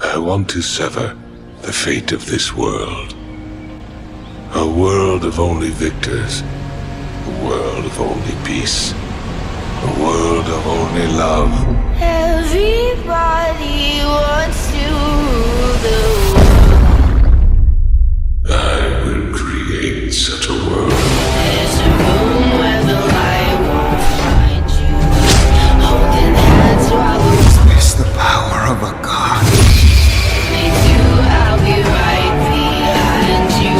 I want to sever the fate of this world. A world of only victors. A world of only peace. A world of only love. Everybody wants to rule the world. I will create such a world. There's a room where the light won't find you. Holding hands while we It's the power of a god. do, I'll be right behind you.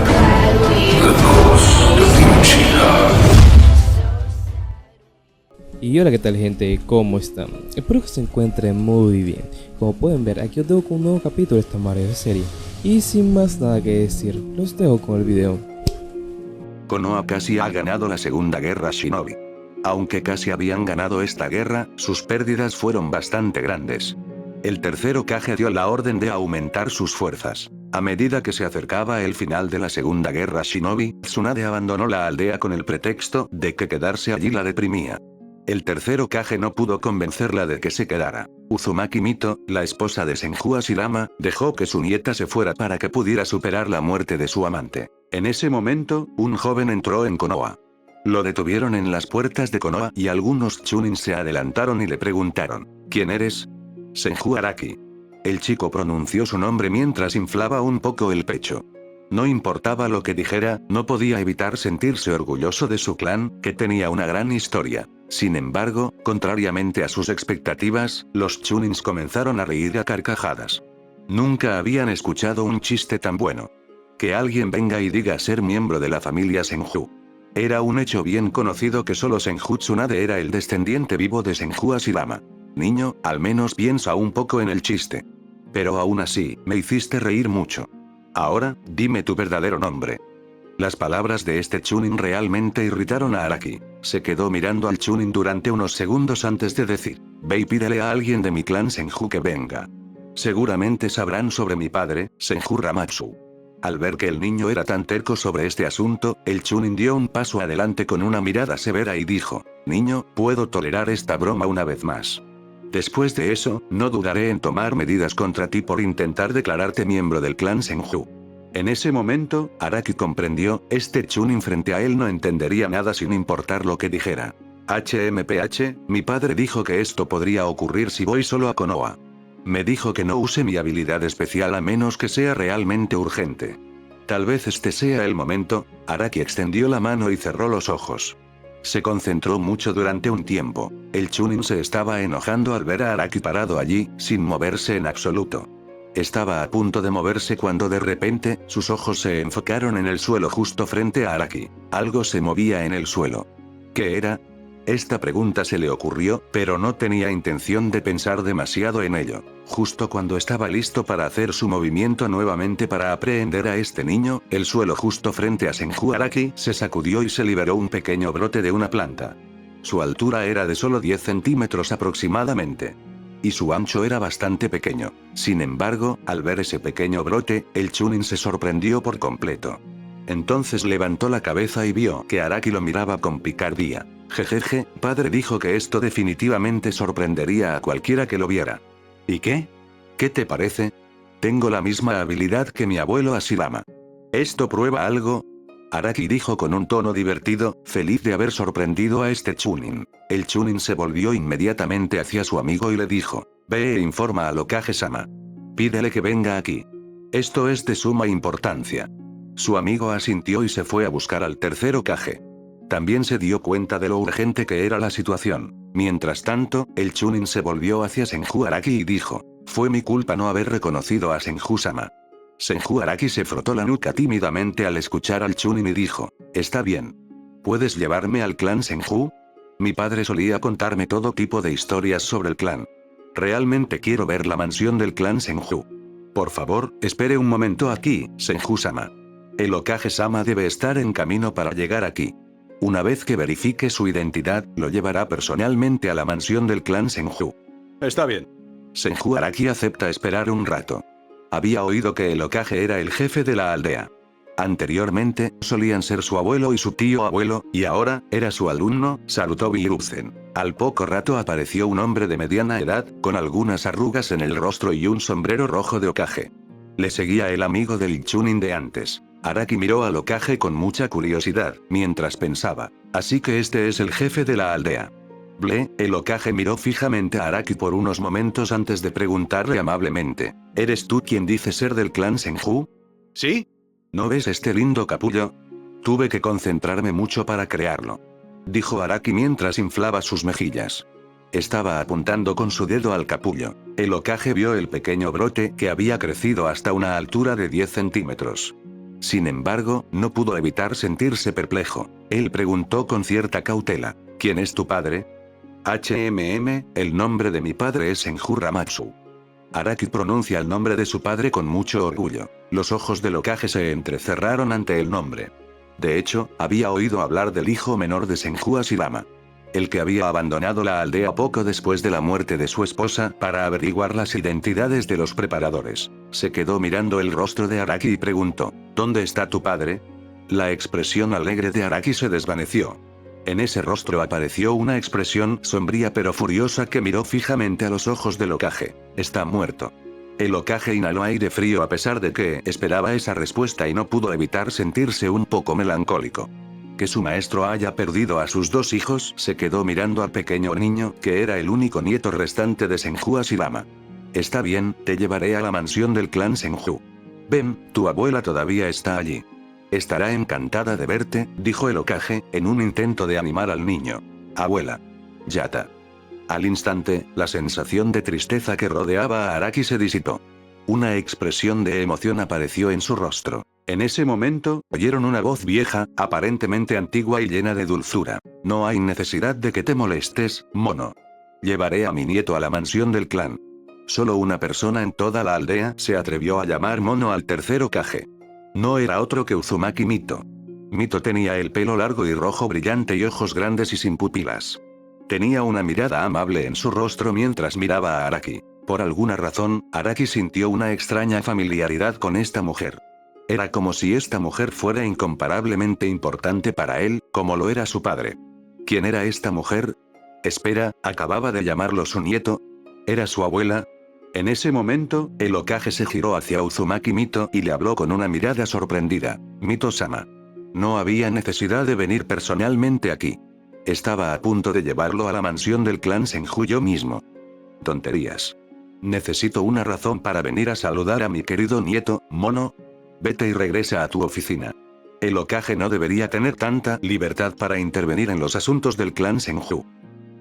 Glad we The ghost of Uchiha. Y hola, ¿qué tal, gente? ¿Cómo están? Espero que se encuentren muy bien. Como pueden ver, aquí os dejo con un nuevo capítulo de esta maravillosa serie. Y sin más nada que decir, los dejo con el video. Konoha casi ha ganado la Segunda Guerra Shinobi. Aunque casi habían ganado esta guerra, sus pérdidas fueron bastante grandes. El tercer Hokage dio la orden de aumentar sus fuerzas. A medida que se acercaba el final de la Segunda Guerra Shinobi, Tsunade abandonó la aldea con el pretexto de que quedarse allí la deprimía. El tercer Hokage no pudo convencerla de que se quedara. Uzumaki Mito, la esposa de Senju Hashirama, dejó que su nieta se fuera para que pudiera superar la muerte de su amante. En ese momento, un joven entró en Konoha. Lo detuvieron en las puertas de Konoha y algunos Chunin se adelantaron y le preguntaron: ¿Quién eres? Senju Araki. El chico pronunció su nombre mientras inflaba un poco el pecho. No importaba lo que dijera, no podía evitar sentirse orgulloso de su clan, que tenía una gran historia. Sin embargo, contrariamente a sus expectativas, los Chunins comenzaron a reír a carcajadas. Nunca habían escuchado un chiste tan bueno. Que alguien venga y diga ser miembro de la familia Senju. Era un hecho bien conocido que solo Senju Tsunade era el descendiente vivo de Senju Hashirama. Niño, al menos piensa un poco en el chiste. Pero aún así, me hiciste reír mucho. Ahora, dime tu verdadero nombre. Las palabras de este Chunin realmente irritaron a Araki. Se quedó mirando al Chunin durante unos segundos antes de decir: ve y pídele a alguien de mi clan Senju que venga. Seguramente sabrán sobre mi padre, Senju Ramatsu. Al ver que el niño era tan terco sobre este asunto, el Chunin dio un paso adelante con una mirada severa y dijo: niño, puedo tolerar esta broma una vez más. Después de eso, no dudaré en tomar medidas contra ti por intentar declararte miembro del clan Senju. En ese momento, Araki comprendió, este Chunin frente a él no entendería nada sin importar lo que dijera. HMPH, mi padre dijo que esto podría ocurrir si voy solo a Konoha. Me dijo que no use mi habilidad especial a menos que sea realmente urgente. Tal vez este sea el momento. Araki extendió la mano y cerró los ojos. Se concentró mucho durante un tiempo. El Chunin se estaba enojando al ver a Araki parado allí, sin moverse en absoluto. Estaba a punto de moverse cuando de repente, sus ojos se enfocaron en el suelo justo frente a Araki. Algo se movía en el suelo. ¿Qué era? Esta pregunta se le ocurrió, pero no tenía intención de pensar demasiado en ello. Justo cuando estaba listo para hacer su movimiento nuevamente para aprehender a este niño, el suelo justo frente a Senju Araki se sacudió y se liberó un pequeño brote de una planta. Su altura era de solo 10 centímetros aproximadamente. Y su ancho era bastante pequeño. Sin embargo, al ver ese pequeño brote, el Chunin se sorprendió por completo. Entonces levantó la cabeza y vio que Araki lo miraba con picardía. Jejeje, padre dijo que esto definitivamente sorprendería a cualquiera que lo viera. ¿Y qué? ¿Qué te parece? Tengo la misma habilidad que mi abuelo Hashirama. ¿Esto prueba algo? Araki dijo con un tono divertido, feliz de haber sorprendido a este Chunin. El Chunin se volvió inmediatamente hacia su amigo y le dijo: ve e informa al Hokage-sama. Pídele que venga aquí. Esto es de suma importancia. Su amigo asintió y se fue a buscar al tercer Hokage. También se dio cuenta de lo urgente que era la situación. Mientras tanto, el Chunin se volvió hacia Senju Araki y dijo: fue mi culpa no haber reconocido a Senju-sama. Senju Araki se frotó la nuca tímidamente al escuchar al Chunin y dijo: está bien. ¿Puedes llevarme al clan Senju? Mi padre solía contarme todo tipo de historias sobre el clan. Realmente quiero ver la mansión del clan Senju. Por favor, espere un momento aquí, Senju-sama. El Hokage-sama debe estar en camino para llegar aquí. Una vez que verifique su identidad, lo llevará personalmente a la mansión del clan Senju. Está bien. Senju Araki acepta esperar un rato. Había oído que el Hokage era el jefe de la aldea. Anteriormente, solían ser su abuelo y su tío abuelo, y ahora, era su alumno, Sarutobi Hiruzen. Al poco rato apareció un hombre de mediana edad, con algunas arrugas en el rostro y un sombrero rojo de Hokage. Le seguía el amigo del Chunin de antes. Araki miró al Hokage con mucha curiosidad, mientras pensaba, así que este es el jefe de la aldea. El Hokage miró fijamente a Araki por unos momentos antes de preguntarle amablemente, ¿eres tú quien dice ser del clan Senju? ¿Sí? ¿No ves este lindo capullo? Tuve que concentrarme mucho para crearlo. Dijo Araki mientras inflaba sus mejillas. Estaba apuntando con su dedo al capullo. El Hokage vio el pequeño brote que había crecido hasta una altura de 10 centímetros. Sin embargo, no pudo evitar sentirse perplejo. Él preguntó con cierta cautela, ¿quién es tu padre? El nombre de mi padre es Senju Ramatsu. Araki pronuncia el nombre de su padre con mucho orgullo. Los ojos del Hokage se entrecerraron ante el nombre. De hecho, había oído hablar del hijo menor de Senju Hashirama. El que había abandonado la aldea poco después de la muerte de su esposa para averiguar las identidades de los preparadores. Se quedó mirando el rostro de Araki y preguntó, ¿dónde está tu padre? La expresión alegre de Araki se desvaneció. En ese rostro apareció una expresión sombría pero furiosa que miró fijamente a los ojos del Hokage. Está muerto. El Hokage inhaló aire frío a pesar de que esperaba esa respuesta y no pudo evitar sentirse un poco melancólico. Que su maestro haya perdido a sus dos hijos, se quedó mirando al pequeño niño, que era el único nieto restante de Senju Hashirama. Está bien, te llevaré a la mansión del clan Senju. Ven, tu abuela todavía está allí. Estará encantada de verte, dijo el Hokage, en un intento de animar al niño. Abuela. Yata. Al instante, la sensación de tristeza que rodeaba a Araki se disipó. Una expresión de emoción apareció en su rostro. En ese momento, oyeron una voz vieja, aparentemente antigua y llena de dulzura. No hay necesidad de que te molestes, mono. Llevaré a mi nieto a la mansión del clan. Solo una persona en toda la aldea se atrevió a llamar mono al tercer Hokage. No era otro que Uzumaki Mito. Mito tenía el pelo largo y rojo brillante y ojos grandes y sin pupilas. Tenía una mirada amable en su rostro mientras miraba a Araki. Por alguna razón, Araki sintió una extraña familiaridad con esta mujer. Era como si esta mujer fuera incomparablemente importante para él, como lo era su padre. ¿Quién era esta mujer? Espera, acababa de llamarlo su nieto. ¿Era su abuela? En ese momento, el Hokage se giró hacia Uzumaki Mito y le habló con una mirada sorprendida. Mito-sama. No había necesidad de venir personalmente aquí. Estaba a punto de llevarlo a la mansión del clan Senju yo mismo. Tonterías. Necesito una razón para venir a saludar a mi querido nieto, mono. Vete y regresa a tu oficina. El Hokage no debería tener tanta libertad para intervenir en los asuntos del clan Senju.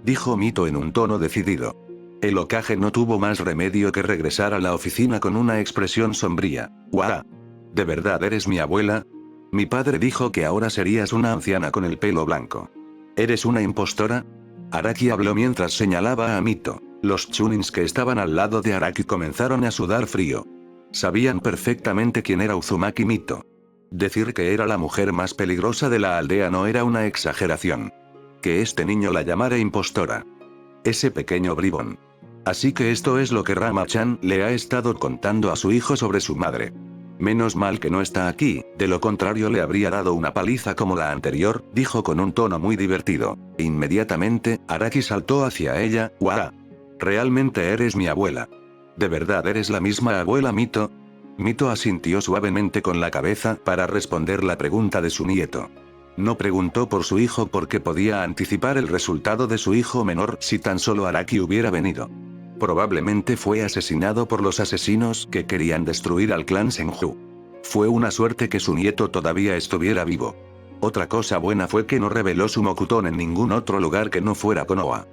Dijo Mito en un tono decidido. El Hokage no tuvo más remedio que regresar a la oficina con una expresión sombría. ¡Guau! ¿De verdad eres mi abuela? Mi padre dijo que ahora serías una anciana con el pelo blanco. ¿Eres una impostora? Araki habló mientras señalaba a Mito. Los chunins que estaban al lado de Araki comenzaron a sudar frío. Sabían perfectamente quién era Uzumaki Mito. Decir que era la mujer más peligrosa de la aldea no era una exageración. Que este niño la llamara impostora. Ese pequeño bribón. Así que esto es lo que Rama-chan le ha estado contando a su hijo sobre su madre. Menos mal que no está aquí, de lo contrario le habría dado una paliza como la anterior, dijo con un tono muy divertido. Inmediatamente, Araki saltó hacia ella. ¡Guau! Realmente eres mi abuela. ¿De verdad eres la misma abuela Mito? Mito asintió suavemente con la cabeza para responder la pregunta de su nieto. No preguntó por su hijo porque podía anticipar el resultado de su hijo menor si tan solo Araki hubiera venido. Probablemente fue asesinado por los asesinos que querían destruir al clan Senju. Fue una suerte que su nieto todavía estuviera vivo. Otra cosa buena fue que no reveló su Mokuton en ningún otro lugar que no fuera Konoha.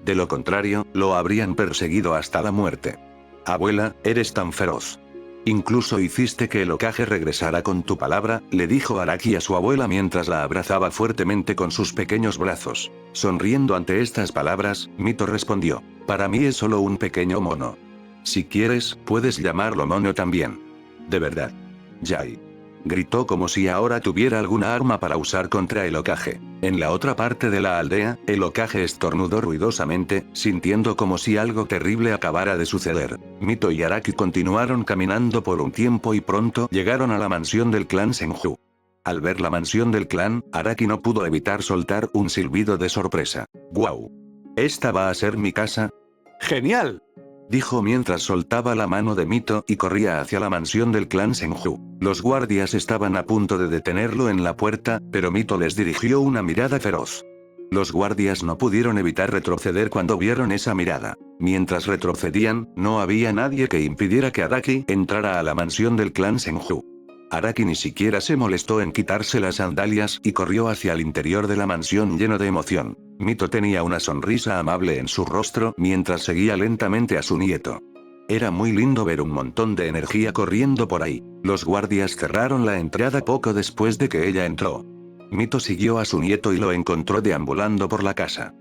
De lo contrario, lo habrían perseguido hasta la muerte. Abuela, eres tan feroz. Incluso hiciste que el Hokage regresara con tu palabra, le dijo Araki a su abuela mientras la abrazaba fuertemente con sus pequeños brazos. Sonriendo ante estas palabras, Mito respondió, para mí es solo un pequeño mono. Si quieres, puedes llamarlo mono también. De verdad. Yai. Gritó como si ahora tuviera alguna arma para usar contra el Hokage. En la otra parte de la aldea, el Hokage estornudó ruidosamente, sintiendo como si algo terrible acabara de suceder. Mito y Araki continuaron caminando por un tiempo y pronto llegaron a la mansión del clan Senju. Al ver la mansión del clan, Araki no pudo evitar soltar un silbido de sorpresa. ¡Guau! ¿Esta va a ser mi casa? ¡Genial!, dijo mientras soltaba la mano de Mito y corría hacia la mansión del clan Senju. Los guardias estaban a punto de detenerlo en la puerta, pero Mito les dirigió una mirada feroz. Los guardias no pudieron evitar retroceder cuando vieron esa mirada. Mientras retrocedían, no había nadie que impidiera que Araki entrara a la mansión del clan Senju. Araki ni siquiera se molestó en quitarse las sandalias y corrió hacia el interior de la mansión lleno de emoción. Mito tenía una sonrisa amable en su rostro mientras seguía lentamente a su nieto. Era muy lindo ver un montón de energía corriendo por ahí. Los guardias cerraron la entrada poco después de que ella entró. Mito siguió a su nieto y lo encontró deambulando por la casa.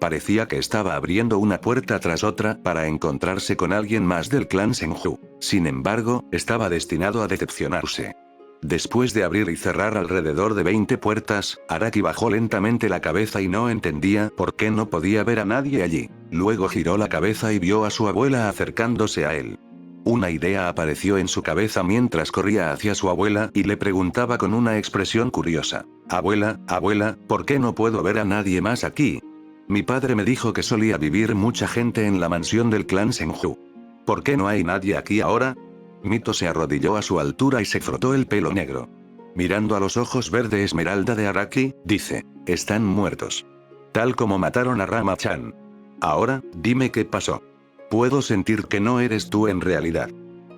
Parecía que estaba abriendo una puerta tras otra para encontrarse con alguien más del clan Senju. Sin embargo, estaba destinado a decepcionarse. Después de abrir y cerrar alrededor de 20 puertas, Araki bajó lentamente la cabeza y no entendía por qué no podía ver a nadie allí. Luego giró la cabeza y vio a su abuela acercándose a él. Una idea apareció en su cabeza mientras corría hacia su abuela y le preguntaba con una expresión curiosa. Abuela, ¿por qué no puedo ver a nadie más aquí? Mi padre me dijo que solía vivir mucha gente en la mansión del clan Senju. ¿Por qué no hay nadie aquí ahora? Mito se arrodilló a su altura y se frotó el pelo negro. Mirando a los ojos verde esmeralda de Araki, dice, están muertos. Tal como mataron a Rama-chan. Ahora, dime qué pasó. Puedo sentir que no eres tú en realidad.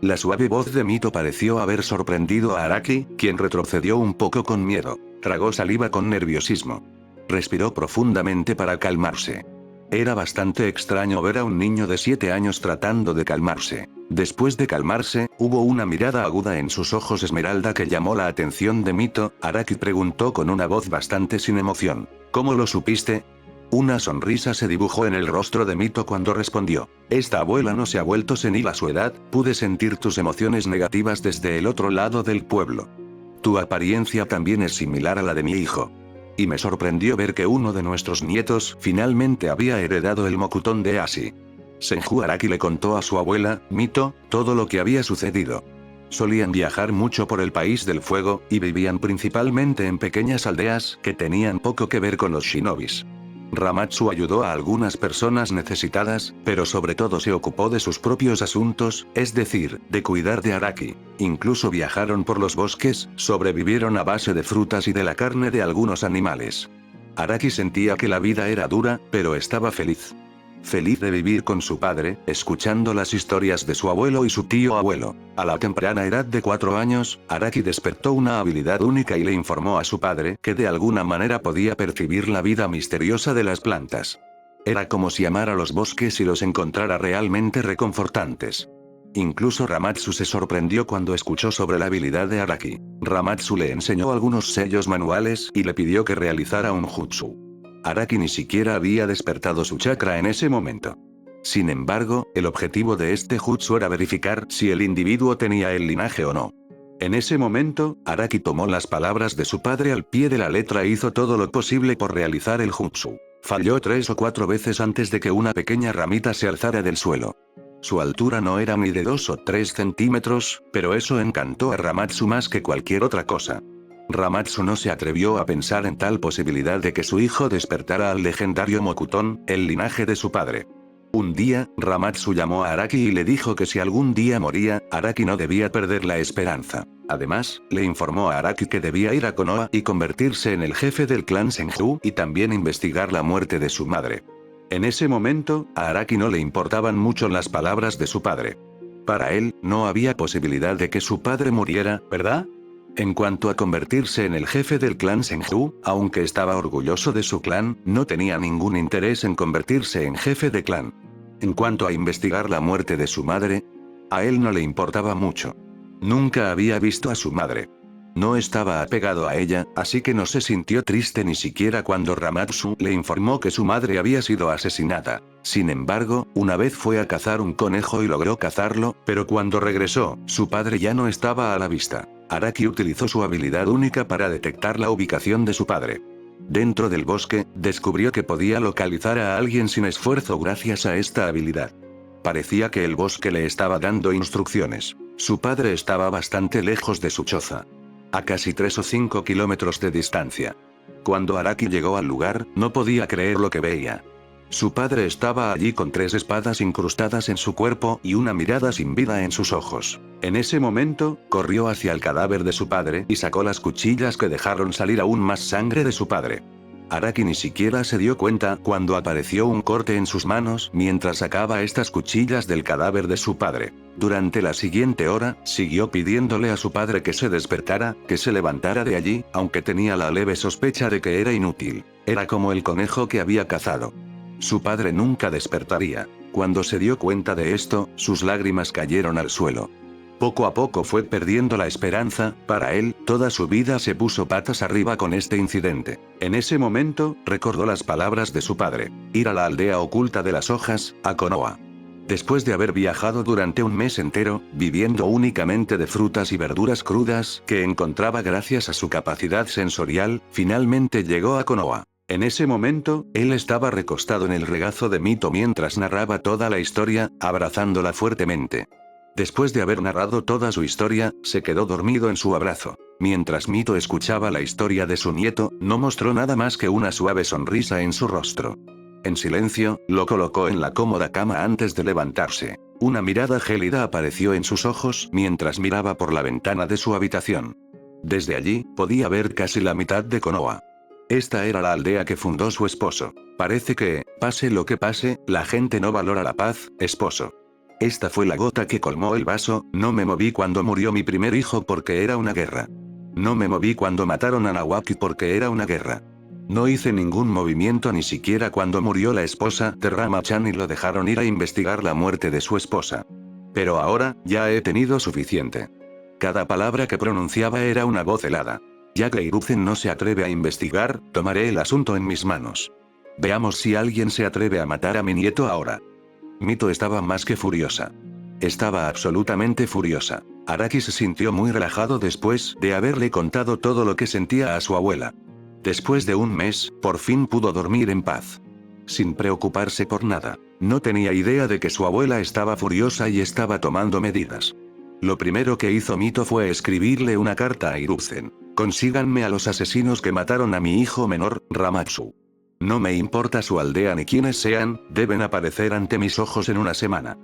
La suave voz de Mito pareció haber sorprendido a Araki, quien retrocedió un poco con miedo. Tragó saliva con nerviosismo. Respiró profundamente para calmarse. Era bastante extraño ver a un niño de 7 años tratando de calmarse. Después de calmarse, hubo una mirada aguda en sus ojos esmeralda que llamó la atención de Mito. Araki preguntó con una voz bastante sin emoción. ¿Cómo lo supiste? Una sonrisa se dibujó en el rostro de Mito cuando respondió. Esta abuela no se ha vuelto senil a su edad, pude sentir tus emociones negativas desde el otro lado del pueblo. Tu apariencia también es similar a la de mi hijo. Y me sorprendió ver que uno de nuestros nietos finalmente había heredado el Mokuton de Ashi. Senju Araki le contó a su abuela, Mito, todo lo que había sucedido. Solían viajar mucho por el país del fuego, y vivían principalmente en pequeñas aldeas que tenían poco que ver con los shinobis. Ramatsu ayudó a algunas personas necesitadas, pero sobre todo se ocupó de sus propios asuntos, es decir, de cuidar de Araki. Incluso viajaron por los bosques, sobrevivieron a base de frutas y de la carne de algunos animales. Araki sentía que la vida era dura, pero estaba feliz. Feliz de vivir con su padre, escuchando las historias de su abuelo y su tío abuelo. A la temprana edad de 4 años, Araki despertó una habilidad única y le informó a su padre que de alguna manera podía percibir la vida misteriosa de las plantas. Era como si amara los bosques y los encontrara realmente reconfortantes. Incluso Ramatsu se sorprendió cuando escuchó sobre la habilidad de Araki. Ramatsu le enseñó algunos sellos manuales y le pidió que realizara un jutsu. Araki ni siquiera había despertado su chakra en ese momento. Sin embargo, el objetivo de este jutsu era verificar si el individuo tenía el linaje o no. En ese momento, Araki tomó las palabras de su padre al pie de la letra e hizo todo lo posible por realizar el jutsu. Falló 3 o 4 veces antes de que una pequeña ramita se alzara del suelo. Su altura no era ni de 2 o 3 centímetros, pero eso encantó a Ramatsu más que cualquier otra cosa. Ramatsu no se atrevió a pensar en tal posibilidad de que su hijo despertara al legendario Mokuton, el linaje de su padre. Un día, Ramatsu llamó a Araki y le dijo que si algún día moría, Araki no debía perder la esperanza. Además, le informó a Araki que debía ir a Konoha y convertirse en el jefe del clan Senju y también investigar la muerte de su madre. En ese momento, a Araki no le importaban mucho las palabras de su padre. Para él, no había posibilidad de que su padre muriera, ¿verdad? En cuanto a convertirse en el jefe del clan Senju, aunque estaba orgulloso de su clan, no tenía ningún interés en convertirse en jefe de clan. En cuanto a investigar la muerte de su madre, a él no le importaba mucho. Nunca había visto a su madre. No estaba apegado a ella, así que no se sintió triste ni siquiera cuando Ramatsu le informó que su madre había sido asesinada. Sin embargo, una vez fue a cazar un conejo y logró cazarlo, pero cuando regresó, su padre ya no estaba a la vista. Araki utilizó su habilidad única para detectar la ubicación de su padre. Dentro del bosque, descubrió que podía localizar a alguien sin esfuerzo gracias a esta habilidad. Parecía que el bosque le estaba dando instrucciones. Su padre estaba bastante lejos de su choza. A casi 3 o 5 kilómetros de distancia. Cuando Araki llegó al lugar, no podía creer lo que veía. Su padre estaba allí con 3 espadas incrustadas en su cuerpo y una mirada sin vida en sus ojos. En ese momento, corrió hacia el cadáver de su padre y sacó las cuchillas que dejaron salir aún más sangre de su padre. Araki ni siquiera se dio cuenta cuando apareció un corte en sus manos mientras sacaba estas cuchillas del cadáver de su padre. Durante la siguiente hora, siguió pidiéndole a su padre que se despertara, que se levantara de allí, aunque tenía la leve sospecha de que era inútil. Era como el conejo que había cazado. Su padre nunca despertaría. Cuando se dio cuenta de esto, sus lágrimas cayeron al suelo. Poco a poco fue perdiendo la esperanza, para él, toda su vida se puso patas arriba con este incidente. En ese momento, recordó las palabras de su padre. Ir a la aldea oculta de las hojas, a Konoha. Después de haber viajado durante un mes entero, viviendo únicamente de frutas y verduras crudas que encontraba gracias a su capacidad sensorial, finalmente llegó a Konoha. En ese momento, él estaba recostado en el regazo de Mito mientras narraba toda la historia, abrazándola fuertemente. Después de haber narrado toda su historia, se quedó dormido en su abrazo. Mientras Mito escuchaba la historia de su nieto, no mostró nada más que una suave sonrisa en su rostro. En silencio, lo colocó en la cómoda cama antes de levantarse. Una mirada gélida apareció en sus ojos mientras miraba por la ventana de su habitación. Desde allí, podía ver casi la mitad de Konoha. Esta era la aldea que fundó su esposo. Parece que, pase lo que pase, la gente no valora la paz, esposo. Esta fue la gota que colmó el vaso, no me moví cuando murió mi primer hijo porque era una guerra. No me moví cuando mataron a Nawaki porque era una guerra. No hice ningún movimiento ni siquiera cuando murió la esposa de Rama-chan y lo dejaron ir a investigar la muerte de su esposa. Pero ahora, ya he tenido suficiente. Cada palabra que pronunciaba era una voz helada. Ya que Hiruzen no se atreve a investigar, tomaré el asunto en mis manos. Veamos si alguien se atreve a matar a mi nieto ahora. Mito estaba más que furiosa. Estaba absolutamente furiosa. Araki se sintió muy relajado después de haberle contado todo lo que sentía a su abuela. Después de un mes, por fin pudo dormir en paz. Sin preocuparse por nada. No tenía idea de que su abuela estaba furiosa y estaba tomando medidas. Lo primero que hizo Mito fue escribirle una carta a Hiruzen. Consíganme a los asesinos que mataron a mi hijo menor, Ramatsu. No me importa su aldea ni quiénes sean, deben aparecer ante mis ojos en una semana.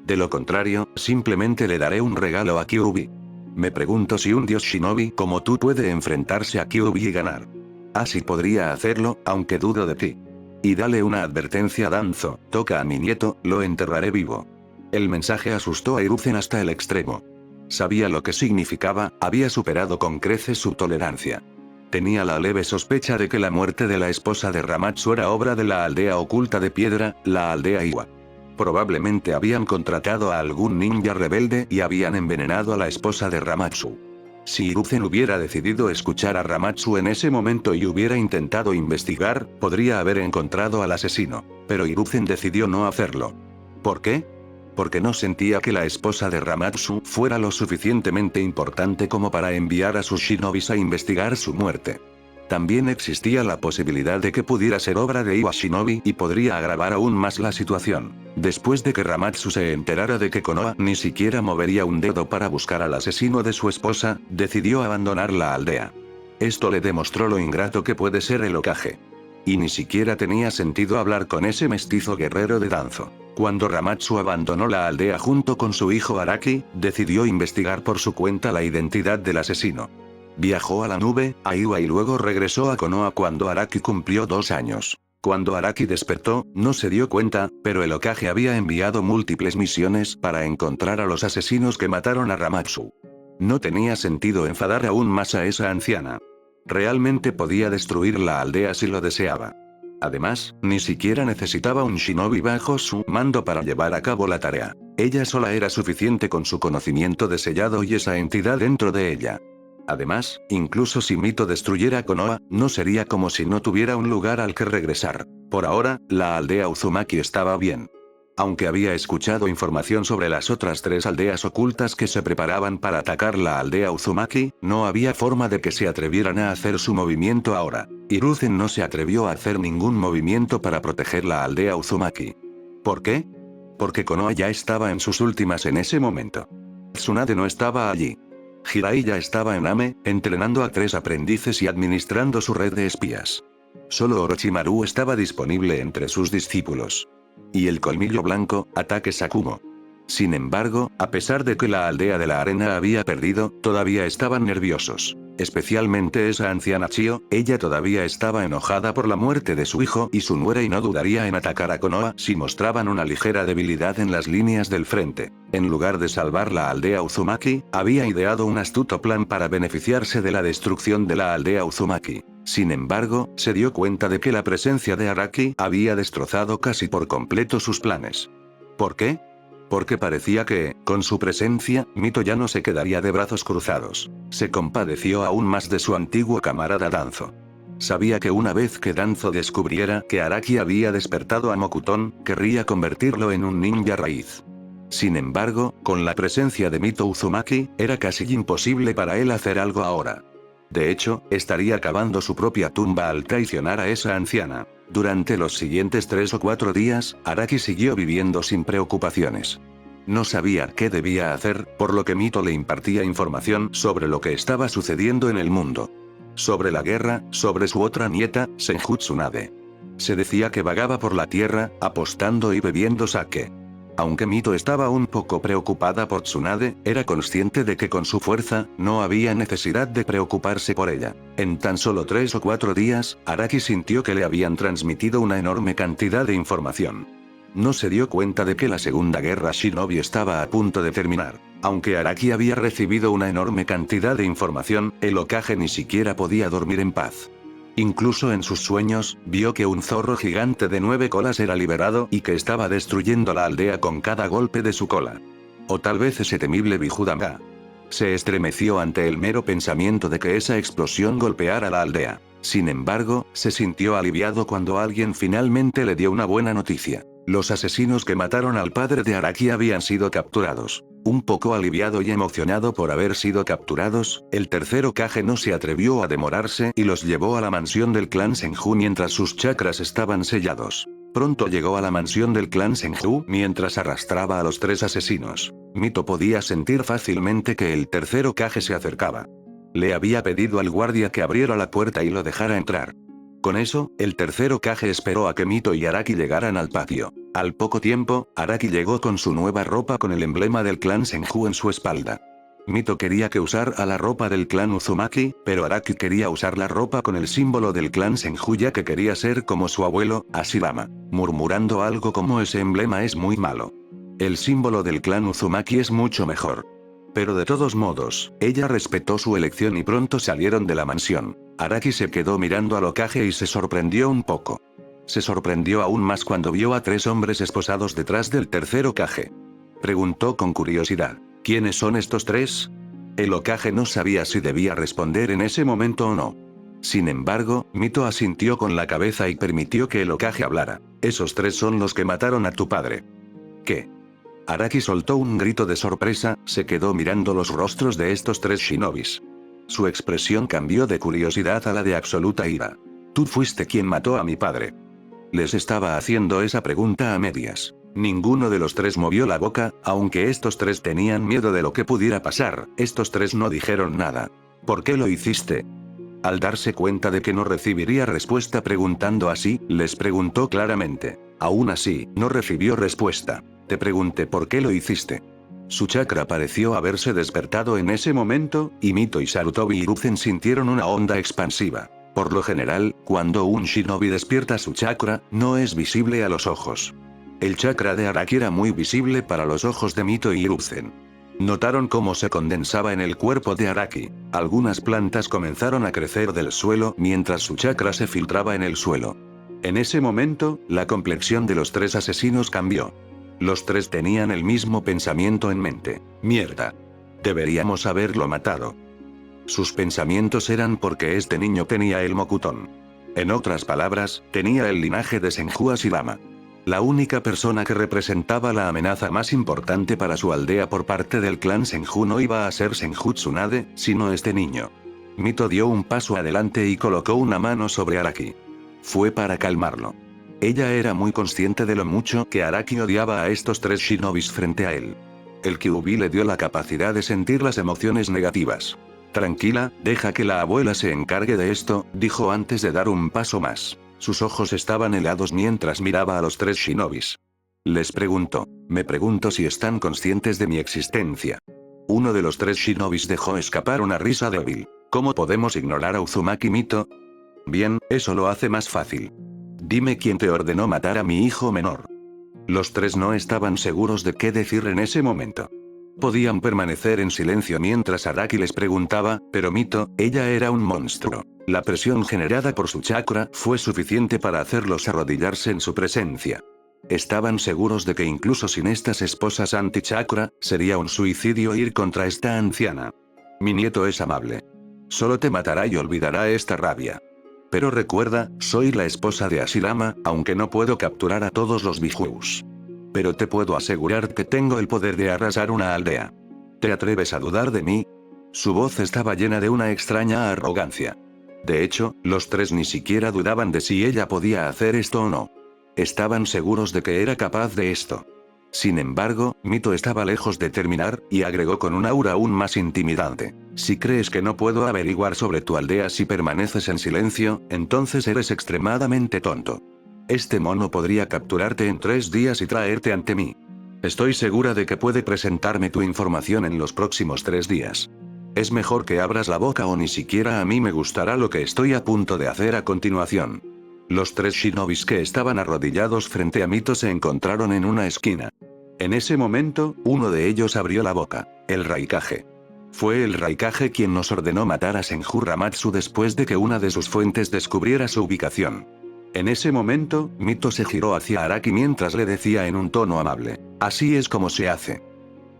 De lo contrario, simplemente le daré un regalo a Kyuubi. Me pregunto si un dios shinobi como tú puede enfrentarse a Kyuubi y ganar. Así podría hacerlo, aunque dudo de ti. Y dale una advertencia a Danzo, toca a mi nieto, lo enterraré vivo. El mensaje asustó a Hiruzen hasta el extremo. Sabía lo que significaba, había superado con creces su tolerancia. Tenía la leve sospecha de que la muerte de la esposa de Ramatsu era obra de la aldea oculta de piedra, la aldea Iwa. Probablemente habían contratado a algún ninja rebelde y habían envenenado a la esposa de Ramatsu. Si Hiruzen hubiera decidido escuchar a Ramatsu en ese momento y hubiera intentado investigar, podría haber encontrado al asesino. Pero Hiruzen decidió no hacerlo. ¿Por qué? Porque no sentía que la esposa de Ramatsu fuera lo suficientemente importante como para enviar a sus shinobis a investigar su muerte. También existía la posibilidad de que pudiera ser obra de Iwa Shinobi y podría agravar aún más la situación. Después de que Ramatsu se enterara de que Konoha ni siquiera movería un dedo para buscar al asesino de su esposa, decidió abandonar la aldea. Esto le demostró lo ingrato que puede ser el Hokage. Y ni siquiera tenía sentido hablar con ese mestizo guerrero de Danzo. Cuando Ramatsu abandonó la aldea junto con su hijo Araki, decidió investigar por su cuenta la identidad del asesino. Viajó a la nube, a Iwa y luego regresó a Konoha cuando Araki cumplió 2 años. Cuando Araki despertó, no se dio cuenta, pero el Hokage había enviado múltiples misiones para encontrar a los asesinos que mataron a Ramatsu. No tenía sentido enfadar aún más a esa anciana. Realmente podía destruir la aldea si lo deseaba. Además, ni siquiera necesitaba un shinobi bajo su mando para llevar a cabo la tarea. Ella sola era suficiente con su conocimiento de sellado y esa entidad dentro de ella. Además, incluso si Mito destruyera Konoha, no sería como si no tuviera un lugar al que regresar. Por ahora, la aldea Uzumaki estaba bien. Aunque había escuchado información sobre las otras 3 aldeas ocultas que se preparaban para atacar la aldea Uzumaki, no había forma de que se atrevieran a hacer su movimiento ahora. Hiruzen no se atrevió a hacer ningún movimiento para proteger la aldea Uzumaki. ¿Por qué? Porque Konoha ya estaba en sus últimas en ese momento. Tsunade no estaba allí. Hirai ya estaba en Ame, entrenando a 3 aprendices y administrando su red de espías. Solo Orochimaru estaba disponible entre sus discípulos. Y el colmillo blanco, Ataque Sakumo. Sin embargo, a pesar de que la aldea de la arena había perdido, todavía estaban nerviosos. Especialmente esa anciana Chio, ella todavía estaba enojada por la muerte de su hijo y su nuera y no dudaría en atacar a Konoha si mostraban una ligera debilidad en las líneas del frente. En lugar de salvar la aldea Uzumaki, había ideado un astuto plan para beneficiarse de la destrucción de la aldea Uzumaki. Sin embargo, se dio cuenta de que la presencia de Araki había destrozado casi por completo sus planes. ¿Por qué? Porque parecía que, con su presencia, Mito ya no se quedaría de brazos cruzados. Se compadeció aún más de su antiguo camarada Danzo. Sabía que una vez que Danzo descubriera que Araki había despertado a Mokuton, querría convertirlo en un ninja raíz. Sin embargo, con la presencia de Mito Uzumaki, era casi imposible para él hacer algo ahora. De hecho, estaría cavando su propia tumba al traicionar a esa anciana. Durante los siguientes 3 o 4 días, Araki siguió viviendo sin preocupaciones. No sabía qué debía hacer, por lo que Mito le impartía información sobre lo que estaba sucediendo en el mundo. Sobre la guerra, sobre su otra nieta, Senju Tsunade. Se decía que vagaba por la tierra, apostando y bebiendo sake. Aunque Mito estaba un poco preocupada por Tsunade, era consciente de que con su fuerza, no había necesidad de preocuparse por ella. En tan solo 3 o 4 días, Araki sintió que le habían transmitido una enorme cantidad de información. No se dio cuenta de que la Segunda Guerra Shinobi estaba a punto de terminar. Aunque Araki había recibido una enorme cantidad de información, el Hokage ni siquiera podía dormir en paz. Incluso en sus sueños, vio que un zorro gigante de 9 colas era liberado y que estaba destruyendo la aldea con cada golpe de su cola. O tal vez ese temible Bijudama. Se estremeció ante el mero pensamiento de que esa explosión golpeara la aldea. Sin embargo, se sintió aliviado cuando alguien finalmente le dio una buena noticia. Los asesinos que mataron al padre de Araki habían sido capturados. Un poco aliviado y emocionado por haber sido capturados, el tercer Hokage no se atrevió a demorarse y los llevó a la mansión del clan Senju mientras sus chakras estaban sellados. Pronto llegó a la mansión del clan Senju mientras arrastraba a los 3 asesinos. Mito podía sentir fácilmente que el tercer Hokage se acercaba. Le había pedido al guardia que abriera la puerta y lo dejara entrar. Con eso, el tercer Hokage esperó a que Mito y Araki llegaran al patio. Al poco tiempo, Araki llegó con su nueva ropa con el emblema del clan Senju en su espalda. Mito quería que usara la ropa del clan Uzumaki, pero Araki quería usar la ropa con el símbolo del clan Senju ya que quería ser como su abuelo, Hashirama. Murmurando algo como ese emblema es muy malo. El símbolo del clan Uzumaki es mucho mejor. Pero de todos modos, ella respetó su elección y pronto salieron de la mansión. Araki se quedó mirando al Hokage y se sorprendió un poco. Se sorprendió aún más cuando vio a 3 hombres esposados detrás del tercer Hokage. Preguntó con curiosidad, ¿quiénes son estos 3? El Hokage no sabía si debía responder en ese momento o no. Sin embargo, Mito asintió con la cabeza y permitió que el Hokage hablara. Esos 3 son los que mataron a tu padre. ¿Qué? Araki soltó un grito de sorpresa, se quedó mirando los rostros de estos 3 shinobis. Su expresión cambió de curiosidad a la de absoluta ira. Tú fuiste quien mató a mi padre. Les estaba haciendo esa pregunta a medias. Ninguno de los 3 movió la boca, aunque estos 3 tenían miedo de lo que pudiera pasar, estos 3 no dijeron nada. ¿Por qué lo hiciste? Al darse cuenta de que no recibiría respuesta preguntando así, les preguntó claramente. Aún así, no recibió respuesta. Te pregunté por qué lo hiciste. Su chakra pareció haberse despertado en ese momento, y Mito y Sarutobi Hiruzen sintieron una onda expansiva. Por lo general, cuando un shinobi despierta su chakra, no es visible a los ojos. El chakra de Araki era muy visible para los ojos de Mito y Hiruzen. Notaron cómo se condensaba en el cuerpo de Araki. Algunas plantas comenzaron a crecer del suelo mientras su chakra se filtraba en el suelo. En ese momento, la complexión de los 3 asesinos cambió. Los 3 tenían el mismo pensamiento en mente. Mierda. Deberíamos haberlo matado. Sus pensamientos eran porque este niño tenía el Mokuton. En otras palabras, tenía el linaje de Senju Hashirama. La única persona que representaba la amenaza más importante para su aldea por parte del clan Senju no iba a ser Senju Tsunade, sino este niño. Mito dio un paso adelante y colocó una mano sobre Araki. Fue para calmarlo. Ella era muy consciente de lo mucho que Araki odiaba a estos 3 shinobis frente a él. El Kyuubi le dio la capacidad de sentir las emociones negativas. Tranquila, deja que la abuela se encargue de esto, dijo antes de dar un paso más. Sus ojos estaban helados mientras miraba a los 3 shinobis. Les preguntó. Me pregunto si están conscientes de mi existencia. Uno de los 3 shinobis dejó escapar una risa débil. ¿Cómo podemos ignorar a Uzumaki Mito? Bien, eso lo hace más fácil. Dime quién te ordenó matar a mi hijo menor. Los 3 no estaban seguros de qué decir en ese momento. Podían permanecer en silencio mientras Araki les preguntaba, pero Mito, ella era un monstruo. La presión generada por su chakra fue suficiente para hacerlos arrodillarse en su presencia. Estaban seguros de que incluso sin estas esposas anti-chakra, sería un suicidio ir contra esta anciana. Mi nieto es amable. Solo te matará y olvidará esta rabia. Pero recuerda, soy la esposa de Hashirama, aunque no puedo capturar a todos los Bijous. Pero te puedo asegurar que tengo el poder de arrasar una aldea. ¿Te atreves a dudar de mí? Su voz estaba llena de una extraña arrogancia. De hecho, los 3 ni siquiera dudaban de si ella podía hacer esto o no. Estaban seguros de que era capaz de esto. Sin embargo, Mito estaba lejos de terminar, y agregó con un aura aún más intimidante. Si crees que no puedo averiguar sobre tu aldea si permaneces en silencio, entonces eres extremadamente tonto. Este mono podría capturarte en 3 días y traerte ante mí. Estoy segura de que puede presentarme tu información en los próximos 3 días. Es mejor que abras la boca o ni siquiera a mí me gustará lo que estoy a punto de hacer a continuación. Los 3 shinobis que estaban arrodillados frente a Mito se encontraron en una esquina. En ese momento, uno de ellos abrió la boca. El Raikage. Fue el Raikage quien nos ordenó matar a Senju Ramatsu después de que una de sus fuentes descubriera su ubicación. En ese momento, Mito se giró hacia Araki mientras le decía en un tono amable. Así es como se hace.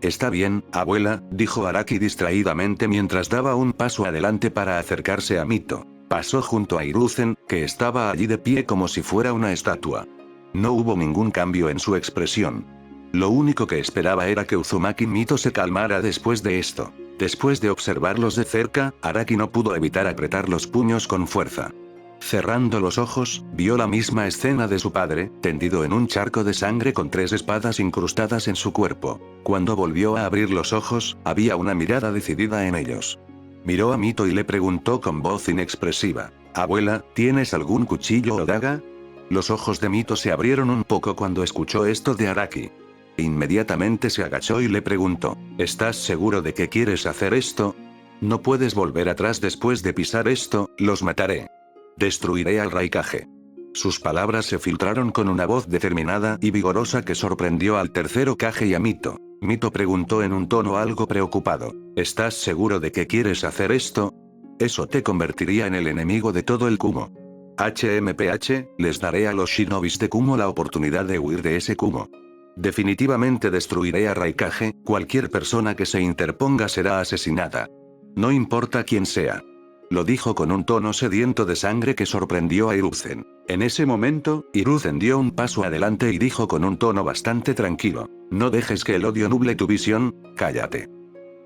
Está bien, abuela, dijo Araki distraídamente mientras daba un paso adelante para acercarse a Mito. Pasó junto a Hiruzen, que estaba allí de pie como si fuera una estatua. No hubo ningún cambio en su expresión. Lo único que esperaba era que Uzumaki Mito se calmara después de esto. Después de observarlos de cerca, Araki no pudo evitar apretar los puños con fuerza. Cerrando los ojos, vio la misma escena de su padre, tendido en un charco de sangre con 3 espadas incrustadas en su cuerpo. Cuando volvió a abrir los ojos, había una mirada decidida en ellos. Miró a Mito y le preguntó con voz inexpresiva. Abuela, ¿tienes algún cuchillo o daga? Los ojos de Mito se abrieron un poco cuando escuchó esto de Araki. Inmediatamente se agachó y le preguntó. ¿Estás seguro de que quieres hacer esto? No puedes volver atrás después de pisar esto, los mataré. Destruiré al Raikage. Sus palabras se filtraron con una voz determinada y vigorosa que sorprendió al tercer Hokage y a Mito. Mito preguntó en un tono algo preocupado. ¿Estás seguro de que quieres hacer esto? Eso te convertiría en el enemigo de todo el Kumo. HMPH, les daré a los shinobis de Kumo la oportunidad de huir de ese Kumo. Definitivamente destruiré a Raikage, cualquier persona que se interponga será asesinada. No importa quién sea. Lo dijo con un tono sediento de sangre que sorprendió a Hiruzen. En ese momento, Hiruzen dio un paso adelante y dijo con un tono bastante tranquilo. No dejes que el odio nuble tu visión, cállate.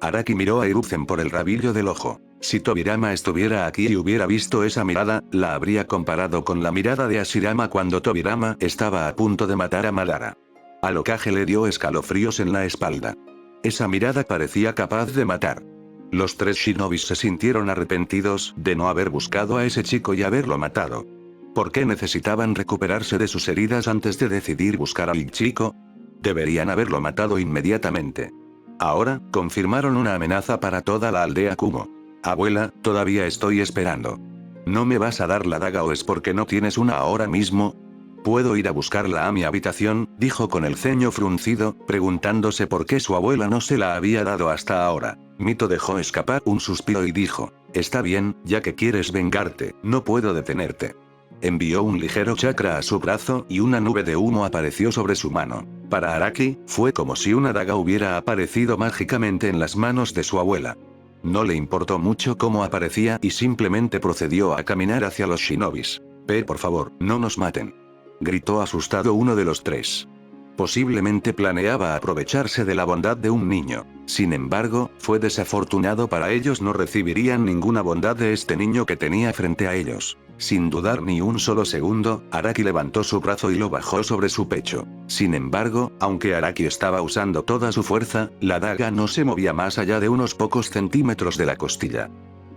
Araki miró a Hiruzen por el rabillo del ojo. Si Tobirama estuviera aquí y hubiera visto esa mirada, la habría comparado con la mirada de Hashirama cuando Tobirama estaba a punto de matar a Madara. Al Hokage le dio escalofríos en la espalda. Esa mirada parecía capaz de matar. Los 3 shinobis se sintieron arrepentidos de no haber buscado a ese chico y haberlo matado. ¿Por qué necesitaban recuperarse de sus heridas antes de decidir buscar al chico? Deberían haberlo matado inmediatamente. Ahora, confirmaron una amenaza para toda la aldea Kumo. Abuela, todavía estoy esperando. ¿No me vas a dar la daga o es porque no tienes una ahora mismo? ¿Puedo ir a buscarla a mi habitación?, dijo con el ceño fruncido, preguntándose por qué su abuela no se la había dado hasta ahora. Mito dejó escapar un suspiro y dijo, está bien, ya que quieres vengarte, no puedo detenerte. Envió un ligero chakra a su brazo y una nube de humo apareció sobre su mano. Para Araki, fue como si una daga hubiera aparecido mágicamente en las manos de su abuela. No le importó mucho cómo aparecía y simplemente procedió a caminar hacia los shinobis. Por favor, no nos maten. Gritó asustado uno de los tres. Posiblemente planeaba aprovecharse de la bondad de un niño. Sin embargo, fue desafortunado para ellos, no recibirían ninguna bondad de este niño que tenía frente a ellos. Sin dudar ni un solo segundo, Araki levantó su brazo y lo bajó sobre su pecho. Sin embargo, aunque Araki estaba usando toda su fuerza, la daga no se movía más allá de unos pocos centímetros de la costilla.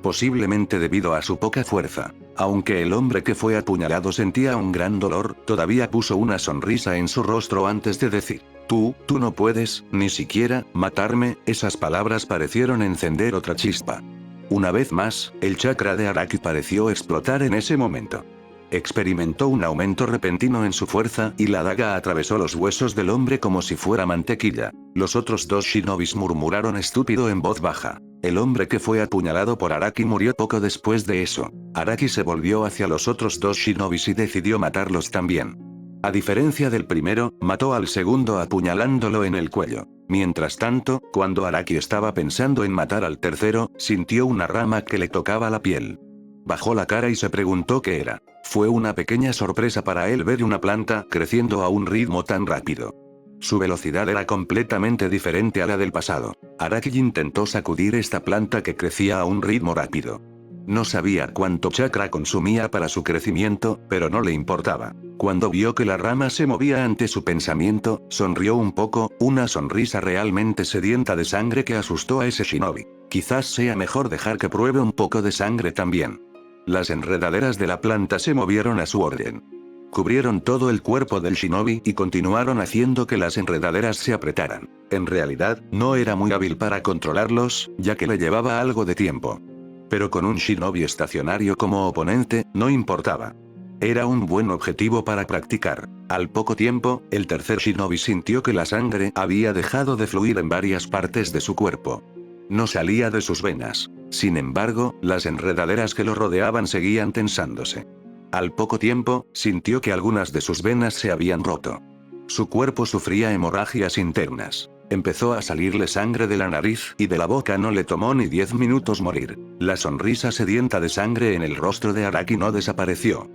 Posiblemente debido a su poca fuerza. Aunque el hombre que fue apuñalado sentía un gran dolor, todavía puso una sonrisa en su rostro antes de decir: tú no puedes, ni siquiera, matarme. Esas palabras parecieron encender otra chispa. Una vez más, el chakra de Araki pareció explotar en ese momento. Experimentó un aumento repentino en su fuerza y la daga atravesó los huesos del hombre como si fuera mantequilla. Los otros dos shinobis murmuraron estúpido en voz baja. El hombre que fue apuñalado por Araki murió poco después de eso. Araki se volvió hacia los otros dos shinobis y decidió matarlos también. A diferencia del primero, mató al segundo apuñalándolo en el cuello. Mientras tanto, cuando Araki estaba pensando en matar al tercero, sintió una rama que le tocaba la piel. Bajó la cara y se preguntó qué era. Fue una pequeña sorpresa para él ver una planta creciendo a un ritmo tan rápido. Su velocidad era completamente diferente a la del pasado. Araki intentó sacudir esta planta que crecía a un ritmo rápido. No sabía cuánto chakra consumía para su crecimiento, pero no le importaba. Cuando vio que la rama se movía ante su pensamiento, sonrió un poco, una sonrisa realmente sedienta de sangre que asustó a ese shinobi. Quizás sea mejor dejar que pruebe un poco de sangre también. Las enredaderas de la planta se movieron a su orden. Cubrieron todo el cuerpo del shinobi y continuaron haciendo que las enredaderas se apretaran. En realidad, no era muy hábil para controlarlos, ya que le llevaba algo de tiempo. Pero con un shinobi estacionario como oponente, no importaba. Era un buen objetivo para practicar. Al poco tiempo, el tercer shinobi sintió que la sangre había dejado de fluir en varias partes de su cuerpo. No salía de sus venas. Sin embargo, las enredaderas que lo rodeaban seguían tensándose. Al poco tiempo, sintió que algunas de sus venas se habían roto. Su cuerpo sufría hemorragias internas. Empezó a salirle sangre de la nariz y de la boca. No le tomó ni 10 minutos morir. La sonrisa sedienta de sangre en el rostro de Araki no desapareció.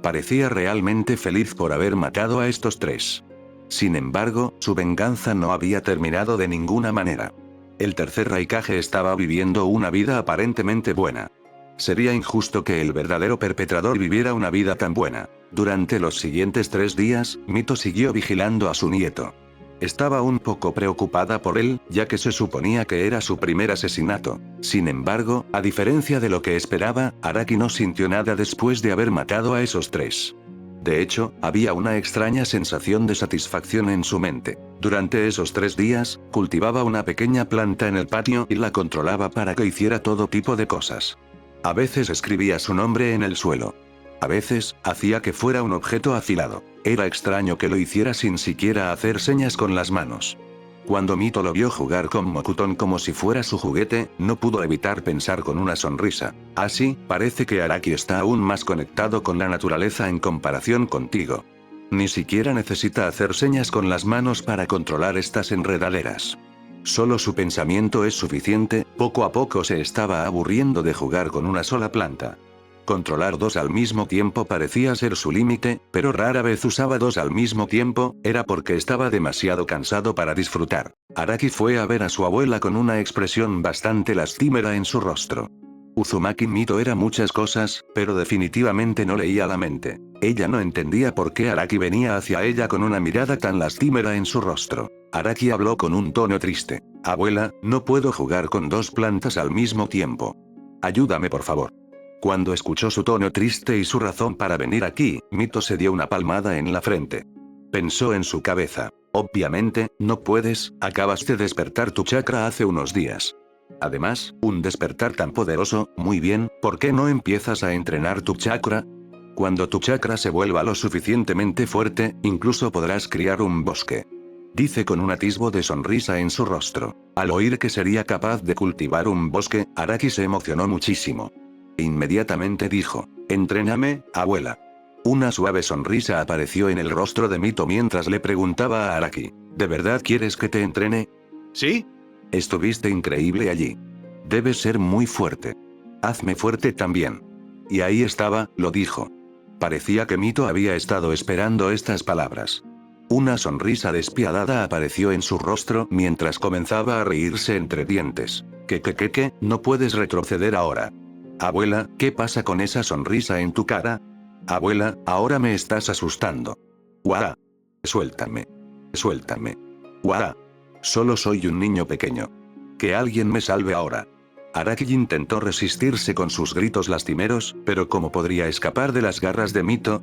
Parecía realmente feliz por haber matado a estos tres. Sin embargo, su venganza no había terminado de ninguna manera. El tercer Raikage estaba viviendo una vida aparentemente buena. Sería injusto que el verdadero perpetrador viviera una vida tan buena. Durante los siguientes 3 días, Mito siguió vigilando a su nieto. Estaba un poco preocupada por él, ya que se suponía que era su primer asesinato. Sin embargo, a diferencia de lo que esperaba, Araki no sintió nada después de haber matado a esos tres. De hecho, había una extraña sensación de satisfacción en su mente. Durante esos 3 días, cultivaba una pequeña planta en el patio y la controlaba para que hiciera todo tipo de cosas. A veces escribía su nombre en el suelo. A veces, hacía que fuera un objeto afilado. Era extraño que lo hiciera sin siquiera hacer señas con las manos. Cuando Mito lo vio jugar con Mokuton como si fuera su juguete, no pudo evitar pensar con una sonrisa: así, parece que Araki está aún más conectado con la naturaleza en comparación contigo. Ni siquiera necesita hacer señas con las manos para controlar estas enredaderas. Solo su pensamiento es suficiente. Poco a poco se estaba aburriendo de jugar con una sola planta. Controlar 2 al mismo tiempo parecía ser su límite, pero rara vez usaba 2 al mismo tiempo. Era porque estaba demasiado cansado para disfrutar. Araki fue a ver a su abuela con una expresión bastante lastimera en su rostro. Uzumaki Mito era muchas cosas, pero definitivamente no leía la mente. Ella no entendía por qué Araki venía hacia ella con una mirada tan lastimera en su rostro. Araki habló con un tono triste: abuela, no puedo jugar con 2 plantas al mismo tiempo. Ayúdame por favor. Cuando escuchó su tono triste y su razón para venir aquí, Mito se dio una palmada en la frente. Pensó en su cabeza: obviamente, no puedes, acabas de despertar tu chakra hace unos días. Además, un despertar tan poderoso. Muy bien, ¿por qué no empiezas a entrenar tu chakra? Cuando tu chakra se vuelva lo suficientemente fuerte, incluso podrás criar un bosque. Dice con un atisbo de sonrisa en su rostro. Al oír que sería capaz de cultivar un bosque, Araki se emocionó muchísimo. Inmediatamente dijo: entréname, abuela. Una suave sonrisa apareció en el rostro de Mito mientras le preguntaba a Araki: ¿de verdad quieres que te entrene? ¿Sí? Estuviste increíble allí. Debes ser muy fuerte. Hazme fuerte también. Y ahí estaba, lo dijo. Parecía que Mito había estado esperando estas palabras. Una sonrisa despiadada apareció en su rostro mientras comenzaba a reírse entre dientes. ¿Qué? No puedes retroceder ahora. Abuela, ¿qué pasa con esa sonrisa en tu cara? Abuela, ahora me estás asustando. ¡Guau! Suéltame. Suéltame. ¡Guau! Solo soy un niño pequeño. Que alguien me salve ahora. Araki intentó resistirse con sus gritos lastimeros, pero ¿cómo podría escapar de las garras de Mito?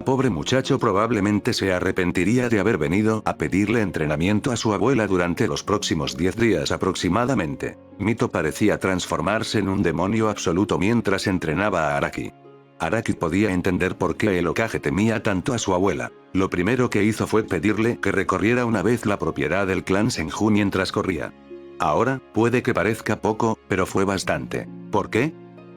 Pobre muchacho probablemente se arrepentiría de haber venido a pedirle entrenamiento a su abuela durante los próximos 10 días aproximadamente. Mito parecía transformarse en un demonio absoluto mientras entrenaba a Araki. Araki podía entender por qué el Hokage temía tanto a su abuela. Lo primero que hizo fue pedirle que recorriera una vez la propiedad del clan Senju mientras corría. Ahora, puede que parezca poco, pero fue bastante. ¿Por qué?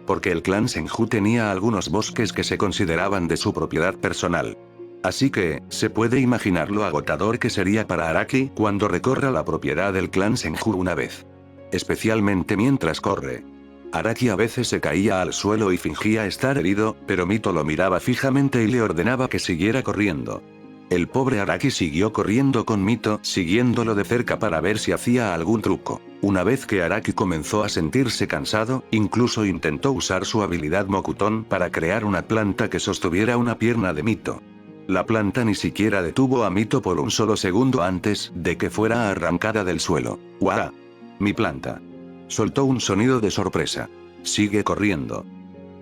Porque el clan Senju tenía algunos bosques que se consideraban de su propiedad personal. Así que, se puede imaginar lo agotador que sería para Araki cuando recorra la propiedad del clan Senju una vez. Especialmente mientras corre. Araki a veces se caía al suelo y fingía estar herido, pero Mito lo miraba fijamente y le ordenaba que siguiera corriendo. El pobre Araki siguió corriendo con Mito, siguiéndolo de cerca para ver si hacía algún truco. Una vez que Araki comenzó a sentirse cansado, incluso intentó usar su habilidad Mokuton para crear una planta que sostuviera una pierna de Mito. La planta ni siquiera detuvo a Mito por un solo segundo antes de que fuera arrancada del suelo. ¡Guau! Mi planta. Soltó un sonido de sorpresa. Sigue corriendo.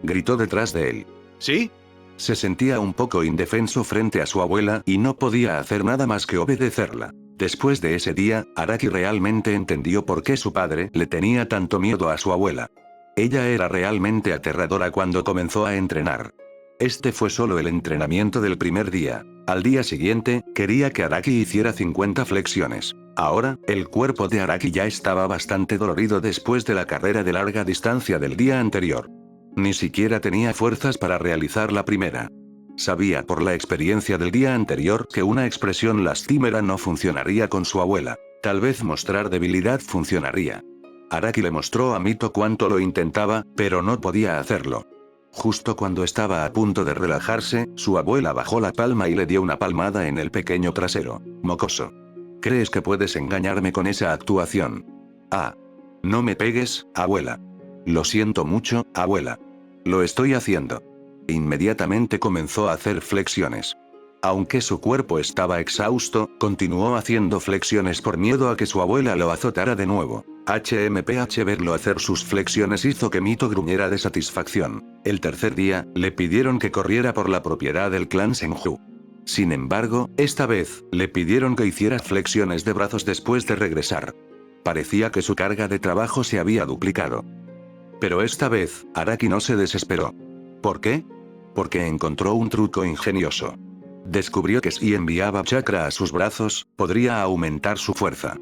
Gritó detrás de él. ¿Sí? Se sentía un poco indefenso frente a su abuela y no podía hacer nada más que obedecerla. Después de ese día, Araki realmente entendió por qué su padre le tenía tanto miedo a su abuela. Ella era realmente aterradora cuando comenzó a entrenar. Este fue solo el entrenamiento del primer día. Al día siguiente, quería que Araki hiciera 50 flexiones. Ahora, el cuerpo de Araki ya estaba bastante dolorido después de la carrera de larga distancia del día anterior. Ni siquiera tenía fuerzas para realizar la primera. Sabía por la experiencia del día anterior que una expresión lastimera no funcionaría con su abuela. Tal vez mostrar debilidad funcionaría. Araki le mostró a Mito cuánto lo intentaba, pero no podía hacerlo. Justo cuando estaba a punto de relajarse, su abuela bajó la palma y le dio una palmada en el pequeño trasero. Mocoso. ¿Crees que puedes engañarme con esa actuación? Ah. No me pegues, abuela. Lo siento mucho, abuela. Lo estoy haciendo. Inmediatamente comenzó a hacer flexiones. Aunque su cuerpo estaba exhausto, continuó haciendo flexiones por miedo a que su abuela lo azotara de nuevo. Verlo hacer sus flexiones hizo que Mito gruñera de satisfacción. El tercer día, le pidieron que corriera por la propiedad del clan Senju. Sin embargo, esta vez, le pidieron que hiciera flexiones de brazos después de regresar. Parecía que su carga de trabajo se había duplicado. Pero esta vez, Araki no se desesperó. ¿Por qué? Porque encontró un truco ingenioso. Descubrió que si enviaba chakra a sus brazos, podría aumentar su fuerza.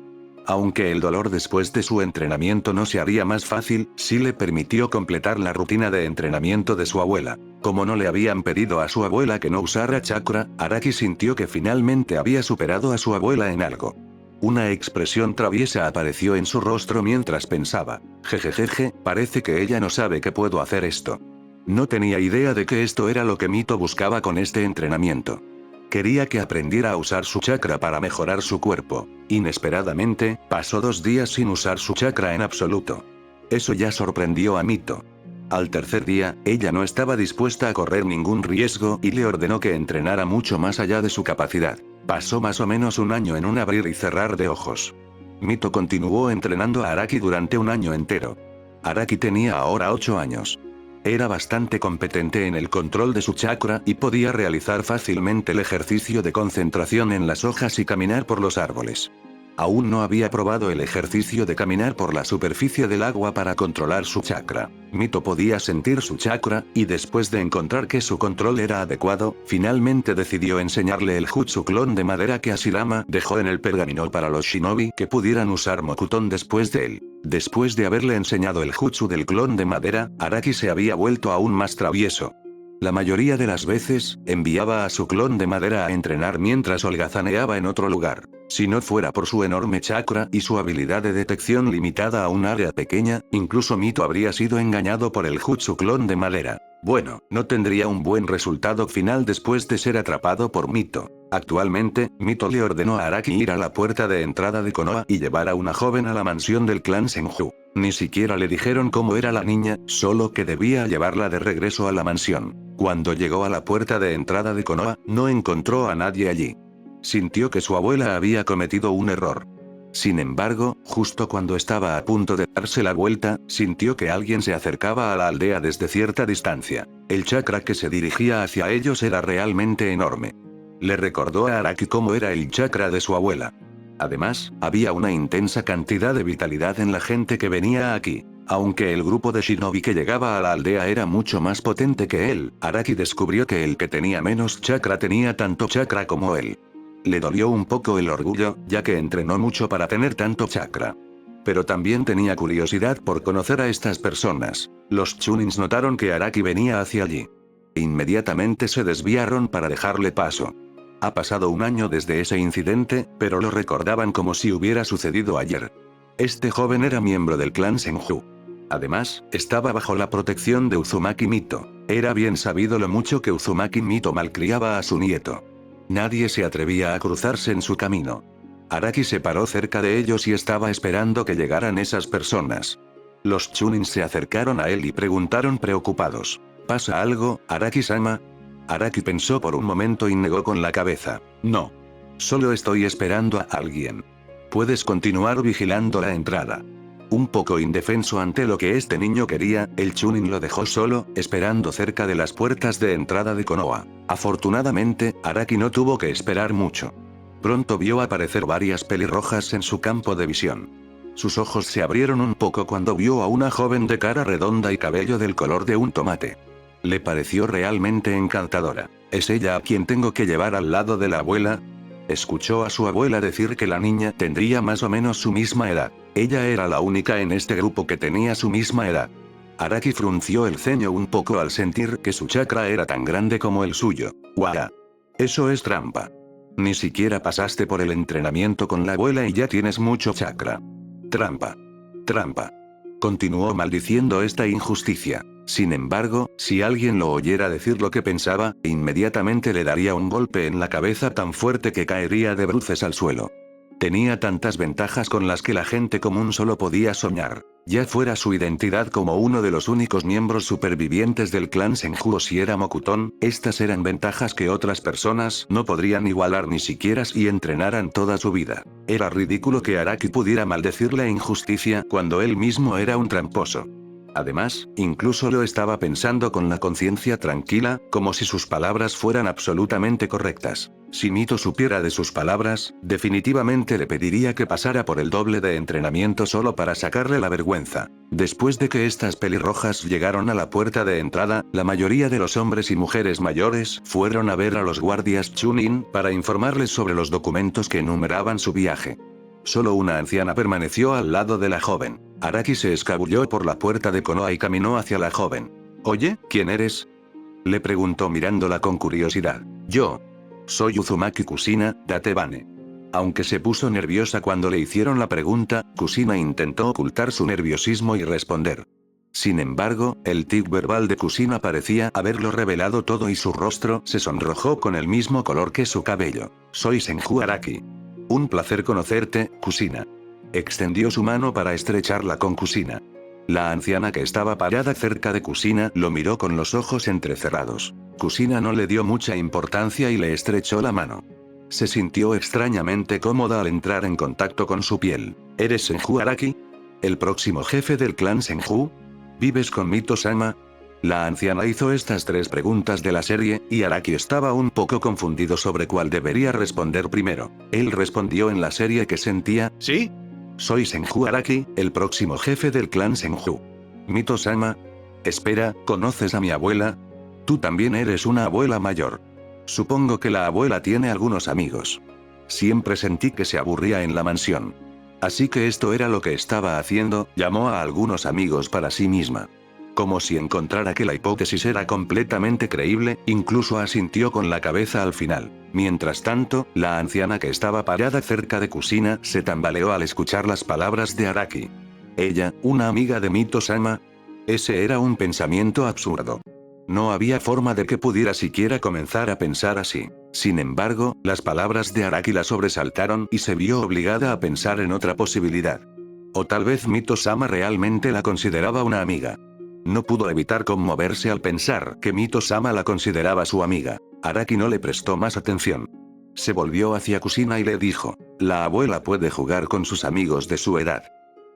Aunque el dolor después de su entrenamiento no se haría más fácil, sí le permitió completar la rutina de entrenamiento de su abuela. Como no le habían pedido a su abuela que no usara chakra, Araki sintió que finalmente había superado a su abuela en algo. Una expresión traviesa apareció en su rostro mientras pensaba. Jejejeje, parece que ella no sabe que puedo hacer esto. No tenía idea de que esto era lo que Mito buscaba con este entrenamiento. Quería que aprendiera a usar su chakra para mejorar su cuerpo. Inesperadamente, pasó 2 días sin usar su chakra en absoluto. Eso ya sorprendió a Mito. Al tercer día, ella no estaba dispuesta a correr ningún riesgo y le ordenó que entrenara mucho más allá de su capacidad. Pasó más o menos un año en un abrir y cerrar de ojos. Mito continuó entrenando a Araki durante un año entero. Araki tenía ahora 8 años. Era bastante competente en el control de su chakra y podía realizar fácilmente el ejercicio de concentración en las hojas y caminar por los árboles. Aún no había probado el ejercicio de caminar por la superficie del agua para controlar su chakra. Mito podía sentir su chakra, y después de encontrar que su control era adecuado, finalmente decidió enseñarle el jutsu clon de madera que Hashirama dejó en el pergamino para los shinobi que pudieran usar Mokuton después de él. Después de haberle enseñado el jutsu del clon de madera, Araki se había vuelto aún más travieso. La mayoría de las veces, enviaba a su clon de madera a entrenar mientras holgazaneaba en otro lugar. Si no fuera por su enorme chakra y su habilidad de detección limitada a un área pequeña, incluso Mito habría sido engañado por el Jutsu clon de madera. Bueno, no tendría un buen resultado final después de ser atrapado por Mito. Actualmente, Mito le ordenó a Araki ir a la puerta de entrada de Konoha y llevar a una joven a la mansión del clan Senju. Ni siquiera le dijeron cómo era la niña, solo que debía llevarla de regreso a la mansión. Cuando llegó a la puerta de entrada de Konoha, no encontró a nadie allí. Sintió que su abuela había cometido un error. Sin embargo, justo cuando estaba a punto de darse la vuelta, sintió que alguien se acercaba a la aldea desde cierta distancia. El chakra que se dirigía hacia ellos era realmente enorme. Le recordó a Araki cómo era el chakra de su abuela. Además, había una intensa cantidad de vitalidad en la gente que venía aquí. Aunque el grupo de shinobi que llegaba a la aldea era mucho más potente que él, Araki descubrió que el que tenía menos chakra tenía tanto chakra como él. Le dolió un poco el orgullo, ya que entrenó mucho para tener tanto chakra. Pero también tenía curiosidad por conocer a estas personas. Los Chunins notaron que Araki venía hacia allí. Inmediatamente se desviaron para dejarle paso. Ha pasado un año desde ese incidente, pero lo recordaban como si hubiera sucedido ayer. Este joven era miembro del clan Senju. Además, estaba bajo la protección de Uzumaki Mito. Era bien sabido lo mucho que Uzumaki Mito malcriaba a su nieto. Nadie se atrevía a cruzarse en su camino. Araki se paró cerca de ellos y estaba esperando que llegaran esas personas. Los Chunin se acercaron a él y preguntaron preocupados: ¿Pasa algo, Araki-sama? Araki pensó por un momento y negó con la cabeza: No. Solo estoy esperando a alguien. Puedes continuar vigilando la entrada. Un poco indefenso ante lo que este niño quería, el Chunin lo dejó solo, esperando cerca de las puertas de entrada de Konoha. Afortunadamente, Araki no tuvo que esperar mucho. Pronto vio aparecer varias pelirrojas en su campo de visión. Sus ojos se abrieron un poco cuando vio a una joven de cara redonda y cabello del color de un tomate. Le pareció realmente encantadora. ¿Es ella a quien tengo que llevar al lado de la abuela? Escuchó a su abuela decir que la niña tendría más o menos su misma edad. Ella era la única en este grupo que tenía su misma edad. Araki frunció el ceño un poco al sentir que su chakra era tan grande como el suyo. ¡Guau! Eso es trampa. Ni siquiera pasaste por el entrenamiento con la abuela y ya tienes mucho chakra. Trampa. Trampa. Continuó maldiciendo esta injusticia. Sin embargo, si alguien lo oyera decir lo que pensaba, inmediatamente le daría un golpe en la cabeza tan fuerte que caería de bruces al suelo. Tenía tantas ventajas con las que la gente común solo podía soñar. Ya fuera su identidad como uno de los únicos miembros supervivientes del clan Senju o si era Mokuton, estas eran ventajas que otras personas no podrían igualar ni siquiera si entrenaran toda su vida. Era ridículo que Araki pudiera maldecir la injusticia cuando él mismo era un tramposo. Además, incluso lo estaba pensando con la conciencia tranquila, como si sus palabras fueran absolutamente correctas. Si Mito supiera de sus palabras, definitivamente le pediría que pasara por el doble de entrenamiento solo para sacarle la vergüenza. Después de que estas pelirrojas llegaron a la puerta de entrada, la mayoría de los hombres y mujeres mayores fueron a ver a los guardias Chunin para informarles sobre los documentos que enumeraban su viaje. Solo una anciana permaneció al lado de la joven. Araki se escabulló por la puerta de Konoha y caminó hacia la joven. «Oye, ¿quién eres?», le preguntó mirándola con curiosidad. «Yo. Soy Uzumaki Kushina, Datebane». Aunque se puso nerviosa cuando le hicieron la pregunta, Kushina intentó ocultar su nerviosismo y responder. Sin embargo, el tic verbal de Kushina parecía haberlo revelado todo y su rostro se sonrojó con el mismo color que su cabello. «Soy Senju Araki. Un placer conocerte, Kushina». Extendió su mano para estrecharla con Kushina. La anciana que estaba parada cerca de Kushina lo miró con los ojos entrecerrados. Kushina no le dio mucha importancia y le estrechó la mano. Se sintió extrañamente cómoda al entrar en contacto con su piel. ¿Eres Senju Araki? ¿El próximo jefe del clan Senju? ¿Vives con Mito-sama? La anciana hizo estas tres preguntas de la serie, y Araki estaba un poco confundido sobre cuál debería responder primero. Él respondió en la serie que sentía: «¿Sí? Soy Senju Araki, el próximo jefe del clan Senju». «Mito-sama. Espera, ¿conoces a mi abuela? Tú también eres una abuela mayor. Supongo que la abuela tiene algunos amigos». Siempre sentí que se aburría en la mansión. Así que esto era lo que estaba haciendo, llamó a algunos amigos para sí misma. Como si encontrara que la hipótesis era completamente creíble, incluso asintió con la cabeza al final. Mientras tanto, la anciana que estaba parada cerca de Kusina se tambaleó al escuchar las palabras de Araki. Ella, una amiga de Mito-sama. Ese era un pensamiento absurdo. No había forma de que pudiera siquiera comenzar a pensar así. Sin embargo, las palabras de Araki la sobresaltaron y se vio obligada a pensar en otra posibilidad. O tal vez Mito-sama realmente la consideraba una amiga. No pudo evitar conmoverse al pensar que Mito-sama la consideraba su amiga. Araki no le prestó más atención. Se volvió hacia Kusina y le dijo: la abuela puede jugar con sus amigos de su edad.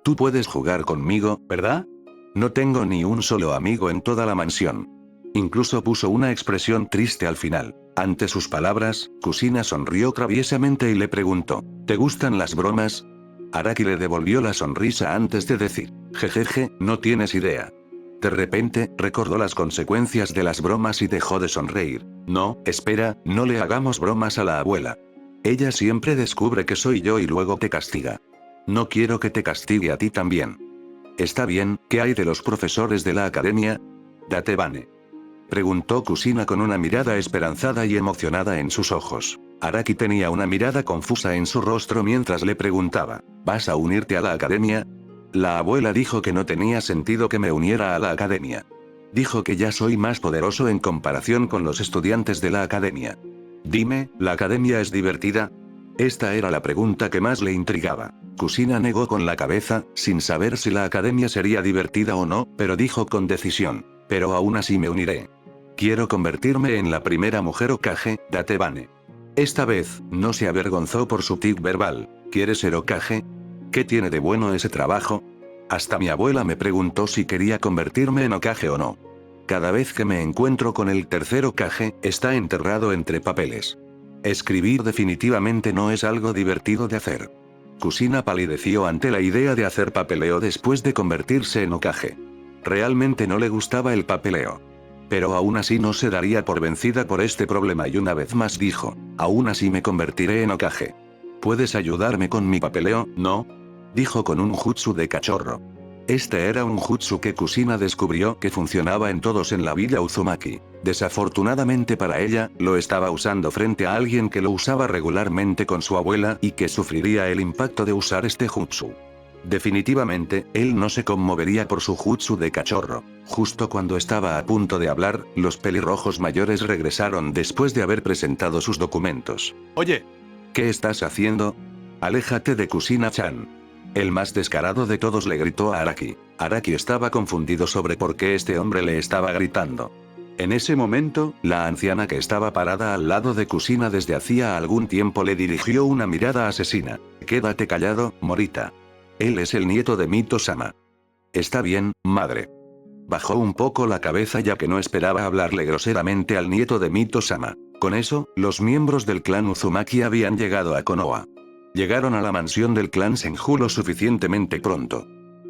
Tú puedes jugar conmigo, ¿verdad? No tengo ni un solo amigo en toda la mansión. Incluso puso una expresión triste al final. Ante sus palabras, Kusina sonrió traviesamente y le preguntó: ¿te gustan las bromas? Araki le devolvió la sonrisa antes de decir: jejeje, no tienes idea. De repente, recordó las consecuencias de las bromas y dejó de sonreír. No, espera, no le hagamos bromas a la abuela. Ella siempre descubre que soy yo y luego te castiga. No quiero que te castigue a ti también. Está bien, ¿qué hay de los profesores de la academia? Datebane. Preguntó Kusina con una mirada esperanzada y emocionada en sus ojos. Araki tenía una mirada confusa en su rostro mientras le preguntaba: ¿vas a unirte a la academia? La abuela dijo que no tenía sentido que me uniera a la academia. Dijo que ya soy más poderoso en comparación con los estudiantes de la academia. Dime, ¿la academia es divertida? Esta era la pregunta que más le intrigaba. Kusina negó con la cabeza, sin saber si la academia sería divertida o no, pero dijo con decisión: pero aún así me uniré. Quiero convertirme en la primera mujer Hokage, Datebane. Esta vez, no se avergonzó por su tic verbal. ¿Quieres ser Hokage? ¿Qué tiene de bueno ese trabajo? Hasta mi abuela me preguntó si quería convertirme en Hokage o no. Cada vez que me encuentro con el tercer Hokage, está enterrado entre papeles. Escribir definitivamente no es algo divertido de hacer. Kusina palideció ante la idea de hacer papeleo después de convertirse en Hokage. Realmente no le gustaba el papeleo. Pero aún así no se daría por vencida por este problema y una vez más dijo: aún así me convertiré en Hokage. ¿Puedes ayudarme con mi papeleo, no? Dijo con un jutsu de cachorro. Este era un jutsu que Kusina descubrió que funcionaba en todos en la villa Uzumaki. Desafortunadamente para ella, lo estaba usando frente a alguien que lo usaba regularmente con su abuela y que sufriría el impacto de usar este jutsu. Definitivamente, él no se conmovería por su jutsu de cachorro. Justo cuando estaba a punto de hablar, los pelirrojos mayores regresaron después de haber presentado sus documentos. Oye, ¿qué estás haciendo? Aléjate de Kusina-chan. El más descarado de todos le gritó a Araki. Araki estaba confundido sobre por qué este hombre le estaba gritando. En ese momento, la anciana que estaba parada al lado de Kusina desde hacía algún tiempo le dirigió una mirada asesina. Quédate callado, Morita. Él es el nieto de Mito-sama. Está bien, madre. Bajó un poco la cabeza ya que no esperaba hablarle groseramente al nieto de Mito-sama. Con eso, los miembros del clan Uzumaki habían llegado a Konoha. Llegaron a la mansión del clan Senju lo suficientemente pronto.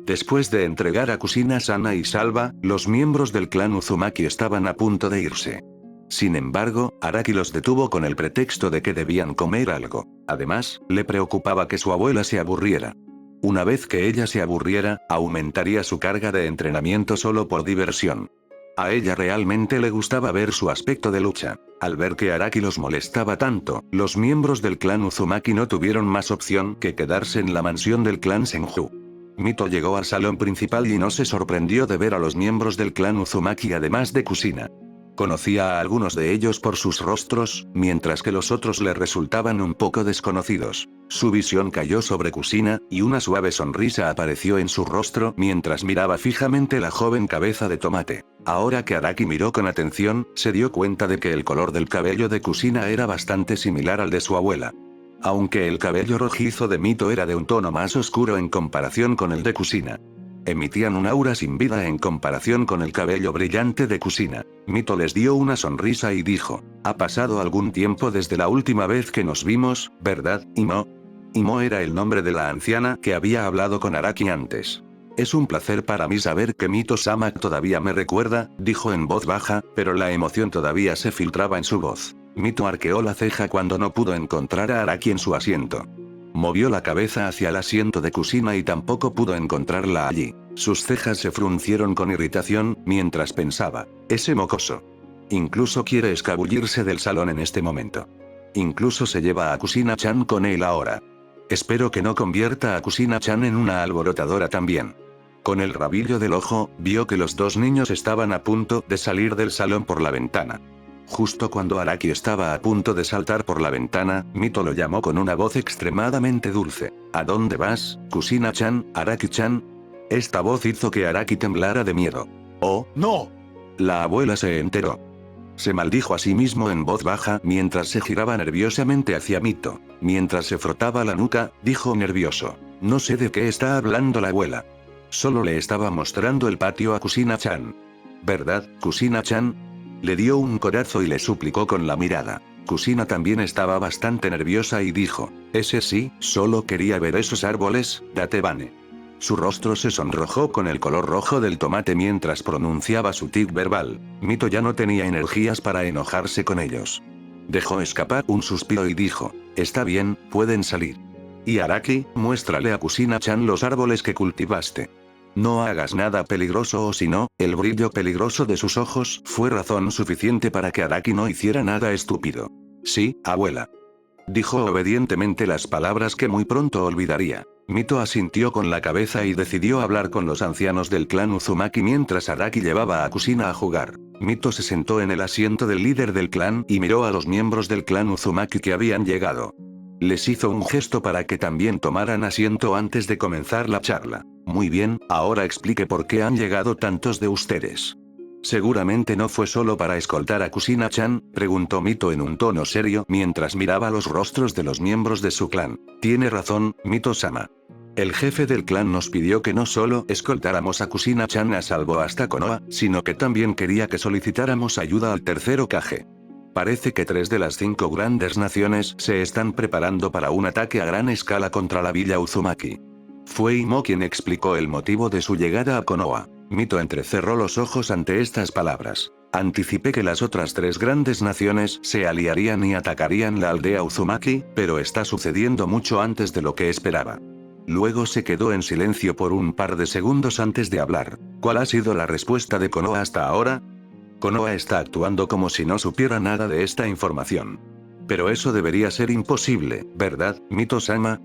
Después de entregar a Kusina sana y salva, los miembros del clan Uzumaki estaban a punto de irse. Sin embargo, Araki los detuvo con el pretexto de que debían comer algo. Además, le preocupaba que su abuela se aburriera. Una vez que ella se aburriera, aumentaría su carga de entrenamiento solo por diversión. A ella realmente le gustaba ver su aspecto de lucha. Al ver que Araki los molestaba tanto, los miembros del clan Uzumaki no tuvieron más opción que quedarse en la mansión del clan Senju. Mito llegó al salón principal y no se sorprendió de ver a los miembros del clan Uzumaki además de Kusina. Conocía a algunos de ellos por sus rostros, mientras que los otros le resultaban un poco desconocidos. Su visión cayó sobre Kusina, y una suave sonrisa apareció en su rostro mientras miraba fijamente la joven cabeza de tomate. Ahora que Araki miró con atención, se dio cuenta de que el color del cabello de Kusina era bastante similar al de su abuela. Aunque el cabello rojizo de Mito era de un tono más oscuro en comparación con el de Kusina. Emitían un aura sin vida en comparación con el cabello brillante de Kusina. Mito les dio una sonrisa y dijo: ha pasado algún tiempo desde la última vez que nos vimos, ¿verdad, Imo? Imo era el nombre de la anciana que había hablado con Araki antes. Es un placer para mí saber que Mito-sama todavía me recuerda, dijo en voz baja, pero la emoción todavía se filtraba en su voz. Mito arqueó la ceja cuando no pudo encontrar a Araki en su asiento. Movió la cabeza hacia el asiento de Kusina y tampoco pudo encontrarla allí. Sus cejas se fruncieron con irritación, mientras pensaba, ese mocoso. Incluso quiere escabullirse del salón en este momento. Incluso se lleva a Kusina-chan con él ahora. Espero que no convierta a Kusina-chan en una alborotadora también. Con el rabillo del ojo, vio que los dos niños estaban a punto de salir del salón por la ventana. Justo cuando Araki estaba a punto de saltar por la ventana, Mito lo llamó con una voz extremadamente dulce. ¿A dónde vas, Kusina-chan, Araki-chan? Esta voz hizo que Araki temblara de miedo. ¡Oh, no! La abuela se enteró. Se maldijo a sí mismo en voz baja mientras se giraba nerviosamente hacia Mito. Mientras se frotaba la nuca, dijo nervioso. No sé de qué está hablando la abuela. Solo le estaba mostrando el patio a Kusina-chan. ¿Verdad, Kusina-chan? Le dio un codazo y le suplicó con la mirada. Kusina también estaba bastante nerviosa y dijo, ese sí, solo quería ver esos árboles, Datebane. Su rostro se sonrojó con el color rojo del tomate mientras pronunciaba su tic verbal. Mito ya no tenía energías para enojarse con ellos. Dejó escapar un suspiro y dijo, está bien, pueden salir. Y Araki, muéstrale a Kusina-chan los árboles que cultivaste. No hagas nada peligroso o si no, el brillo peligroso de sus ojos fue razón suficiente para que Araki no hiciera nada estúpido. Sí, abuela. Dijo obedientemente las palabras que muy pronto olvidaría. Mito asintió con la cabeza y decidió hablar con los ancianos del clan Uzumaki mientras Araki llevaba a Kusina a jugar. Mito se sentó en el asiento del líder del clan y miró a los miembros del clan Uzumaki que habían llegado. Les hizo un gesto para que también tomaran asiento antes de comenzar la charla. Muy bien, ahora explique por qué han llegado tantos de ustedes. Seguramente no fue solo para escoltar a Kusina-chan, preguntó Mito en un tono serio mientras miraba los rostros de los miembros de su clan. Tiene razón, Mito-sama. El jefe del clan nos pidió que no solo escoltáramos a Kusina-chan a salvo hasta Konoha, sino que también quería que solicitáramos ayuda al tercer Hokage. Parece que 3 de las 5 grandes naciones se están preparando para un ataque a gran escala contra la villa Uzumaki. Fue Imo quien explicó el motivo de su llegada a Konoha. Mito entrecerró los ojos ante estas palabras. Anticipé que las otras 3 grandes naciones se aliarían y atacarían la aldea Uzumaki, pero está sucediendo mucho antes de lo que esperaba. Luego se quedó en silencio por un par de segundos antes de hablar. ¿Cuál ha sido la respuesta de Konoha hasta ahora? Konoha está actuando como si no supiera nada de esta información. Pero eso debería ser imposible, ¿verdad, Mito-sama?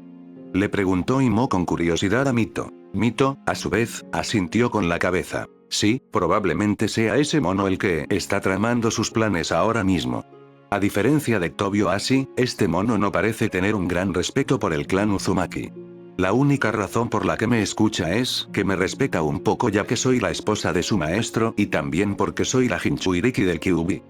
Le preguntó Imo con curiosidad a Mito. Mito, a su vez, asintió con la cabeza. Sí, probablemente sea ese mono el que está tramando sus planes ahora mismo. A diferencia de Tobio Ashi, este mono no parece tener un gran respeto por el clan Uzumaki. La única razón por la que me escucha es que me respeta un poco ya que soy la esposa de su maestro y también porque soy la Jinchuuriki del Kyuubi.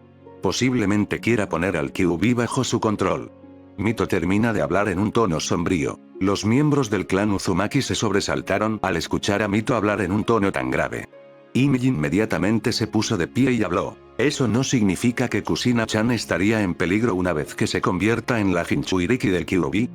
Posiblemente quiera poner al Kyuubi bajo su control. Mito termina de hablar en un tono sombrío. Los miembros del clan Uzumaki se sobresaltaron al escuchar a Mito hablar en un tono tan grave. Imi inmediatamente se puso de pie y habló. Eso no significa que Kusina-chan estaría en peligro una vez que se convierta en la Jinchuuriki del Kyuubi.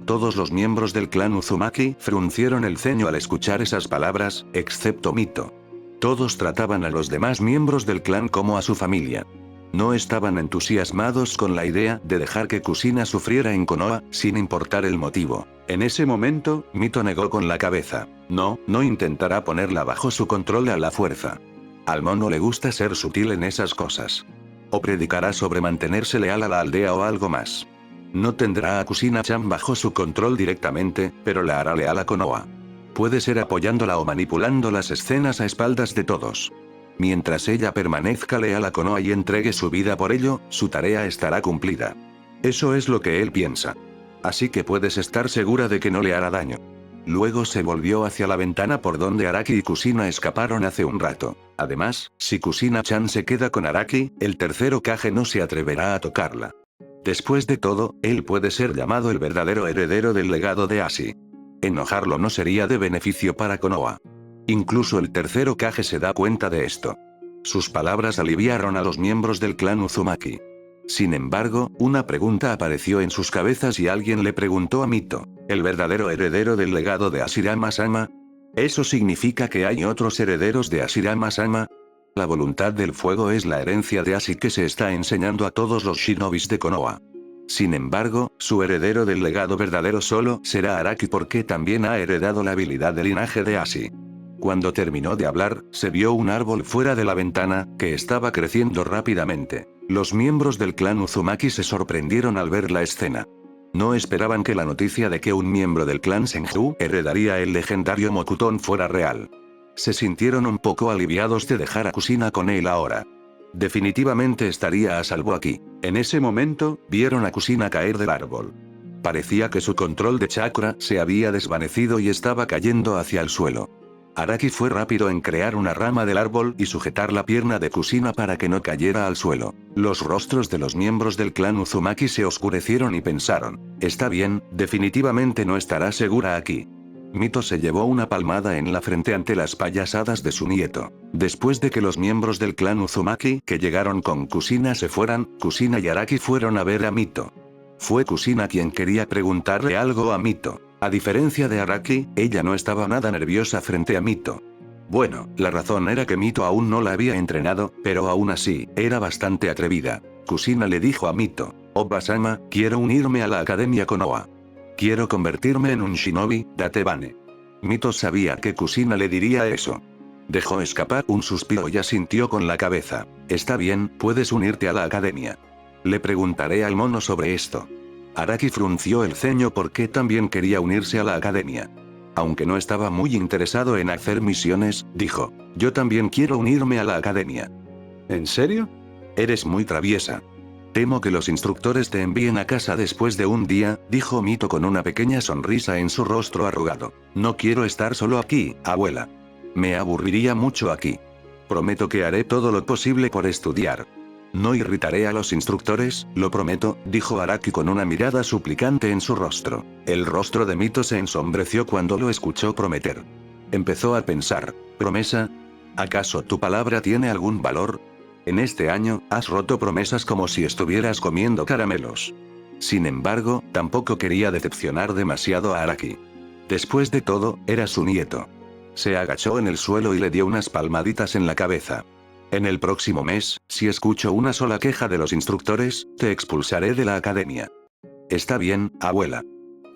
Todos los miembros del clan Uzumaki fruncieron el ceño al escuchar esas palabras, excepto Mito. Todos trataban a los demás miembros del clan como a su familia. No estaban entusiasmados con la idea de dejar que Kusina sufriera en Konoha, sin importar el motivo. En ese momento, Mito negó con la cabeza. No intentará ponerla bajo su control a la fuerza. Al mono le gusta ser sutil en esas cosas. O predicará sobre mantenerse leal a la aldea o algo más. No tendrá a Kusina-chan bajo su control directamente, pero la hará leal a Konoha. Puede ser apoyándola o manipulando las escenas a espaldas de todos. Mientras ella permanezca leal a Konoha y entregue su vida por ello, su tarea estará cumplida. Eso es lo que él piensa. Así que puedes estar segura de que no le hará daño. Luego se volvió hacia la ventana por donde Araki y Kusina escaparon hace un rato. Además, si Kusina-chan se queda con Araki, el tercer Hokage no se atreverá a tocarla. Después de todo, él puede ser llamado el verdadero heredero del legado de Ashi. Enojarlo no sería de beneficio para Konoha. Incluso el tercer Hokage se da cuenta de esto. Sus palabras aliviaron a los miembros del clan Uzumaki. Sin embargo, una pregunta apareció en sus cabezas y alguien le preguntó a Mito, ¿el verdadero heredero del legado de Hashirama-sama? ¿Eso significa que hay otros herederos de Hashirama-sama? La voluntad del fuego es la herencia de Ashi que se está enseñando a todos los shinobis de Konoha. Sin embargo, su heredero del legado verdadero solo será Araki porque también ha heredado la habilidad del linaje de Ashi. Cuando terminó de hablar, se vio un árbol fuera de la ventana, que estaba creciendo rápidamente. Los miembros del clan Uzumaki se sorprendieron al ver la escena. No esperaban que la noticia de que un miembro del clan Senju heredaría el legendario Mokuton fuera real. Se sintieron un poco aliviados de dejar a Kusina con él ahora. Definitivamente estaría a salvo aquí. En ese momento, vieron a Kusina caer del árbol. Parecía que su control de chakra se había desvanecido y estaba cayendo hacia el suelo. Araki fue rápido en crear una rama del árbol y sujetar la pierna de Kusina para que no cayera al suelo. Los rostros de los miembros del clan Uzumaki se oscurecieron y pensaron, está bien, definitivamente no estará segura aquí. Mito se llevó una palmada en la frente ante las payasadas de su nieto. Después de que los miembros del clan Uzumaki que llegaron con Kusina se fueran, Kusina y Araki fueron a ver a Mito. Fue Kusina quien quería preguntarle algo a Mito. A diferencia de Araki, ella no estaba nada nerviosa frente a Mito. Bueno, la razón era que Mito aún no la había entrenado, pero aún así, era bastante atrevida. Kusina le dijo a Mito, Oba-sama, quiero unirme a la Academia Konoha. Quiero convertirme en un shinobi, Datebane. Mito sabía que Kusina le diría eso. Dejó escapar un suspiro y asintió con la cabeza. Está bien, puedes unirte a la academia. Le preguntaré al mono sobre esto. Araki frunció el ceño porque también quería unirse a la academia. Aunque no estaba muy interesado en hacer misiones, dijo, yo también quiero unirme a la academia. ¿En serio? Eres muy traviesa. Temo que los instructores te envíen a casa después de un día, dijo Mito con una pequeña sonrisa en su rostro arrugado. No quiero estar solo aquí, abuela. Me aburriría mucho aquí. Prometo que haré todo lo posible por estudiar. No irritaré a los instructores, lo prometo, dijo Araki con una mirada suplicante en su rostro. El rostro de Mito se ensombreció cuando lo escuchó prometer. Empezó a pensar, ¿promesa? ¿Acaso tu palabra tiene algún valor? En este año, has roto promesas como si estuvieras comiendo caramelos. Sin embargo, tampoco quería decepcionar demasiado a Araki. Después de todo, era su nieto. Se agachó en el suelo y le dio unas palmaditas en la cabeza. En el próximo mes, si escucho una sola queja de los instructores, te expulsaré de la academia. Está bien, abuela.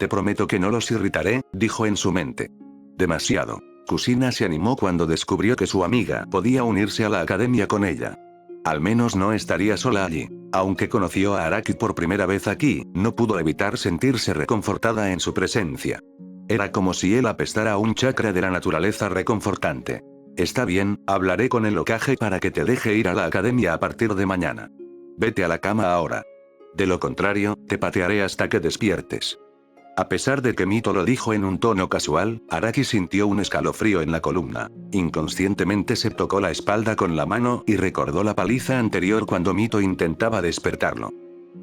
Te prometo que no los irritaré, dijo en su mente. Demasiado. Kusina se animó cuando descubrió que su amiga podía unirse a la academia con ella. Al menos no estaría sola allí. Aunque conoció a Araki por primera vez aquí, no pudo evitar sentirse reconfortada en su presencia. Era como si él apestara a un chakra de la naturaleza reconfortante. Está bien, hablaré con el Hokage para que te deje ir a la academia a partir de mañana. Vete a la cama ahora. De lo contrario, te patearé hasta que despiertes. A pesar de que Mito lo dijo en un tono casual, Araki sintió un escalofrío en la columna. Inconscientemente se tocó la espalda con la mano y recordó la paliza anterior cuando Mito intentaba despertarlo.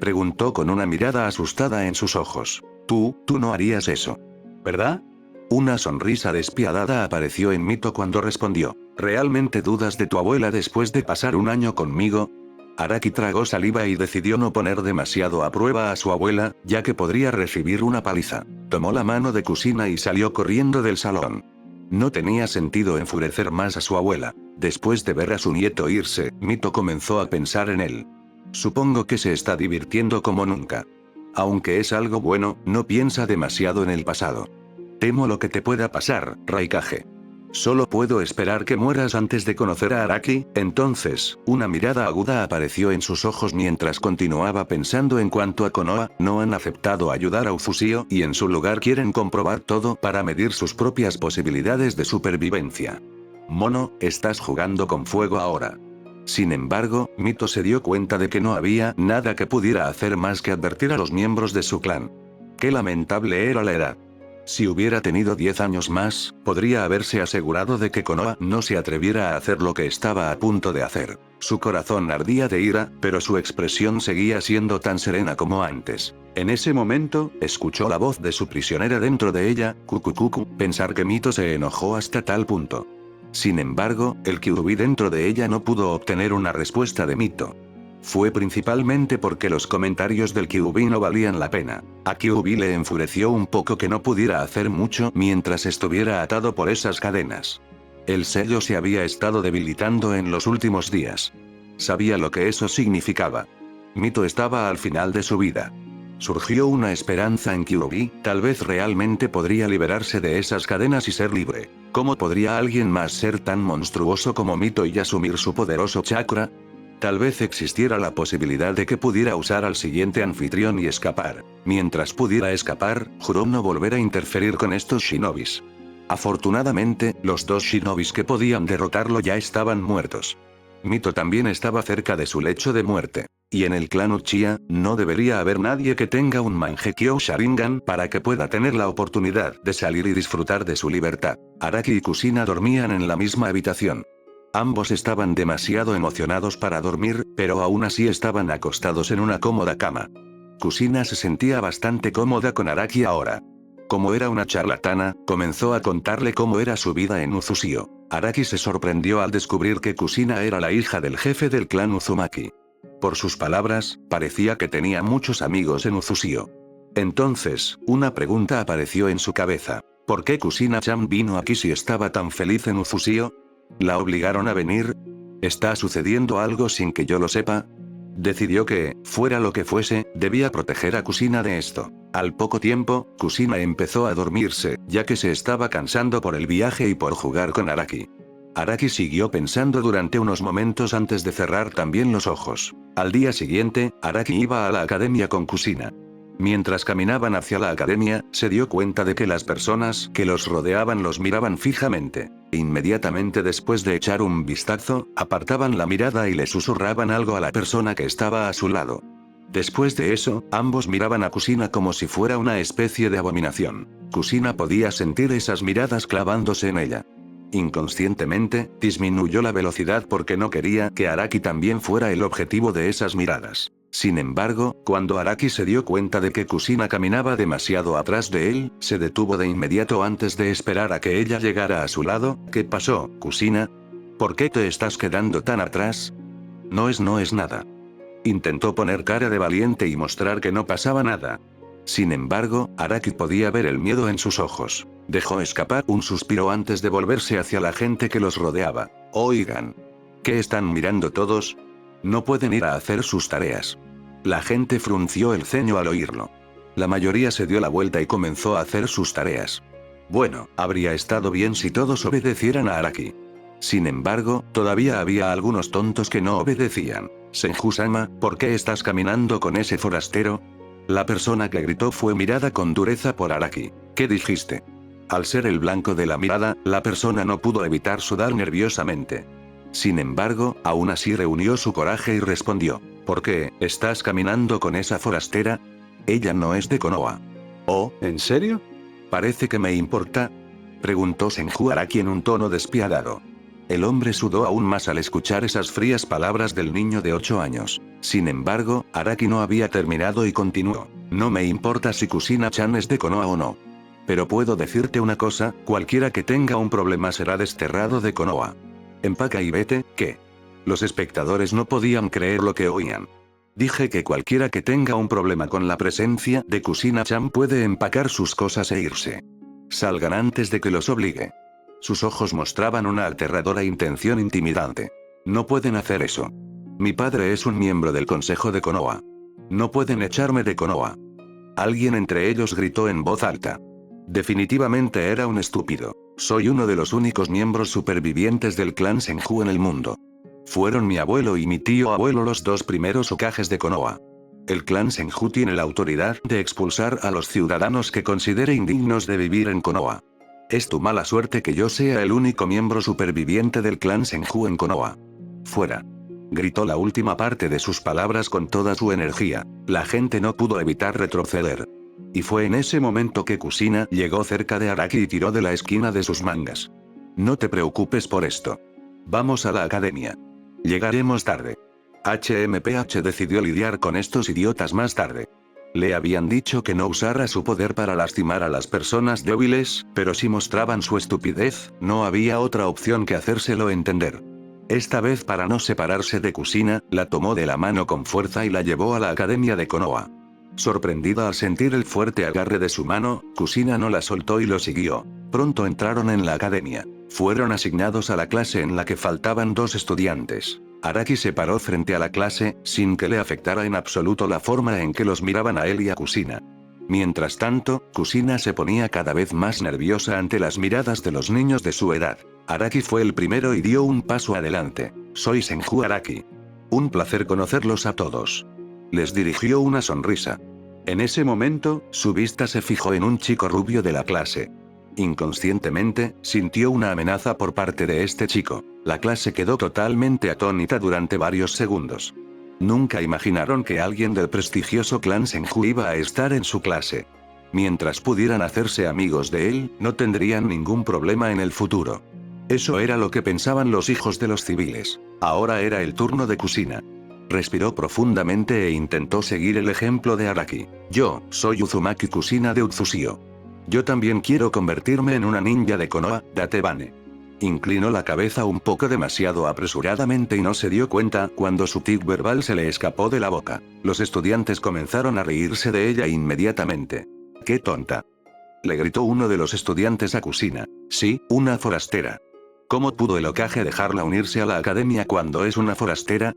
Preguntó con una mirada asustada en sus ojos. Tú no harías eso. ¿Verdad? Una sonrisa despiadada apareció en Mito cuando respondió. ¿Realmente dudas de tu abuela después de pasar un año conmigo? Araki tragó saliva y decidió no poner demasiado a prueba a su abuela, ya que podría recibir una paliza. Tomó la mano de Kusina y salió corriendo del salón. No tenía sentido enfurecer más a su abuela. Después de ver a su nieto irse, Mito comenzó a pensar en él. Supongo que se está divirtiendo como nunca. Aunque es algo bueno, no piensa demasiado en el pasado. Temo lo que te pueda pasar, Raikage. Solo puedo esperar que mueras antes de conocer a Araki. Entonces, una mirada aguda apareció en sus ojos mientras continuaba pensando en cuanto a Konoha, no han aceptado ayudar a Uzushio y en su lugar quieren comprobar todo para medir sus propias posibilidades de supervivencia. Mono, estás jugando con fuego ahora. Sin embargo, Mito se dio cuenta de que no había nada que pudiera hacer más que advertir a los miembros de su clan. Qué lamentable era la edad. Si hubiera tenido 10 años más, podría haberse asegurado de que Konoha no se atreviera a hacer lo que estaba a punto de hacer. Su corazón ardía de ira, pero su expresión seguía siendo tan serena como antes. En ese momento, escuchó la voz de su prisionera dentro de ella, Kukukuku, pensar que Mito se enojó hasta tal punto. Sin embargo, el Kyuubi dentro de ella no pudo obtener una respuesta de Mito. Fue principalmente porque los comentarios del Kyuubi no valían la pena. A Kyuubi le enfureció un poco que no pudiera hacer mucho mientras estuviera atado por esas cadenas. El sello se había estado debilitando en los últimos días. Sabía lo que eso significaba. Mito estaba al final de su vida. Surgió una esperanza en Kyuubi, tal vez realmente podría liberarse de esas cadenas y ser libre. ¿Cómo podría alguien más ser tan monstruoso como Mito y asumir su poderoso chakra? Tal vez existiera la posibilidad de que pudiera usar al siguiente anfitrión y escapar. Mientras pudiera escapar, juró no volver a interferir con estos shinobis. Afortunadamente, los dos shinobis que podían derrotarlo ya estaban muertos. Mito también estaba cerca de su lecho de muerte. Y en el clan Uchiha, no debería haber nadie que tenga un Mangekyo Sharingan para que pueda tener la oportunidad de salir y disfrutar de su libertad. Araki y Kusina dormían en la misma habitación. Ambos estaban demasiado emocionados para dormir, pero aún así estaban acostados en una cómoda cama. Kusina se sentía bastante cómoda con Araki ahora. Como era una charlatana, comenzó a contarle cómo era su vida en Uzusio. Araki se sorprendió al descubrir que Kusina era la hija del jefe del clan Uzumaki. Por sus palabras, parecía que tenía muchos amigos en Uzusio. Entonces, una pregunta apareció en su cabeza. ¿Por qué Kusina-chan vino aquí si estaba tan feliz en Uzusio? ¿La obligaron a venir? ¿Está sucediendo algo sin que yo lo sepa? Decidió que, fuera lo que fuese, debía proteger a Kusina de esto. Al poco tiempo, Kusina empezó a dormirse, ya que se estaba cansando por el viaje y por jugar con Araki. Araki siguió pensando durante unos momentos antes de cerrar también los ojos. Al día siguiente, Araki iba a la academia con Kusina. Mientras caminaban hacia la academia, se dio cuenta de que las personas que los rodeaban los miraban fijamente. Inmediatamente después de echar un vistazo, apartaban la mirada y le susurraban algo a la persona que estaba a su lado. Después de eso, ambos miraban a Kusina como si fuera una especie de abominación. Kusina podía sentir esas miradas clavándose en ella. Inconscientemente, disminuyó la velocidad porque no quería que Araki también fuera el objetivo de esas miradas. Sin embargo, cuando Araki se dio cuenta de que Kusina caminaba demasiado atrás de él, se detuvo de inmediato antes de esperar a que ella llegara a su lado. ¿Qué pasó, Kusina? ¿Por qué te estás quedando tan atrás? No es nada. Intentó poner cara de valiente y mostrar que no pasaba nada. Sin embargo, Araki podía ver el miedo en sus ojos. Dejó escapar un suspiro antes de volverse hacia la gente que los rodeaba. Oigan. ¿Qué están mirando todos? No pueden ir a hacer sus tareas. La gente frunció el ceño al oírlo. La mayoría se dio la vuelta y comenzó a hacer sus tareas. Bueno, habría estado bien si todos obedecieran a Araki. Sin embargo, todavía había algunos tontos que no obedecían. Senju-sama, ¿por qué estás caminando con ese forastero? La persona que gritó fue mirada con dureza por Araki. ¿Qué dijiste? Al ser el blanco de la mirada, la persona no pudo evitar sudar nerviosamente. Sin embargo, aún así reunió su coraje y respondió. ¿Por qué estás caminando con esa forastera? Ella no es de Konoha. ¿Oh, en serio? Parece que me importa. Preguntó Senju Araki en un tono despiadado. El hombre sudó aún más al escuchar esas frías palabras del niño de 8 años. Sin embargo, Araki no había terminado y continuó. No me importa si Kusina-chan es de Konoha o no. Pero puedo decirte una cosa, cualquiera que tenga un problema será desterrado de Konoha. Empaca y vete, ¿qué? Los espectadores no podían creer lo que oían. Dije que cualquiera que tenga un problema con la presencia de Kusina-chan puede empacar sus cosas e irse. Salgan antes de que los obligue. Sus ojos mostraban una aterradora intención intimidante. No pueden hacer eso. Mi padre es un miembro del consejo de Konoha. No pueden echarme de Konoha. Alguien entre ellos gritó en voz alta. Definitivamente era un estúpido. Soy uno de los únicos miembros supervivientes del clan Senju en el mundo. Fueron mi abuelo y mi tío abuelo los dos primeros Hokages de Konoha. El clan Senju tiene la autoridad de expulsar a los ciudadanos que considere indignos de vivir en Konoha. Es tu mala suerte que yo sea el único miembro superviviente del clan Senju en Konoha. Fuera. Gritó la última parte de sus palabras con toda su energía. La gente no pudo evitar retroceder. Y fue en ese momento que Kusina llegó cerca de Araki y tiró de la esquina de sus mangas. No te preocupes por esto. Vamos a la academia. Llegaremos tarde. HMPH decidió lidiar con estos idiotas más tarde. Le habían dicho que no usara su poder para lastimar a las personas débiles, pero si mostraban su estupidez, no había otra opción que hacérselo entender. Esta vez, para no separarse de Kusina, la tomó de la mano con fuerza y la llevó a la academia de Konoha. Sorprendida al sentir el fuerte agarre de su mano, Kusina no la soltó y lo siguió. Pronto entraron en la academia. Fueron asignados a la clase en la que faltaban 2 estudiantes. Araki se paró frente a la clase, sin que le afectara en absoluto la forma en que los miraban a él y a Kusina. Mientras tanto, Kusina se ponía cada vez más nerviosa ante las miradas de los niños de su edad. Araki fue el primero y dio un paso adelante. Soy Senju Araki. Un placer conocerlos a todos. Les dirigió una sonrisa. En ese momento, su vista se fijó en un chico rubio de la clase. Inconscientemente, sintió una amenaza por parte de este chico. La clase quedó totalmente atónita durante varios segundos. Nunca imaginaron que alguien del prestigioso clan Senju iba a estar en su clase. Mientras pudieran hacerse amigos de él, no tendrían ningún problema en el futuro. Eso era lo que pensaban los hijos de los civiles. Ahora era el turno de Kusina. Respiró profundamente e intentó seguir el ejemplo de Araki. Yo, soy Uzumaki Kusina de Utsushio. Yo también quiero convertirme en una ninja de Konoha, Datebane. Inclinó la cabeza un poco demasiado apresuradamente y no se dio cuenta cuando su tic verbal se le escapó de la boca. Los estudiantes comenzaron a reírse de ella inmediatamente. ¡Qué tonta!, le gritó uno de los estudiantes a Kusina. Sí, una forastera. ¿Cómo pudo el Hokage dejarla unirse a la academia cuando es una forastera?